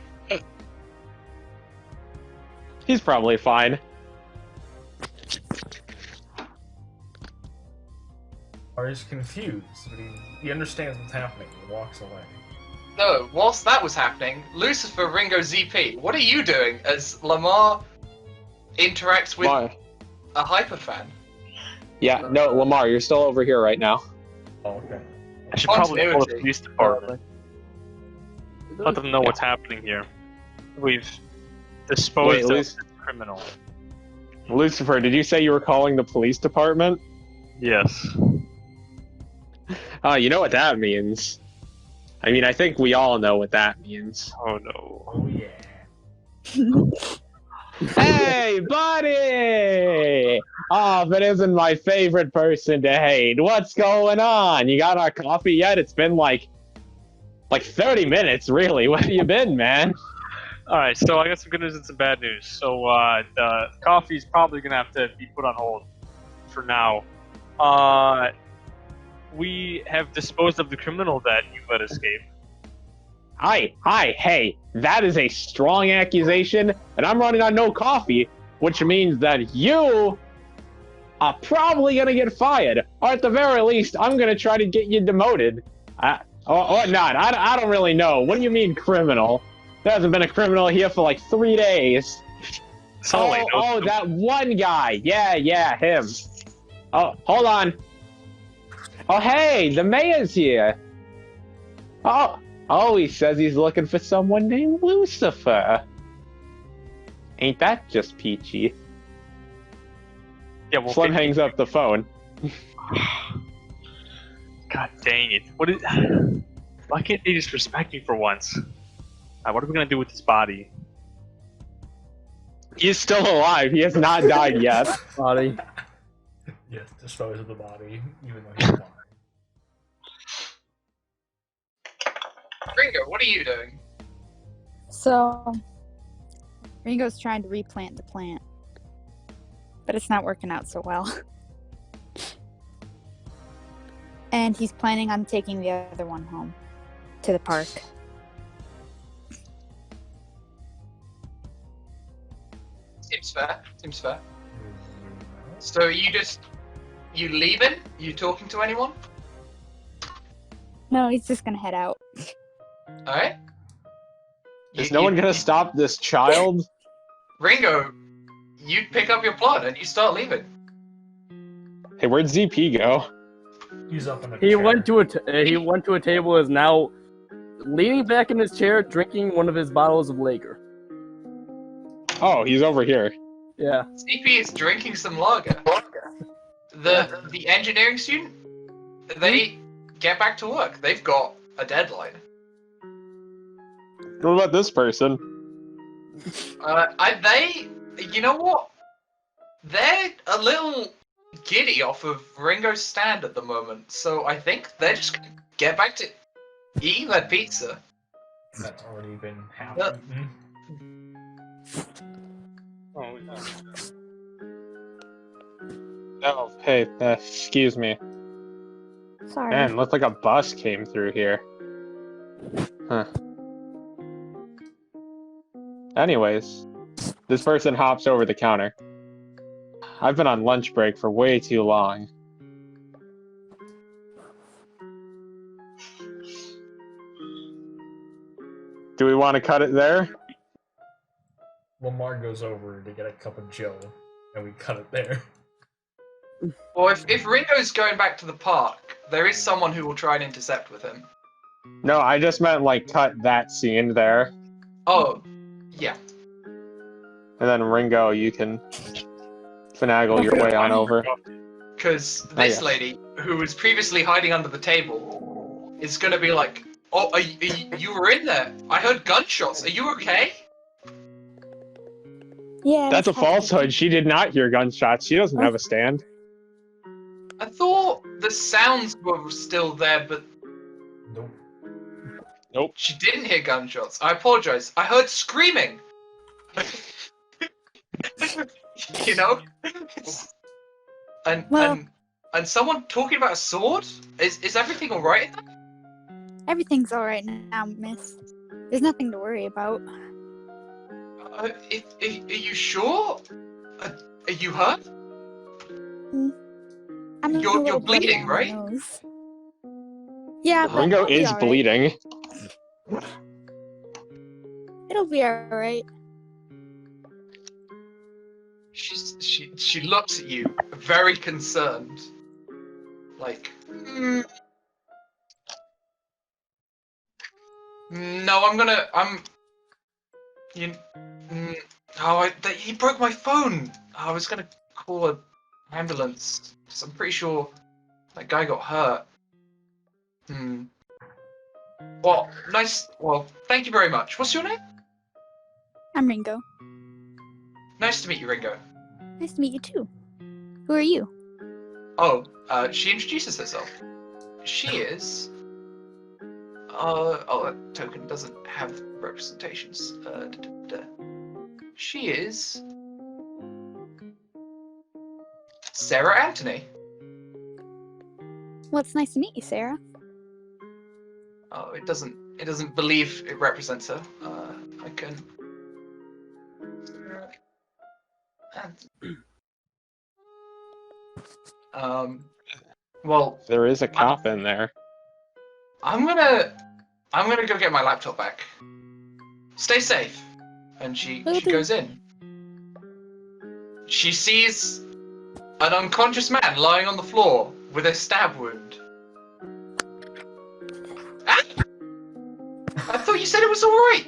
He's probably fine. Lamar's confused, but he understands what's happening and walks away. So, whilst that was happening, Lucifer, Ringo, ZP, what are you doing as Lamar interacts with Why? a hyperfan? Yeah, no, Lamar, you're still over here right now. Oh, okay. I should probably call the Continuity. police department. Let them know what's happening here. We've disposed of the criminal. Lucifer, did you say you were calling the police department? Yes. You know what that means. I mean, I think we all know what that means. Oh no. Oh yeah. Hey, buddy! Oh, if it isn't my favorite person to hate. What's going on? You got our coffee yet? It's been like 30 minutes, really. Where have you been, man? Alright, so I got some good news and some bad news. So, the coffee's probably gonna have to be put on hold for now. We have disposed of the criminal that you let escape. Hey, that is a strong accusation, and I'm running on no coffee, which means that you are probably gonna get fired, or at the very least, I'm gonna try to get you demoted. Or not, I don't really know. What do you mean criminal? There hasn't been a criminal here for like 3 days. That one guy. Yeah, him. Oh, hold on. Oh, hey, the mayor's here. Oh, he says he's looking for someone named Lucifer. Ain't that just peachy? Yeah, well, Slim hangs up the phone. God dang it. Why can't they just respect me for once? What are we gonna do with his body? He's still alive. He has not died yet. Body. Yes, dispose of the body, even though he's gone. Ringo, what are you doing? So, Ringo's trying to replant the plant, but it's not working out so well. And he's planning on taking the other one home to the park. Seems fair. So you leaving? You talking to anyone? No, he's just gonna head out. Alright. Is no one gonna stop this child? Ringo, you pick up your plot and you start leaving. Hey, where'd ZP go? He's up in a He chair. went to a table, is now leaning back in his chair, drinking one of his bottles of lager. Oh, he's over here. Yeah. CP is drinking some lager. The engineering student, they get back to work. They've got a deadline. What about this person? You know what? They're a little giddy off of Ringo's stand at the moment, so I think they're just gonna get back to eating their pizza. That's already been half Uh, eaten. Oh, yeah. Oh, hey, excuse me. Sorry. Man, looks like a bus came through here. Huh. Anyways, this person hops over the counter. I've been on lunch break for way too long. Do we want to cut it there? Lamar goes over to get a cup of Joe, and we cut it there. Well, if Ringo's going back to the park, there is someone who will try and intercept with him. No, I just meant like cut that scene there. Oh, yeah. And then Ringo, you can finagle your way on over. Because this yes. lady, who was previously hiding under the table, is gonna be like, "Oh, you were in there. I heard gunshots. Are you okay?" Yeah. That's a falsehood. She did not hear gunshots. She doesn't have a stand. I thought the sounds were still there, but Nope. Nope. she didn't hear gunshots. I apologize. I heard screaming. You know? And someone talking about a sword? Is everything alright? Everything's alright now, miss. There's nothing to worry about. Are you sure? Are you hurt? I'm a You're little bloody bleeding, on my right? nose. Yeah, but Ringo I'll be is alright. bleeding. It'll be alright. She looks at you, very concerned. Like, no, you, he broke my phone. I was gonna call an ambulance, because I'm pretty sure that guy got hurt. Well, thank you very much. What's your name? I'm Ringo. Nice to meet you, Ringo. Nice to meet you too. Who are you? Oh, she introduces herself. She is... that token doesn't have representations. She is... Sarah Anthony. Well, it's nice to meet you, Sarah. Oh, it doesn't believe it represents her. I can... Well, There is a cop in there. I'm gonna go get my laptop back. Stay safe. And she goes in. She sees an unconscious man lying on the floor with a stab wound. Ah! I thought you said it was alright.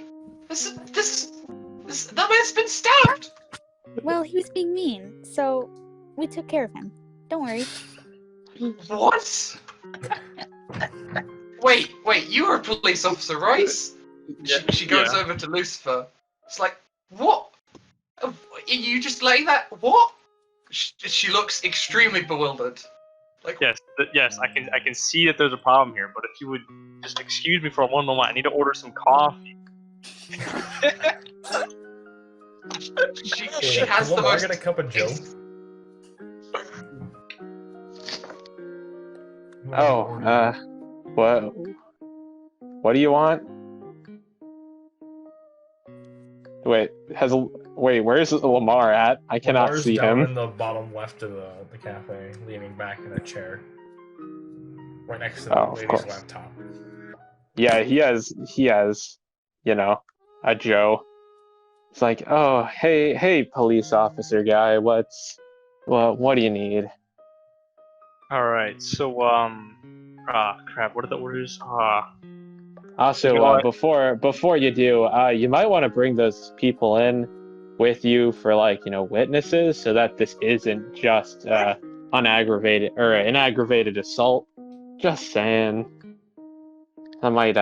That man's been stabbed. Well, he was being mean, so we took care of him. Don't worry. What? Wait, you were a police officer, right? She goes over to Lucifer. It's like, what? You just letting that? What? She looks extremely bewildered. Like, yes, I can see that there's a problem here, but if you would just excuse me for one moment, I need to order some coffee. she has the most. I got a cup of Joe. What do you want? Wait, where's Lamar at? I cannot Lamar's see down him. in the bottom left of the cafe, leaning back in a chair, right next to the lady's laptop. Yeah, he has, a Joe. It's like, oh, hey, police officer guy, what do you need? Alright, so, crap, what are the orders? Also, before you do, you might want to bring those people in with you for, witnesses, so that this isn't just an aggravated assault. Just saying. I might,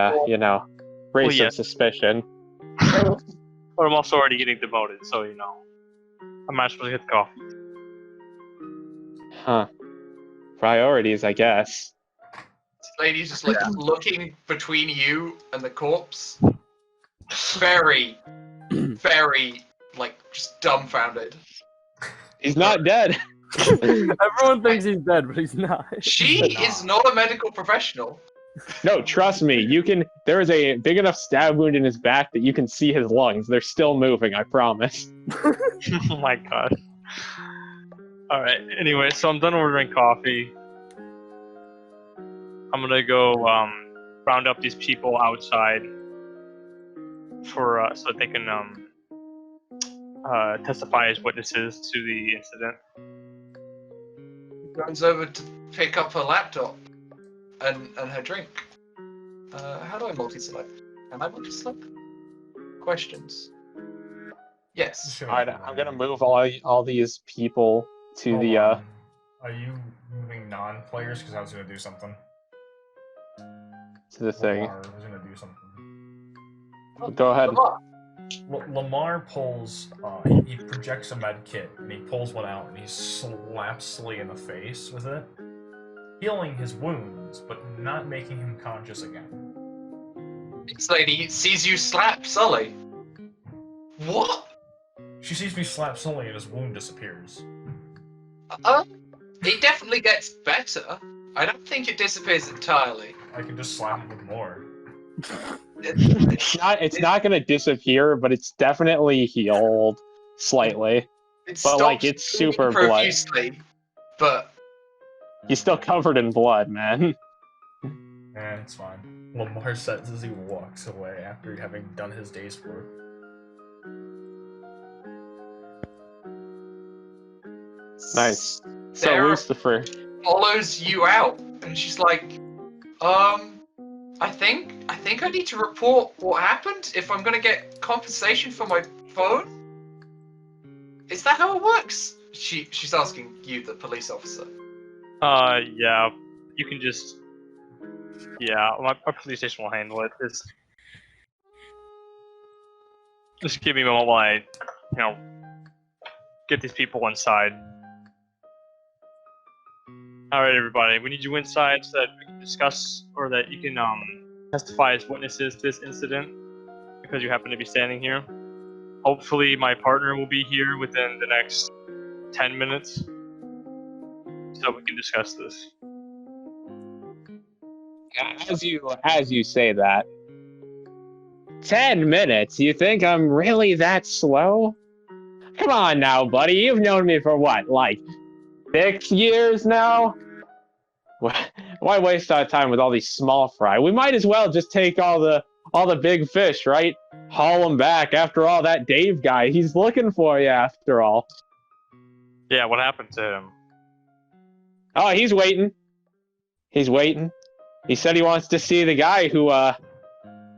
raise some suspicion. But I'm also already getting demoted, so, I might as well get the coffee. Huh. Priorities, I guess. This lady's just looking between you and the corpse. Very, very, just dumbfounded. He's not dead. Everyone thinks he's dead, but he's not. She is not a medical professional. No, trust me. There is a big enough stab wound in his back that you can see his lungs. They're still moving, I promise. Oh my god. Alright, anyway, so I'm done ordering coffee. I'm gonna go round up these people outside for so they can testify as witnesses to the incident. Runs over to pick up her laptop and her drink. How do I multi-select? Can I multi-select? Questions. Yes. Sure. Alright, I'm gonna move all these people to Hold the on. Are you moving non-players? Because I was gonna do something. to the thing. Lamar was gonna do something. Go ahead. Lamar pulls. He projects a med kit and he pulls one out and he slaps Sully in the face with it, healing his wounds but not making him conscious again. This lady sees you slap Sully. What? She sees me slap Sully and his wound disappears. It definitely gets better. I don't think it disappears entirely. I can just slap him with more. It's not gonna disappear, but it's definitely healed slightly. But it's super profusely, but he's still covered in blood, man. It's fine. Lamar says as he walks away after having done his day's work. Nice. So Sarah Lucifer. follows you out, and she's like, I think I need to report what happened if I'm gonna get compensation for my phone. Is that how it works? She's asking you, the police officer. Yeah. You can just. Yeah, our police station will handle it. Just give me a moment while I, get these people inside. Alright, everybody, we need you inside so that we can discuss, or that you can testify as witnesses to this incident, because you happen to be standing here. Hopefully my partner will be here within the next 10 minutes, so we can discuss this. As you say that, 10 minutes? You think I'm really that slow? Come on now, buddy. You've known me for what, like 6 years now? Why waste our time with all these small fry? We might as well just take all the big fish, right? Haul them back. After all, that Dave guy, he's looking for you after all. Yeah, what happened to him? Oh, he's waiting. He's waiting. He said he wants to see the guy who,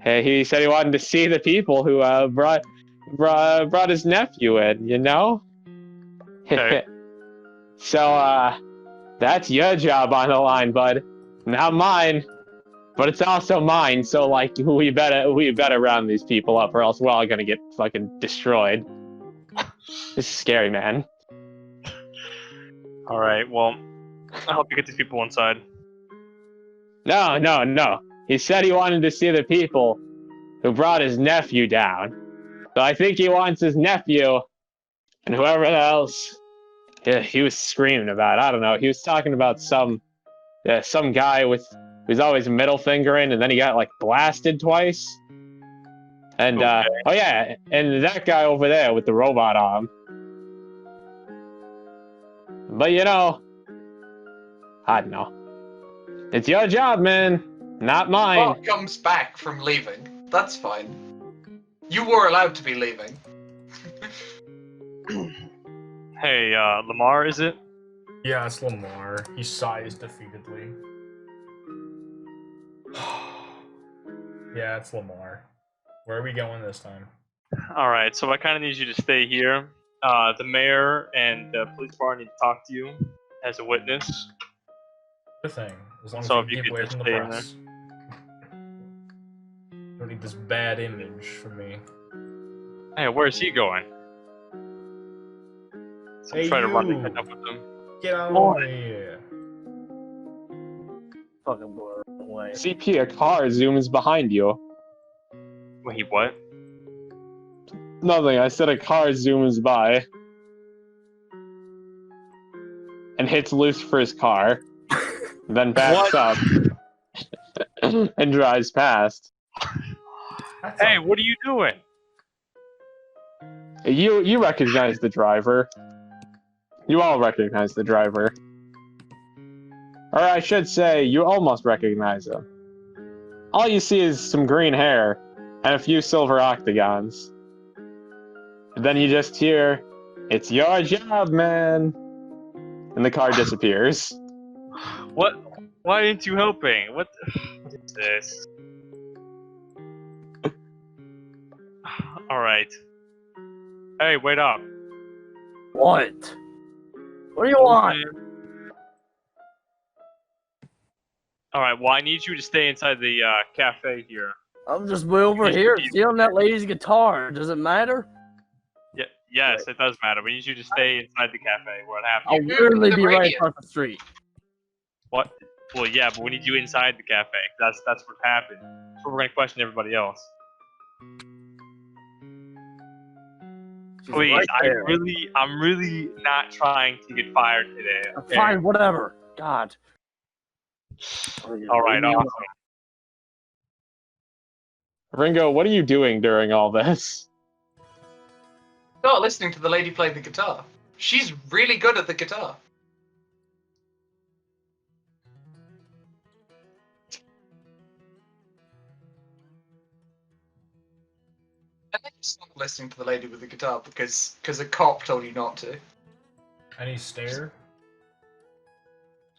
he said he wanted to see the people who, brought his nephew in, you know? Okay. So, that's your job on the line, bud. Not mine. But it's also mine, so, like, we better round these people up, or else we're all gonna get fucking destroyed. This is scary, man. Alright, well, I hope you get these people inside. No. He said he wanted to see the people who brought his nephew down. So I think he wants his nephew and whoever else he was screaming about. I don't know. He was talking about some guy who's always middle fingering, and then he got like blasted twice. And Okay. oh yeah, and that guy over there with the robot arm. But I don't know. It's your job, man, not mine. Mark comes back from leaving. That's fine. You were allowed to be leaving. Hey, Lamar, is it? Yeah, it's Lamar. He sighs defeatedly. Yeah, it's Lamar. Where are we going this time? Alright, so I kind of need you to stay here. The mayor and the police bar need to talk to you as a witness. Good thing. As long as So you if you keep could away just from the stay in press. Don't need this bad image from me. Hey, where's he going? So Hey, try to run you. and catch up with him. Get out Lord. of here. Fucking blow away. CP, a car zooms behind you. Wait, what? Nothing. I said a car zooms by and hits Lucifer's car, then backs up and drives past. That's Hey, all. what are you doing? You recognize the driver. You all recognize the driver. Or I should say, you almost recognize him. All you see is some green hair and a few silver octagons. And then you just hear, "It's your job, man." And the car disappears. What? Why aren't you helping? What is this? Alright. Hey, wait up. What? What do you want? Alright, well, I need you to stay inside the cafe here. I'm just way over here stealing that lady's guitar. Does it matter? Yeah, yes, it does matter. We need you to stay inside the cafe where it happens. I'll moved literally the be right radio. across the street. What? Well, yeah, but we need you inside the cafe. That's what happened. So we're gonna question everybody else. She's Please, right there. I'm really not trying to get fired today. Okay? Fine, whatever. God. All right, awesome. Ringo, what are you doing during all this? Start listening to the lady play the guitar. She's really good at the guitar. 'Cause stop listening to the lady with the guitar because a cop told you not to. Any stare?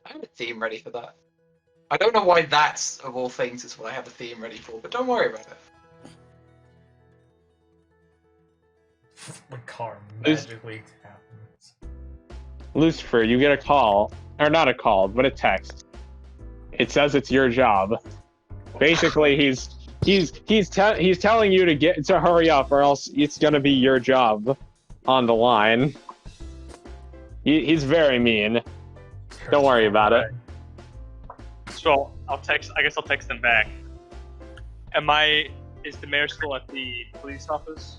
I have a theme ready for that. I don't know why that's, of all things, is what I have a theme ready for, but don't worry about it. The car magically happens. Lucifer, you get a call, or not a call, but a text. It says it's your job. Basically, he's telling you to hurry up, or else it's gonna be your job on the line. He's very mean. Don't worry about it. So I'll text. I guess I'll text them back. Is the mayor still at the police office?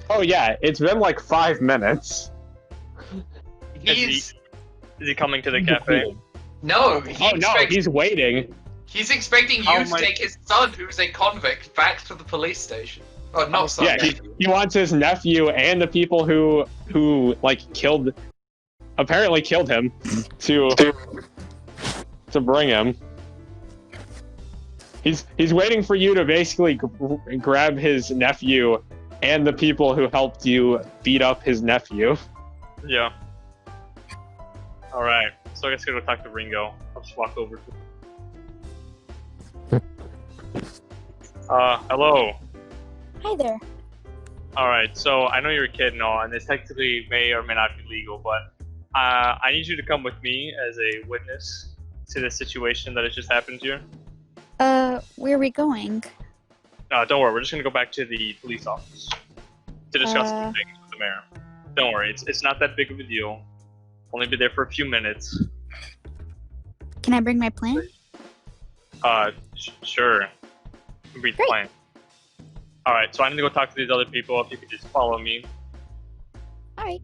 Oh yeah, it's been like 5 minutes. He's... Is he coming to the cafe? No, he's waiting. He's expecting you to take his son, who's a convict, back to the police station. Oh, not son. Yeah, he wants his nephew and the people who like apparently killed him to bring him. He's waiting for you to basically grab his nephew and the people who helped you beat up his nephew. Yeah. All right. So I guess I'm gonna talk to Ringo. I'll just walk over to. Hello. Hi there. All right. So I know you're a kid and all, and this technically may or may not be legal, but I need you to come with me as a witness to the situation that has just happened here. Where are we going? Don't worry. We're just gonna go back to the police office to discuss some things with the mayor. Don't worry. It's not that big of a deal. Only be there for a few minutes. Can I bring my plant? Sure. Read the plan. All right. So I'm gonna go talk to these other people. If you could just follow me. All right.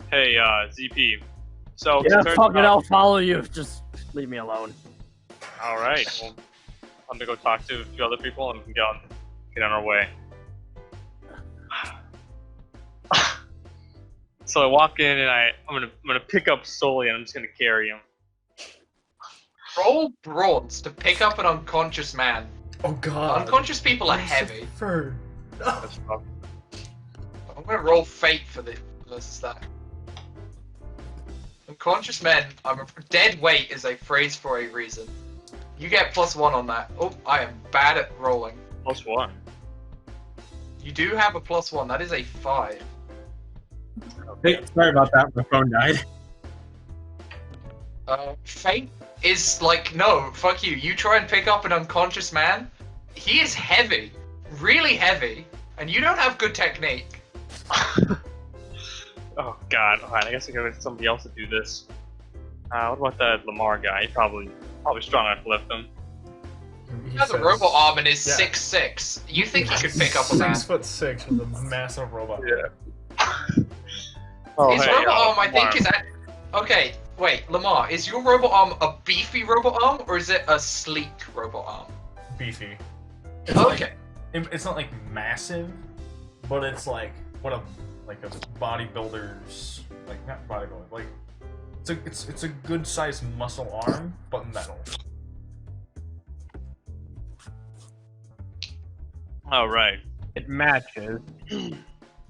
Hey, ZP. So Yeah, fuck it. I'll follow you. Just leave me alone. All right. Well, I'm gonna go talk to a few other people and we can get on our way. So I walk in and I'm gonna pick up Sully and I'm just gonna carry him. Roll brawls to pick up an unconscious man. Oh god. Unconscious people are heavy. That's rough. I'm gonna roll fate for this versus that. Unconscious men, dead weight is a phrase for a reason. You get +1 on that. Oh, I am bad at rolling. +1. You do have a +1. That is a 5. Hey, sorry about that. My phone died. Fate is like, no, fuck you. You try and pick up an unconscious man. He is heavy, really heavy, and you don't have good technique. Oh god. Alright, I guess I gotta get somebody else to do this. What about that Lamar guy? He's probably strong enough to lift him. He has a robot arm and is 6'6". You think he could pick up a man? 6'6" with a massive robot. Yeah. Oh, His hey, robot arm, I Lamar. think, is at... Okay, wait, Lamar, is your robot arm a beefy robot arm, or is it a sleek robot arm? Beefy. It's Okay. It's not like massive, but it's like what a bodybuilder's not bodybuilder like it's a good sized muscle arm but metal. Oh right. It matches. Yeah,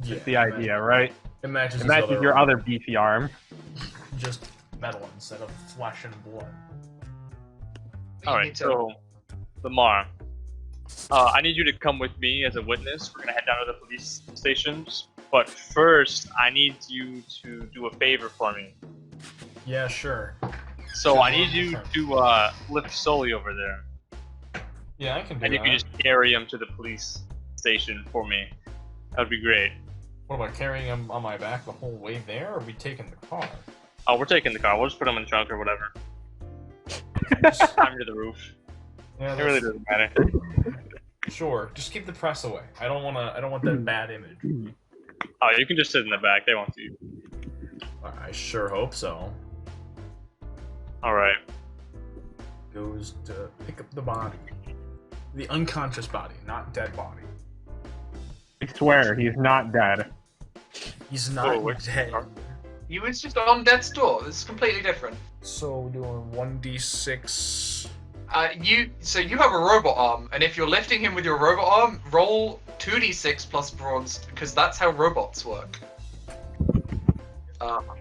That's the idea, right? It matches. It matches your other beefy arm. Just metal instead of flesh and blood. You Alright, need to- so Lamar. I need you to come with me as a witness. We're gonna head down to the police stations. But first, I need you to do a favor for me. Yeah, sure. So Sure, I need you sure. to lift Sully over there. Yeah, I can do And you that. can just carry him to the police station for me. That would be great. What about carrying him on my back the whole way there, or are we taking the car? Oh, we're taking the car. We'll just put him in the trunk or whatever. Just climb to the roof. Yeah, It really that's- doesn't matter. Sure. Just keep the press away. I don't want that bad image. Oh, you can just sit in the back. They won't see you. I sure hope so. All right. Goes to pick up the body. The unconscious body, not dead body. I swear, he's not dead. He's not Oh, wait. dead. He was just on death's door. This is completely different. So we're doing 1d6. So you have a robot arm, and if you're lifting him with your robot arm, roll 2d6 plus bronze, because that's how robots work.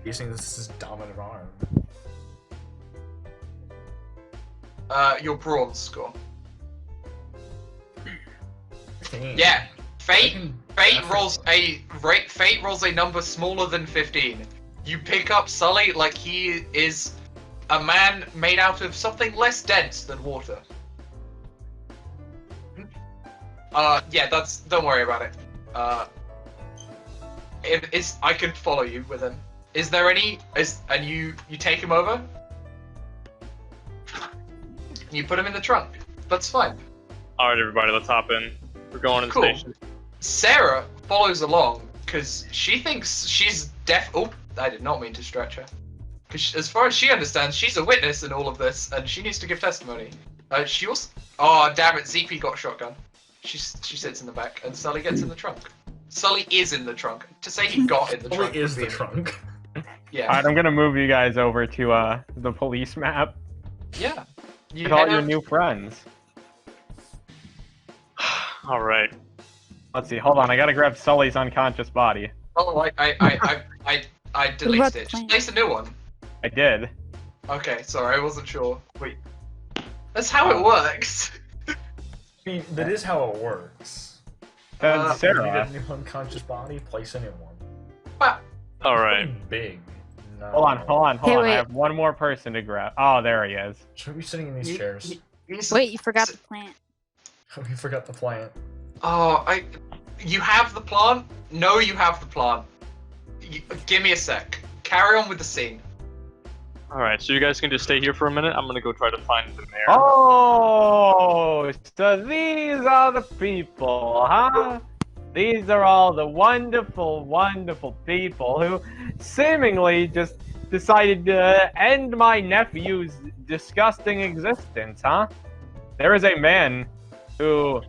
Using this is dominant arm. Your bronze score. 15. Yeah, Fate rolls definitely- a number smaller than 15. You pick up Sully like he is a man made out of something less dense than water. Yeah, don't worry about it. I can follow you with him. Is there any? And you take him over? You put him in the trunk. That's fine. All right, everybody, let's hop in. We're going to the Cool. station. Sarah follows along because she thinks she's deaf. Oh, I did not mean to stretch her. Because as far as she understands, she's a witness in all of this, and she needs to give testimony. She also. Oh, damn it! ZP got a shotgun. She sits in the back, and Sully gets in the trunk. Sully is in the trunk. To say he got in the trunk. Only is would the be- trunk. Yeah. Alright, I'm gonna move you guys over to the police map Yeah. You with all head your over- new friends. All right. Let's see, hold on, I gotta grab Sully's unconscious body. Oh, I deleted about it. the Just place a new one. I did. Okay, sorry, I wasn't sure. Wait. That's how it works. I mean, that is how it works. Then Uh, You get Sarah. a new unconscious body, place a new one. All right. Pretty big. No. Hold on. Hey, I wait. have one more person to grab. Oh, there he is. Should we be sitting in these You- chairs? Wait, you forgot the plant. We forgot the plant. Oh, you have the plant? No, you have the plant. Give me a sec. Carry on with the scene. All right. So you guys can just stay here for a minute. I'm gonna go try to find the mayor. Oh, so these are the people, huh? These are all the wonderful, wonderful people who seemingly just decided to end my nephew's disgusting existence, huh? There is a man who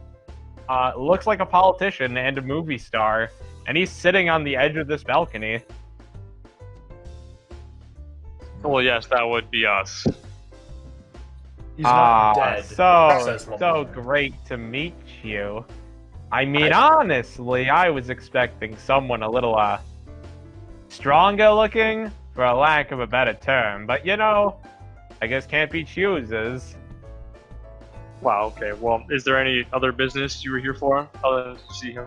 looks like a politician and a movie star, and he's sitting on the edge of this balcony. Well, yes, that would be us. He's not Ah, dead. so says Lamar. great to meet you. I mean, honestly, I was expecting someone a little stronger looking, for a lack of a better term. But you know, I guess can't be choosers. Wow. Okay. Well, is there any other business you were here for other than to see him?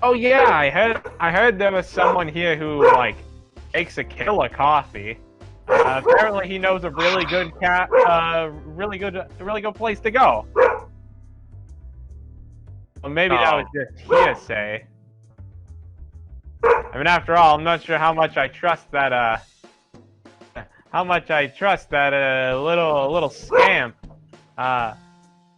Oh yeah, I heard there was someone here who like makes a killer coffee. Apparently, he knows a really good really good place to go. Well, maybe that was just hearsay. I mean, after all, I'm not sure how much I trust that little scamp.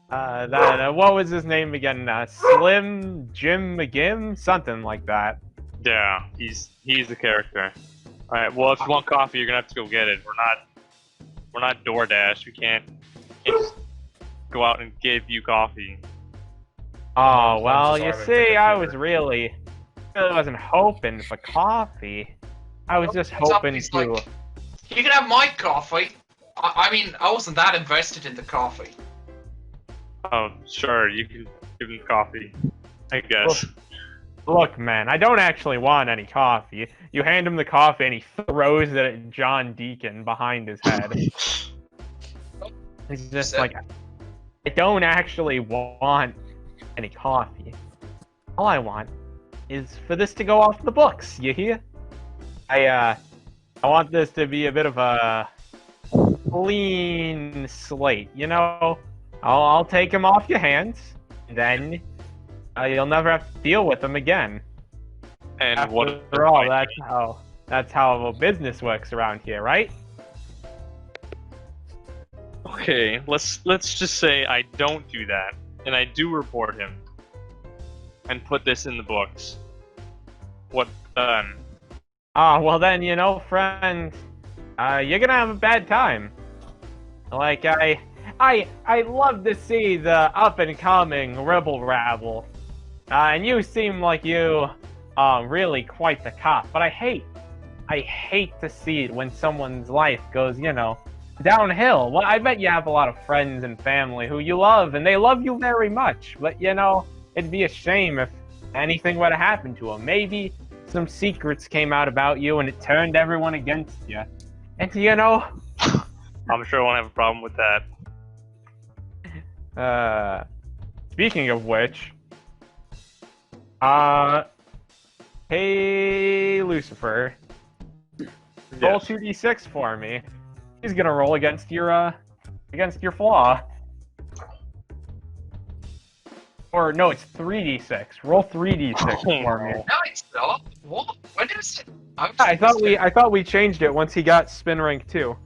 What was his name again? Slim Jim McGim, something like that. Yeah, he's the character. All right. Well, if you want coffee, you're gonna have to go get it. We're not DoorDash. We can't just go out and give you coffee. Oh well, you Sorry, see, Mr. I Computer. was really wasn't hoping for coffee. I was just He's up, hoping he's to. like, you can have my coffee. I mean, I wasn't that invested in the coffee. Oh, sure. You can give him coffee. I guess. Look, man, I don't actually want any coffee. You hand him the coffee and he throws it at John Deacon behind his head. He's just like, I don't actually want any coffee. All I want is for this to go off the books, you hear? I want this to be a bit of a clean slate, you know? I'll take him off your hands, then you'll never have to deal with him again. And what? After all, that's how business works around here, right? Okay, let's just say I don't do that, and I do report him, and put this in the books. What then? Ah, well then, you know, friend, you're gonna have a bad time. Like, I love to see the up-and-coming rebel rabble. And you seem like you are really quite the cop, but I hate to see it when someone's life goes, you know, downhill. Well, I bet you have a lot of friends and family who you love, and they love you very much. But, you know, it'd be a shame if anything were to happen to them. Maybe some secrets came out about you, and it turned everyone against you. And, you know... I'm sure I won't have a problem with that. Speaking of which... Hey, Lucifer. Roll 2d6 for me. He's gonna roll against your flaw. Or no, it's 3d6. Roll 3d6 for me. No, it's not. What? When is it? I thought we changed it once he got spin rank 2.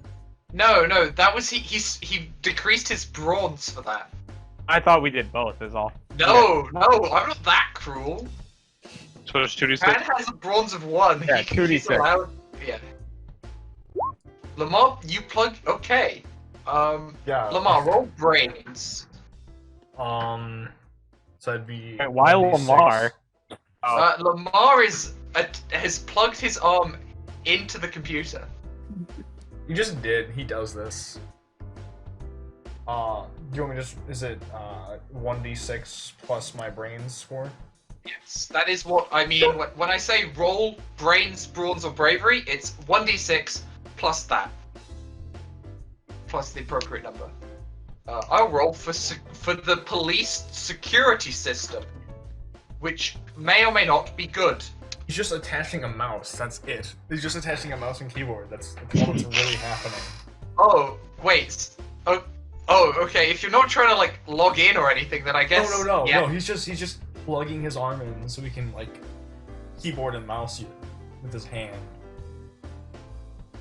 No, that was he decreased his bronze for that. I thought we did both, is all. No, I'm not that cruel. So it's 2d6? Man has a bronze of 1. Yeah, He's 2d6. allowed... Yeah. Lamar, you plug... Okay. Yeah. Lamar, roll brains. So that'd be. Wait, why 1d6. Lamar? Lamar has plugged his arm into the computer. You just did. He does this. Do you want me to just? Is it 1d6 plus my brains score? Yes, that is what I mean. When I say roll brains, bronze, or bravery, it's 1d6 plus that. Plus the appropriate number. I'll roll for the police security system, which may or may not be good. He's just attaching a mouse. That's it. He's just attaching a mouse and keyboard. That's all that's really happening. Oh, wait. Oh, okay. If you're not trying to like log in or anything, then I guess. No. Yeah. No, he's just plugging his arm in so he can like keyboard and mouse you with his hand.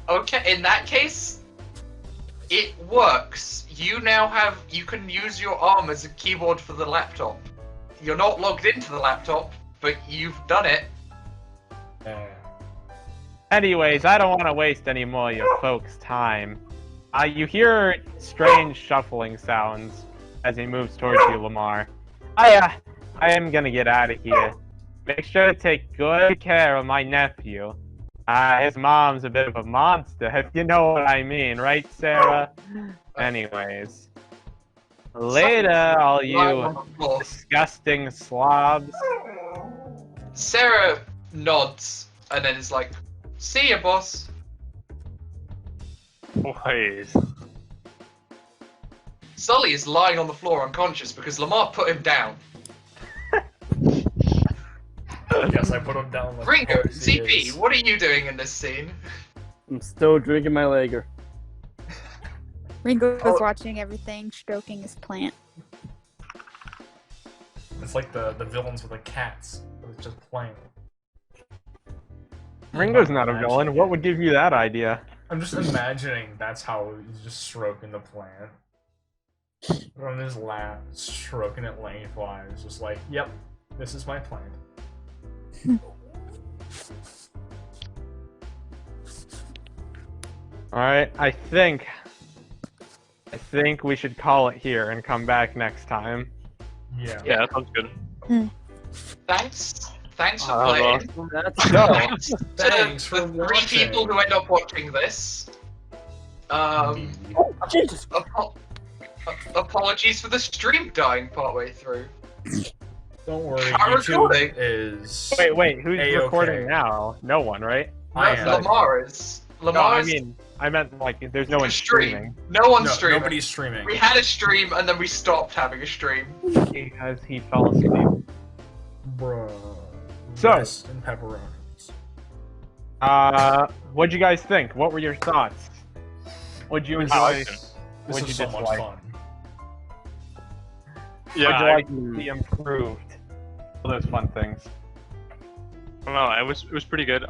Okay, in that case, it works. You can use your arm as a keyboard for the laptop. You're not logged into the laptop, but you've done it. Anyways, I don't want to waste any more of your folks' time. You hear strange shuffling sounds as he moves towards you, Lamar. I am gonna get out of here. Make sure to take good care of my nephew. His mom's a bit of a monster, if you know what I mean, right, Sarah? Anyways. Later, all you disgusting slobs. Sarah nods and then is like, "See ya, boss." Wait. Sully is lying on the floor unconscious because Lamar put him down. Yes, I put him down. Like Ringo, he CP, is. what are you doing in this scene? I'm still drinking my Lager. Ringo was watching everything, stroking his plant. It's like the villains with the cats. It's just playing. Ringo's not a villain. What would give you that idea? I'm just imagining that's how he's just stroking the plant. On his lap, stroking it lengthwise, just like, yep, this is my plant. Alright, I think we should call it here and come back next time. Yeah. Yeah, that sounds good. Thanks for playing. That's go. Thanks to for the 3 watching. people who end up watching this. Jesus. Apologies for the stream dying partway through. Don't worry, Our recording. YouTube is... Wait, who's A-okay. recording now? No one, right? I am. Lamar is. No, I mean, I meant like there's no one streaming. No one's No, streaming. nobody's streaming. We had a stream and then we stopped having a stream. Because he fell asleep. Bruh. So- Rice and pepperonis. What'd you guys think? What were your thoughts? What'd you enjoy? liked it. This What'd was you so much dislike? fun. Yeah, What'd you I like to see improved? All those fun things. don't know. It was pretty good.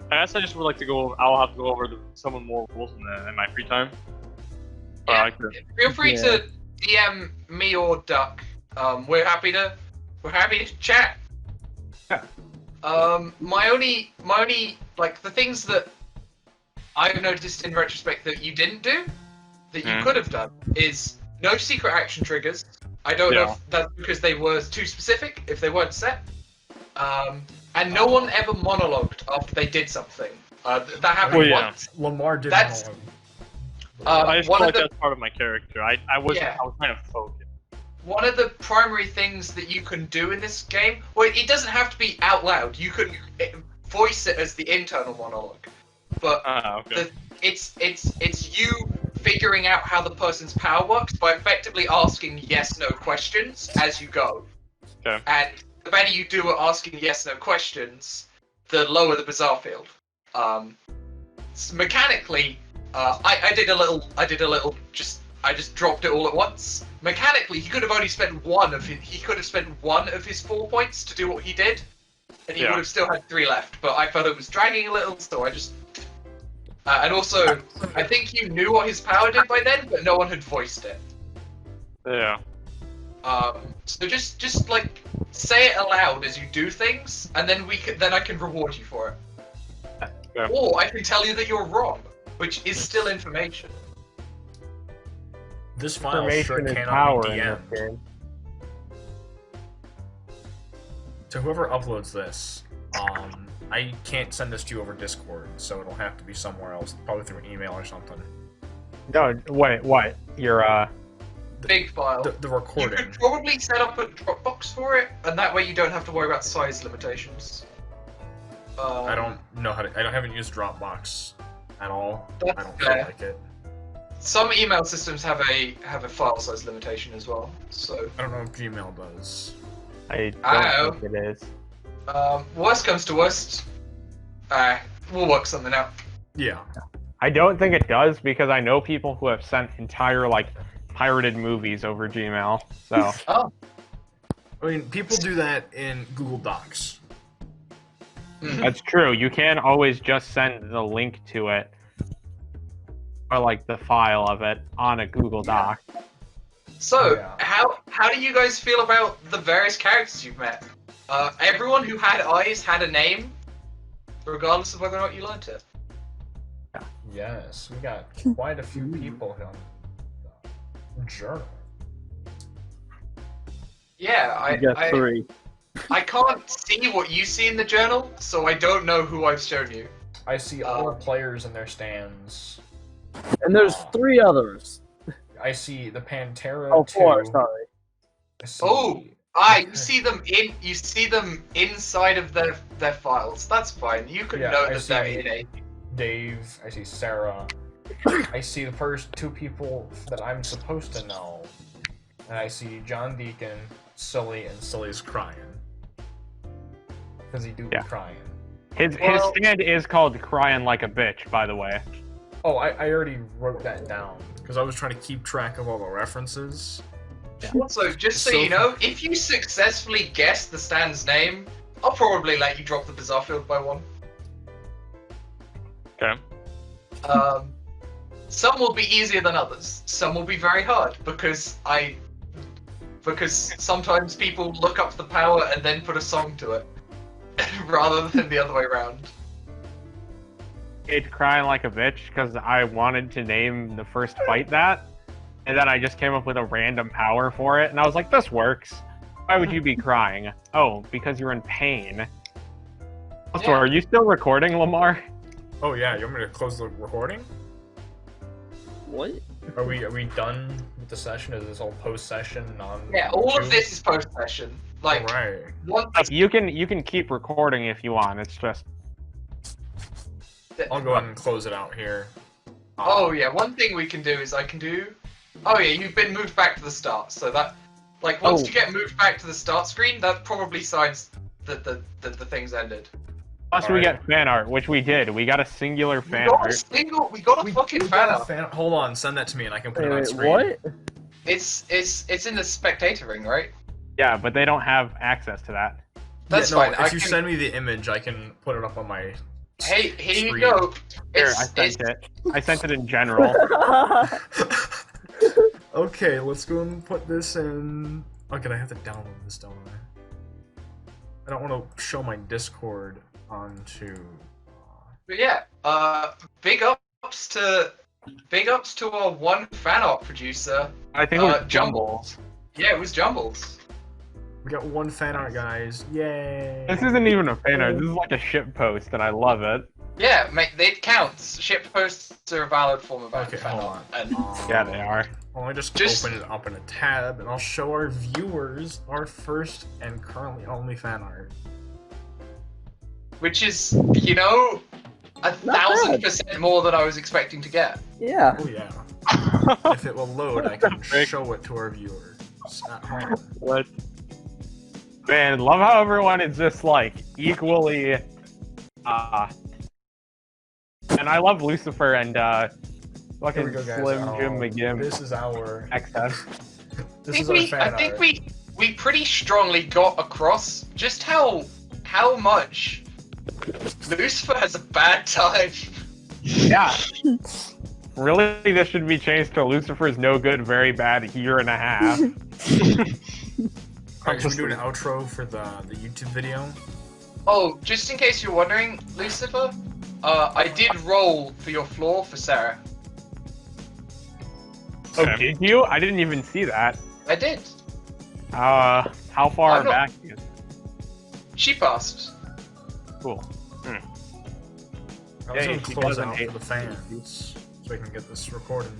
I guess I just would like to go. I'll have to go over some more rules in my free time. Yeah, I could- feel free to DM me or Duck. We're happy to chat. Yeah. My only like the things that I've noticed in retrospect that you didn't do, that you could have done, is no secret action triggers. I don't know if that's because they were too specific, if they weren't set. And no one ever monologued after they did something. That happened once. Lamar did That's- monologue. I just one feel of like the that's part of my character. I was Yeah. I was kind of focused. One of the primary things that you can do in this game, well, it doesn't have to be out loud. You can voice it as the internal monologue, but Okay. it's you figuring out how the person's power works by effectively asking yes/no questions as you go. Okay. And the better you do at asking yes/no questions, the lower the bizarre field. Mechanically, I did a little. I just dropped it all at once. Mechanically, he could have only spent one of his 4 points to do what he did, and he would have still had 3 left. But I felt it was dragging a little, so I just. And also, I think you knew what his power did by then, but no one had voiced it. Yeah. So just like say it aloud as you do things, and then I can reward you for it. Yeah. Or I can tell you that you're wrong, which is still information. This file sure Information is cannot power be in this DM'd. game. To whoever uploads this, I can't send this to you over Discord, so it'll have to be somewhere else, probably through an email or something. No, wait, what? Your Big file. The You recording. could probably set up a Dropbox for it, and that way you don't have to worry about size limitations. I don't know how to. I haven't used Dropbox at all. That's I don't feel fair. like it. Some email systems have a file size limitation as well. So I don't know if Gmail does. I I don't think it is. worst comes to worst, we'll work something out. Yeah. I don't think it does because I know people who have sent entire like pirated movies over Gmail. So Oh. I mean, people do that in Google Docs. that's true. You can always just send the link to it or like the file of it on a Google Doc. So, Yeah. how do you guys feel about the various characters you've met? Everyone who had eyes had a name, regardless of whether or not you learned it. Yes, we got quite a few people here on the journal. Yeah, I got 3. I can't see what you see in the journal, so I don't know who I've shown you. I see all the players in their stands. And there's 3 others. I see the Pantera. Oh, 4, 2. sorry. I see... Oh, you see them inside of their files. That's fine. You can Yeah, note I that they're see- in a. Dave. I see Sarah. I see the first 2 people that I'm supposed to know. And I see John Deacon, Sully, and Sully's crying. Because he do be crying. His stand is called "Crying Like a Bitch," by the way. Oh, I already wrote that down. Because I was trying to keep track of all the references. Also, just so you know, if you successfully guess the stand's name, I'll probably let you drop the bizarre field by 1. Okay. Some will be easier than others. Some will be very hard because sometimes people look up the power and then put a song to it, rather than the other way around. It's "Crying Like a Bitch" because I wanted to name the first fight that, and then I just came up with a random power for it, and I was like, "This works." Why would you be crying? Oh, because you're in pain. Also, Yeah. are you still recording, Lamar? Oh yeah, you want me to close the recording? What? Are we done with the session? Is this all post-session on Yeah, all of YouTube? this is post-session. Like, Alright. one Like, you can keep recording if you want. It's just I'll go ahead and close it out here. Oh yeah, one thing we can do is I can do. Oh yeah, you've been moved back to the start, so that, like, once Oh. you get moved back to the start screen, that probably signs that the thing's ended. plus we get fan art, which we did. We got a singular We fan got a art. single. We got a fucking fan art. Hold on, send that to me and I can put it on Wait, screen. what? It's in the spectator ring, right? Yeah, but they don't have access to that. That's Yeah, no, fine. If I you can- send me the image, I can put it up on my. Hey, here you screen. go. Here, It's, I it's, sent it. I sent it in general. Okay, let's go and put this in. Okay, I have to download this, don't I? I don't want to show my Discord onto. but yeah. Big ups to our one fan art producer. I think it was Jumbles. Yeah, it was Jumbles. We got one fan art, guys. Yay! This isn't even a fan art. This is like a ship post, and I love it. Yeah, mate, it counts. Ship posts are a valid form of Okay, fan hold art, on. and Yeah, they are. Well, I just Just- open it up in a tab, and I'll show our viewers our first and currently only fan art. which is, you know, 1,000% more than I was expecting to get. Yeah. Oh yeah. If it will load, I can show it to our viewers at home. What? Man, love how everyone is just like equally. And I love Lucifer and Here fucking we go, guys. Slim Jim Oh, McGim. This is our. XS. This is our fan I think art. we pretty strongly got across just how much Lucifer has a bad time. Yeah. Really, this should be changed to Lucifer's no good, very bad year and a half. Alright, should we do an outro for the YouTube video? Oh, just in case you're wondering, Lucifer, I did roll for your floor for Sarah. Oh, did you? I didn't even see that. I did. How far I'm not- back is She passed. cool? I was Yeah, gonna she close doesn't out hate for the fans so we can get this recording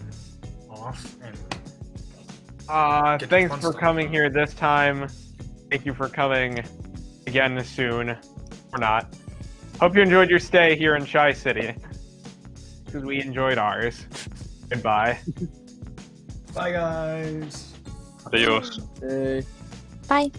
off and Get the Thanks fun for stuff. coming here this time. Thank you for coming again soon. Or not. Hope you enjoyed your stay here in Shy City. Because we enjoyed ours. Goodbye. bye guys. Adios. Hey. Bye.